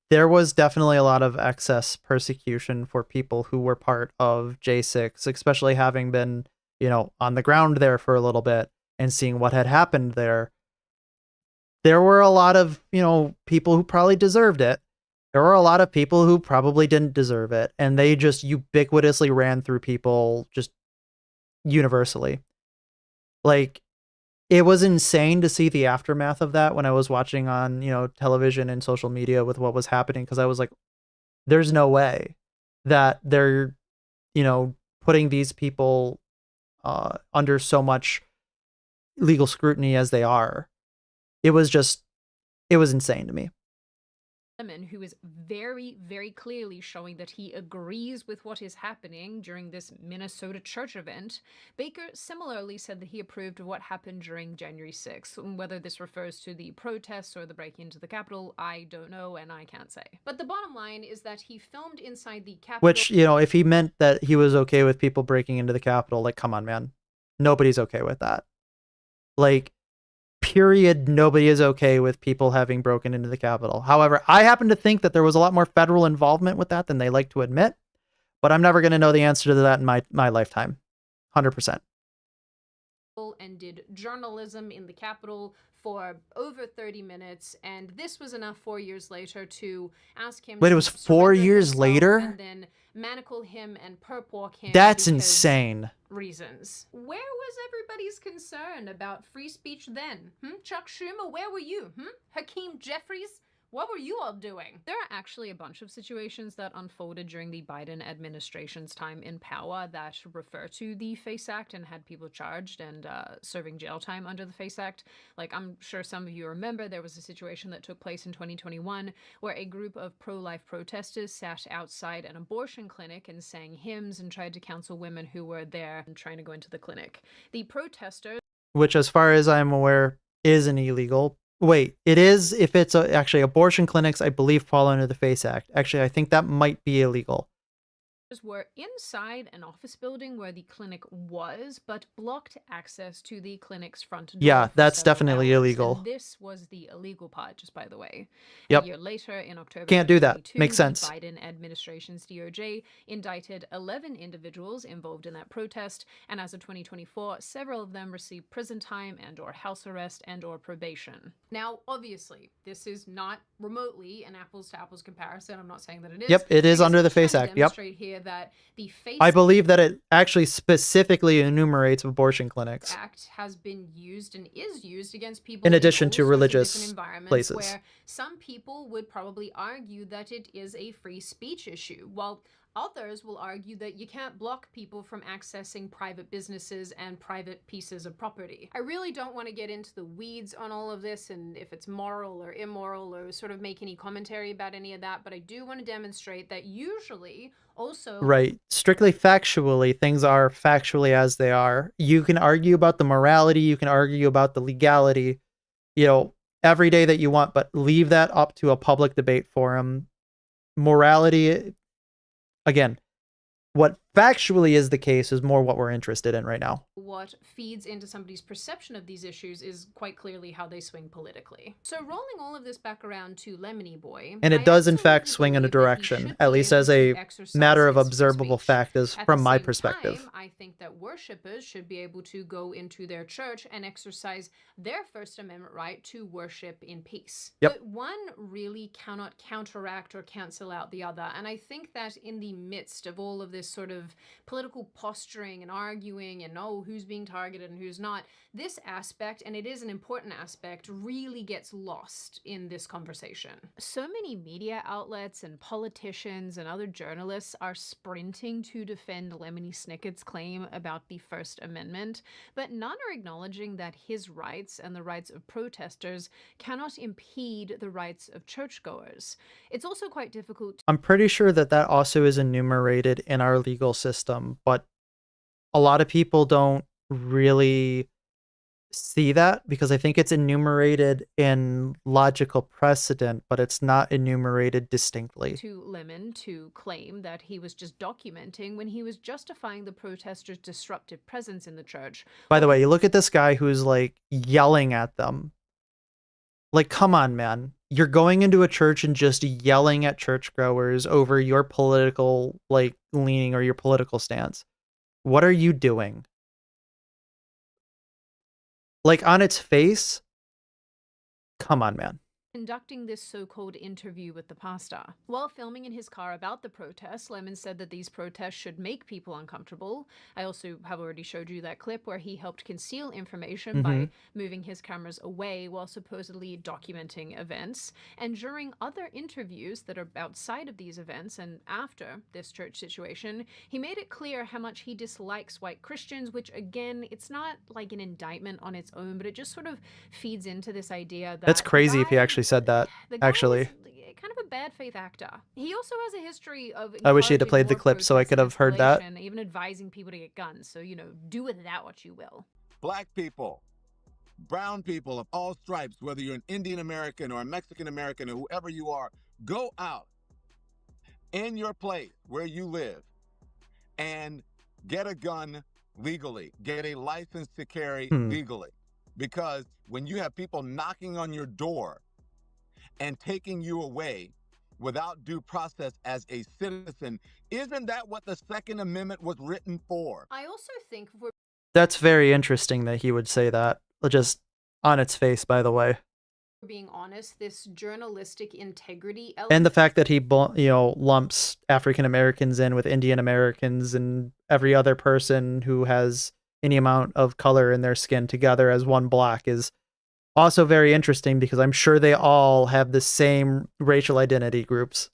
Speaker 1: There was definitely a lot of excess persecution for people who were part of J6, especially having been, you know, on the ground there for a little bit and seeing what had happened there. There were a lot of, you know, people who probably deserved it. There were a lot of people who probably didn't deserve it, and they just ubiquitously ran through people just universally. Like, it was insane to see the aftermath of that when I was watching on, you know, television and social media with what was happening, because I was like, there's no way that they're, you know, putting these people under so much legal scrutiny as they are. It was insane to me.
Speaker 8: Who is very, very clearly showing that he agrees with what is happening during this Minnesota church event. Baker similarly said that he approved of what happened during January 6th. Whether this refers to the protests or the break into the Capitol, I don't know, and I can't say. But the bottom line is that he filmed inside the Capitol.
Speaker 1: Which, you know, if he meant that he was okay with people breaking into the Capitol, like, come on, man. Nobody's okay with that. Like, period, nobody is okay with people having broken into the Capitol. However, I happen to think that there was a lot more federal involvement with that than they like to admit, but I'm never going to know the answer to that in my lifetime. 100%.
Speaker 8: And did journalism in the Capitol for over 30 minutes, and this was enough 4 years later to ask him.
Speaker 1: Wait, it was 4 years later?
Speaker 8: And then manacle him and perp walk him.
Speaker 1: That's insane.
Speaker 8: Reasons. Where was everybody's concern about free speech then? Chuck Schumer, where were you? Hakeem Jeffries, What were you all doing? There are actually a bunch of situations that unfolded during the Biden administration's time in power that refer to the FACE Act and had people charged and serving jail time under the FACE Act. Like, I'm sure some of you remember, there was a situation that took place in 2021 where a group of pro-life protesters sat outside an abortion clinic and sang hymns and tried to counsel women who were there and trying to go into the clinic. The protesters,
Speaker 1: which as far as I'm aware isn't illegal. Wait, it is if it's actually abortion clinics, I believe, fall under the FACE Act. Actually, I think that might be illegal.
Speaker 8: Were inside an office building where the clinic was, but blocked access to the clinic's front door.
Speaker 1: Yeah, that's
Speaker 8: several
Speaker 1: definitely
Speaker 8: hours.
Speaker 1: illegal.
Speaker 8: And this was the illegal part, just by the way.
Speaker 1: Yep.
Speaker 8: A year later, in October
Speaker 1: Can't do that.
Speaker 8: 2022,
Speaker 1: Makes sense.
Speaker 8: The Biden administration's DOJ indicted 11 individuals involved in that protest, and as of 2024, several of them received prison time and/or house arrest and/or probation. Now, obviously, this is not remotely an apples-to-apples comparison. I'm not saying that it is.
Speaker 1: Yep, it is under the FACE Act. Yep.
Speaker 8: Here that the FACE
Speaker 1: I believe that it actually specifically enumerates abortion clinics.
Speaker 8: Act has been used and is used against people
Speaker 1: in addition
Speaker 8: all
Speaker 1: to
Speaker 8: sorts of
Speaker 1: religious
Speaker 8: different environments
Speaker 1: places.
Speaker 8: where some people would probably argue that it is a free speech issue, while others will argue that you can't block people from accessing private businesses and private pieces of property. I really don't want to get into the weeds on all of this and if it's moral or immoral or sort of make any commentary about any of that, but I do want to demonstrate that usually also...
Speaker 1: Right. Strictly factually, things are factually as they are. You can argue about the morality, you can argue about the legality, you know, every day that you want, but leave that up to a public debate forum. Morality... Again, what factually is the case is more what we're interested in right now.
Speaker 8: What feeds into somebody's perception of these issues is quite clearly how they swing politically. So rolling all of this back around to Lemony Boy...
Speaker 1: And it does in fact swing in a direction, at least as a matter of observable fact is from my perspective.
Speaker 8: I think that worshippers should be able to go into their church and exercise their First Amendment right to worship in peace.
Speaker 1: Yep.
Speaker 8: But one really cannot counteract or cancel out the other. And I think that in the midst of all of this sort of political posturing and arguing and who's being targeted and who's not, this aspect, and it is an important aspect, really gets lost in this conversation. So many media outlets and politicians and other journalists are sprinting to defend Lemony Snicket's claim about the First Amendment, but none are acknowledging that his rights and the rights of protesters cannot impede the rights of churchgoers. It's also quite difficult.
Speaker 1: I'm pretty sure that that also is enumerated in our legal system, but a lot of people don't really see that because I think it's enumerated in logical precedent, but it's not enumerated distinctly.
Speaker 8: To Lemon to claim that he was just documenting when he was justifying the protesters' disruptive presence in the church.
Speaker 1: By the way, you look at this guy who's like yelling at them. Like, come on, man. You're going into a church and just yelling at churchgoers over your political like leaning or your political stance. What are you doing? Like, on its face, come on, man.
Speaker 8: Conducting this so-called interview with the pastor. While filming in his car about the protests, Lemon said that these protests should make people uncomfortable. I also have already showed you that clip where he helped conceal information by moving his cameras away while supposedly documenting events. And during other interviews that are outside of these events and after this church situation, he made it clear how much he dislikes white Christians, which again, it's not like an indictment on its own, but it just sort of feeds into this idea that...
Speaker 1: That's crazy if he actually said that, actually.
Speaker 8: Kind of a bad faith actor. He also has a history of...
Speaker 1: I wish he had played the clip so I could have heard that.
Speaker 8: Even advising people to get guns. So, you know, do with that what you will.
Speaker 6: Black people, brown people of all stripes, whether you're an Indian American or a Mexican American or whoever you are, go out in your place where you live and get a gun legally, get a license to carry legally. Because when you have people knocking on your door and taking you away without due process as a citizen, isn't that what the Second Amendment was written for?
Speaker 8: I also think
Speaker 1: that's very interesting that he would say that. Just on its face, by the way.
Speaker 8: Being honest, this journalistic integrity
Speaker 1: element, and the fact that he, you know, lumps African Americans in with Indian Americans and every other person who has any amount of color in their skin together as one block is Also very interesting because I'm sure they all have the same racial identity groups.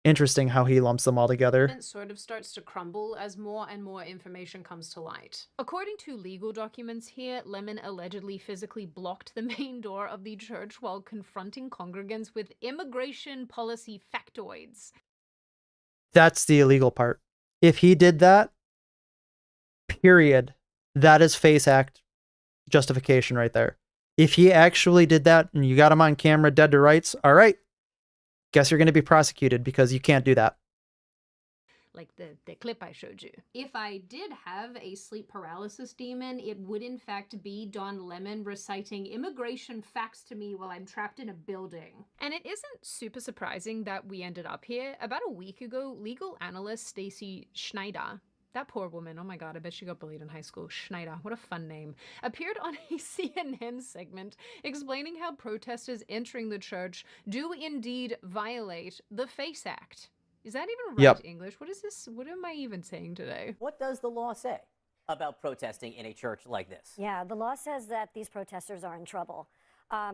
Speaker 1: Interesting how he lumps them all together.
Speaker 8: It sort of starts to crumble as more and more information comes to light. According to legal documents here, Lemon allegedly physically blocked the main door of the church while confronting congregants with immigration policy factoids.
Speaker 1: That's the illegal part. If he did that, period, that is FACE Act justification right there. If he actually did that and you got him on camera dead to rights, all right, guess you're going to be prosecuted because you can't do that.
Speaker 8: Like the clip I showed you. If I did have a sleep paralysis demon, it would in fact be Don Lemon reciting immigration facts to me while I'm trapped in a building. And it isn't super surprising that we ended up here. About a week ago, legal analyst Stacy Schneider, that poor woman, oh my god, I bet she got bullied in high school. Schneider, what a fun name. Appeared on a CNN segment explaining how protesters entering the church do indeed violate the FACE Act. Is that even right English? What is this? What am I even saying today?
Speaker 14: What does the law say about protesting in a church like this?
Speaker 15: Yeah, the law says that these protesters are in trouble.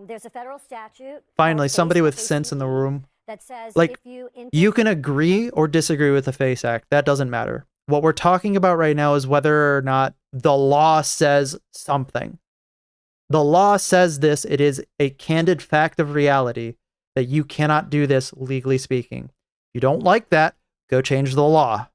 Speaker 15: There's a federal statute.
Speaker 1: Finally, somebody with sense in the room.
Speaker 15: That says
Speaker 1: like,
Speaker 15: if
Speaker 1: you can agree or disagree with the FACE Act. That doesn't matter. What we're talking about right now is whether or not the law says something. The law says this. It is a candid fact of reality that you cannot do this legally speaking. If you don't like that, go change the law.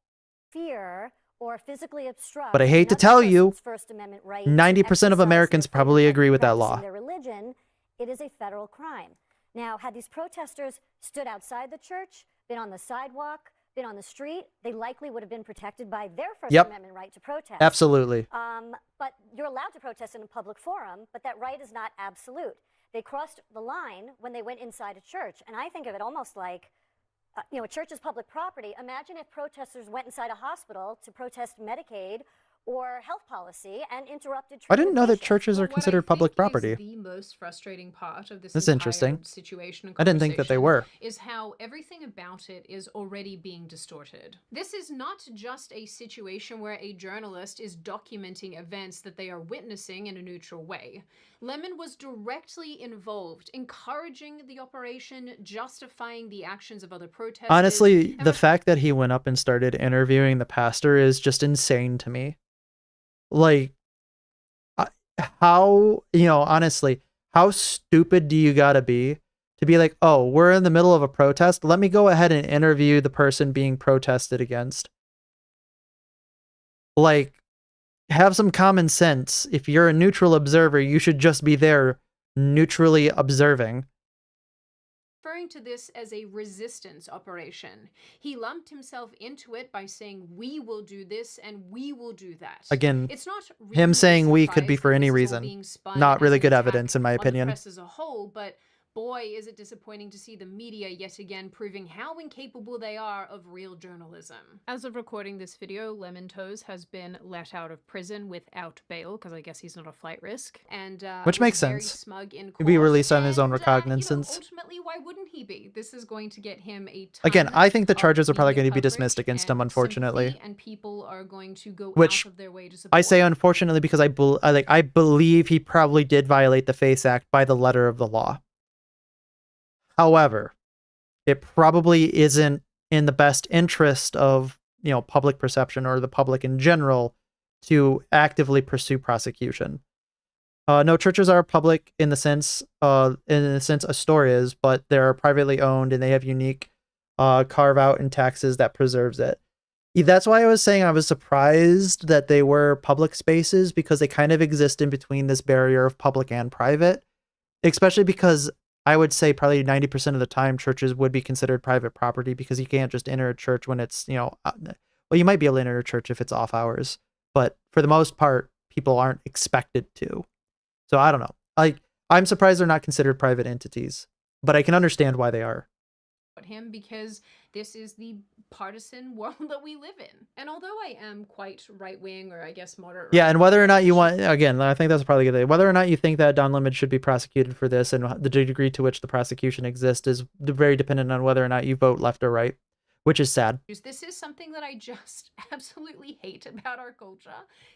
Speaker 15: Fear or physically obstruct.
Speaker 1: But I hate to tell you, 90% of Americans probably agree with that law.
Speaker 15: Their religion, it is a federal crime. Now, had these protesters stood outside the church, been on the sidewalk, been on the street, they likely would have been protected by their First Amendment right to protest.
Speaker 1: Absolutely.
Speaker 15: But you're allowed to protest in a public forum, but that right is not absolute. They crossed the line when they went inside a church. And I think of it almost like, a church is public property. Imagine if protesters went inside a hospital to protest Medicaid or health policy and interrupted treatment.
Speaker 1: I didn't know that churches are considered public property.
Speaker 8: The most frustrating part of this
Speaker 1: That's interesting.
Speaker 8: Situation and
Speaker 1: I didn't think that they were.
Speaker 8: Is how everything about it is already being distorted. This is not just a situation where a journalist is documenting events that they are witnessing in a neutral way. Lemon was directly involved, encouraging the operation, justifying the actions of other protesters.
Speaker 1: Honestly, the fact that he went up and started interviewing the pastor is just insane to me. Like, how, honestly, how stupid do you gotta be to be like, oh, we're in the middle of a protest, let me go ahead and interview the person being protested against? Like, have some common sense. If you're a neutral observer, you should just be there neutrally observing.
Speaker 8: Referring to this as a resistance operation. He lumped himself into it by saying, we will do this and we will do that.
Speaker 1: Again,
Speaker 8: it's not really
Speaker 1: him saying we could be for any
Speaker 8: this is all
Speaker 1: reason.
Speaker 8: being spun
Speaker 1: Not
Speaker 8: as
Speaker 1: really
Speaker 8: an
Speaker 1: good
Speaker 8: attack
Speaker 1: evidence, in my
Speaker 8: on the
Speaker 1: opinion.
Speaker 8: press as a whole, but boy, is it disappointing to see the media yet again proving how incapable they are of real journalism. As of recording this video, Lemon Toes has been let out of prison without bail, because I guess he's not a flight risk. And
Speaker 1: which makes
Speaker 8: very
Speaker 1: sense.
Speaker 8: smug in
Speaker 1: He'd be
Speaker 8: court,
Speaker 1: released on his own
Speaker 8: and,
Speaker 1: recognizance.
Speaker 8: ultimately, why wouldn't he be? This is going to get him a ton
Speaker 1: Again, I think the
Speaker 8: of
Speaker 1: charges are probably
Speaker 8: media
Speaker 1: going to be
Speaker 8: coverage
Speaker 1: dismissed against him,
Speaker 8: and
Speaker 1: unfortunately.
Speaker 8: sympathy, and people are going to go
Speaker 1: Which
Speaker 8: out of their way to support
Speaker 1: I say unfortunately because I believe he probably did violate the FACE Act by the letter of the law. However, it probably isn't in the best interest of, public perception or the public in general to actively pursue prosecution. No, churches are public in the sense a store is, but they're privately owned and they have unique carve out and taxes that preserves it. That's why I was saying I was surprised that they were public spaces, because they kind of exist in between this barrier of public and private, especially because I would say probably 90% of the time churches would be considered private property, because you can't just enter a church when it's, well, you might be able to enter a church if it's off hours, but for the most part, people aren't expected to. So I don't know. I'm surprised they're not considered private entities, but I can understand why they are.
Speaker 8: him because this is the partisan world that we live in. And although I am quite right-wing, or I guess moderate...
Speaker 1: Yeah, and whether or not you want... Again, I think that's probably good. Whether or not you think that Don Lemon should be prosecuted for this and the degree to which the prosecution exists is very dependent on whether or not you vote left or right. which is sad.
Speaker 8: This is something that I just absolutely hate about our culture.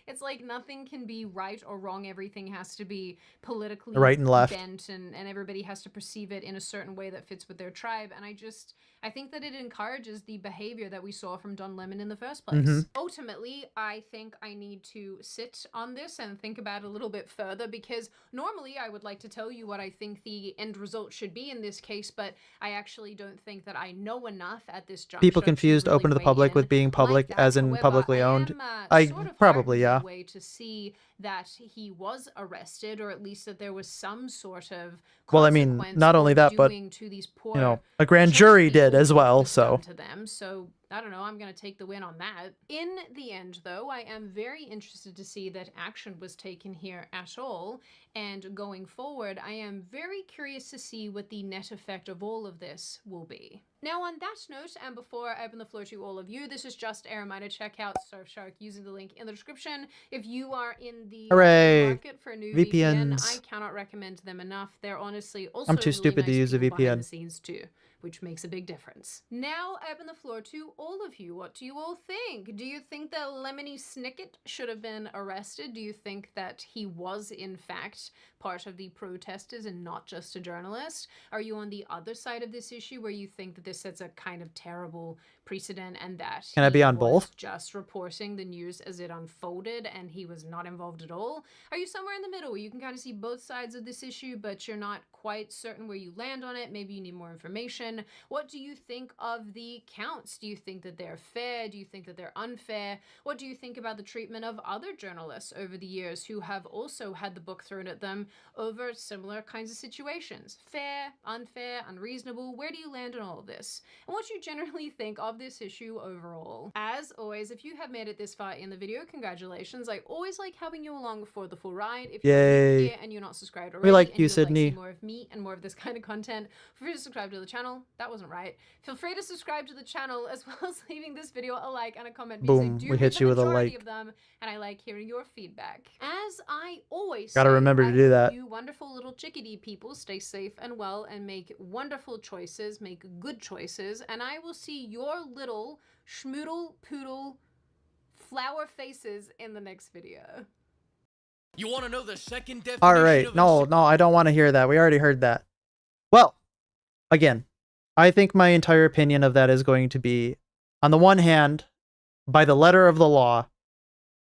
Speaker 8: It's like nothing can be right or wrong. Everything has to be politically
Speaker 1: Right and left.
Speaker 8: bent, and everybody has to perceive it in a certain way that fits with their tribe. And I think that it encourages the behavior that we saw from Don Lemon in the first place. Ultimately, I think I need to sit on this and think about it a little bit further, because normally I would like to tell you what I think the end result should be in this case, but I actually don't think that I know enough at this juncture.
Speaker 1: People confused open to the public with being public as in publicly owned. I probably, yeah.
Speaker 8: Way to see that he was arrested, or at least that there was some sort of
Speaker 1: well, I mean, not only that, but
Speaker 8: to these
Speaker 1: you know, a grand jury did as well. So
Speaker 8: to them. So I don't know, I'm going to take the win on that. In the end, though, I am very interested to see that action was taken here at all. And going forward, I am very curious to see what the net effect of all of this will be. Now, on that note, and before I open the floor to all of you, this is just a reminder, check out Surfshark using the link in the description. If you are in the market for a new VPN, I cannot recommend them enough. They're honestly also
Speaker 1: I'm too stupid to use a VPN.
Speaker 8: Behind the scenes too, which makes a big difference. Now, I open the floor to all of you. What do you all think? Do you think that Lemony Snicket should have been arrested? Do you think that he was, in fact, part of the protesters and not just a journalist? Are you on the other side of this issue where you think that this sets a kind of terrible precedent and that
Speaker 1: can I be on both?
Speaker 8: Just reporting the news as it unfolded and he was not involved at all? Are you somewhere in the middle where you can kind of see both sides of this issue, but you're not quite certain where you land on it? Maybe you need more information. What do you think of the counts? Do you think that they're fair? Do you think that they're unfair? What do you think about the treatment of other journalists over the years who have also had the book thrown at them over similar kinds of situations? Fair, unfair, unreasonable? Where do you land on all of this? And what do you generally think of this issue overall? As always, if you have made it this far in the video, congratulations. I always like having you along for the full ride. If you're new here and you're not subscribed already,
Speaker 1: we like
Speaker 8: and
Speaker 1: you,
Speaker 8: you'd
Speaker 1: Sydney.
Speaker 8: Like to see more of me and more of this kind of content, feel free to subscribe to the channel. That wasn't right. Feel free to subscribe to the channel as well as leaving this video a like and a comment.
Speaker 1: Boom, we hit you with a like.
Speaker 8: Of them, and I like hearing your feedback. As I always
Speaker 1: gotta remember to do that.
Speaker 8: You wonderful little chickadee people stay safe and well and make wonderful choices, make good choices, and I will see your little schmoodle poodle flower faces in the next video.
Speaker 4: You want to know the second definition?
Speaker 1: All right, no, I don't want to hear that. We already heard that. Well, again, I think my entire opinion of that is going to be, on the one hand, by the letter of the law,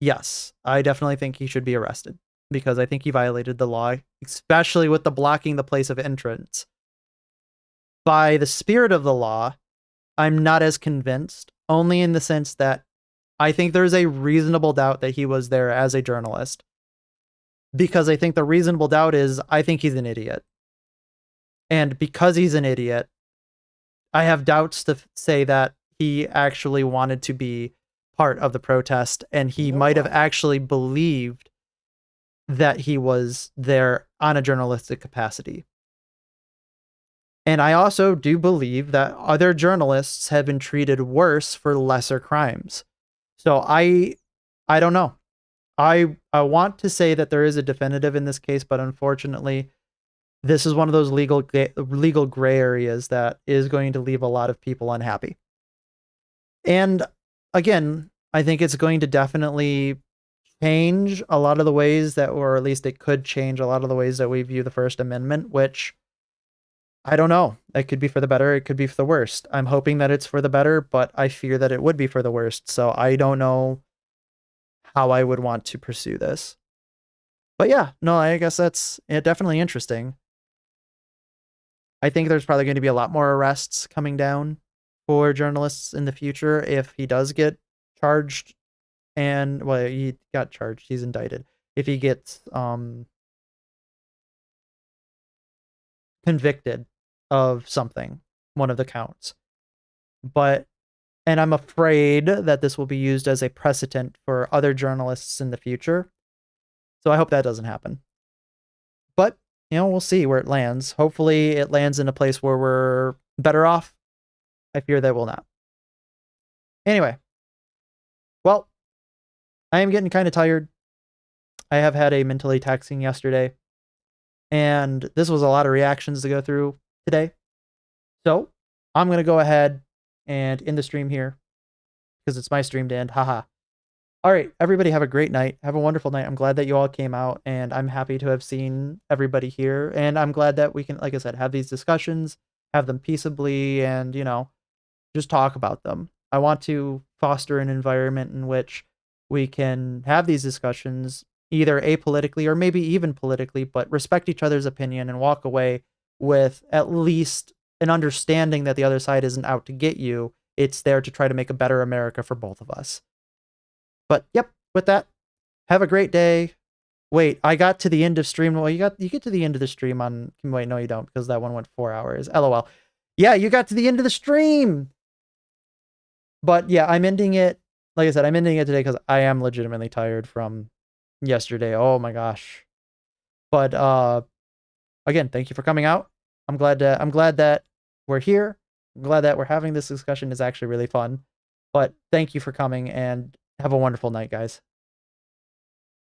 Speaker 1: yes, I definitely think he should be arrested because I think he violated the law, especially with the blocking the place of entrance. By the spirit of the law, I'm not as convinced, only in the sense that I think there's a reasonable doubt that he was there as a journalist. Because I think the reasonable doubt is, I think he's an idiot. And because he's an idiot, I have doubts to say that he actually wanted to be part of the protest, and he might have actually believed that he was there on a journalistic capacity. And I also do believe that other journalists have been treated worse for lesser crimes. So I don't know. I want to say that there is a definitive in this case, but unfortunately, this is one of those legal gray areas that is going to leave a lot of people unhappy. And again, I think it's going to definitely change a lot of the ways that, or at least it could change a lot of the ways that we view the First Amendment, which I don't know. It could be for the better. It could be for the worst. I'm hoping that it's for the better, but I fear that it would be for the worst. So I don't know how I would want to pursue this. But yeah, no, I guess that's definitely interesting. I think there's probably going to be a lot more arrests coming down for journalists in the future if he does get charged. And, well, he got charged. He's indicted. If he gets convicted of something, one of the counts. And I'm afraid that this will be used as a precedent for other journalists in the future. So I hope that doesn't happen. But, we'll see where it lands. Hopefully it lands in a place where we're better off. I fear that will not. Anyway. Well, I am getting kind of tired. I have had a mentally taxing yesterday. And this was a lot of reactions to go through today. So I'm going to go ahead and in the stream here, because it's my stream to end. Haha. All right, everybody have a great night. Have a wonderful night. I'm glad that you all came out, and I'm happy to have seen everybody here. And I'm glad that we can, like I said, have these discussions, have them peaceably, and, you know, just talk about them. I want to foster an environment in which we can have these discussions, either apolitically or maybe even politically, but respect each other's opinion and walk away with at least an understanding that the other side isn't out to get you. It's there to try to make a better America for both of us. But yep, with that, have a great day. Wait, I got to the end of stream. Well, you get to the end of the stream on, wait, no, you don't, because that one went 4 hours. LOL. Yeah, you got to the end of the stream. But yeah, I'm ending it. Like I said, I'm ending it today because I am legitimately tired from yesterday. Oh my gosh. But again, thank you for coming out. I'm glad that we're here. I'm glad that we're having this discussion. It's actually really fun. But thank you for coming, and have a wonderful night, guys.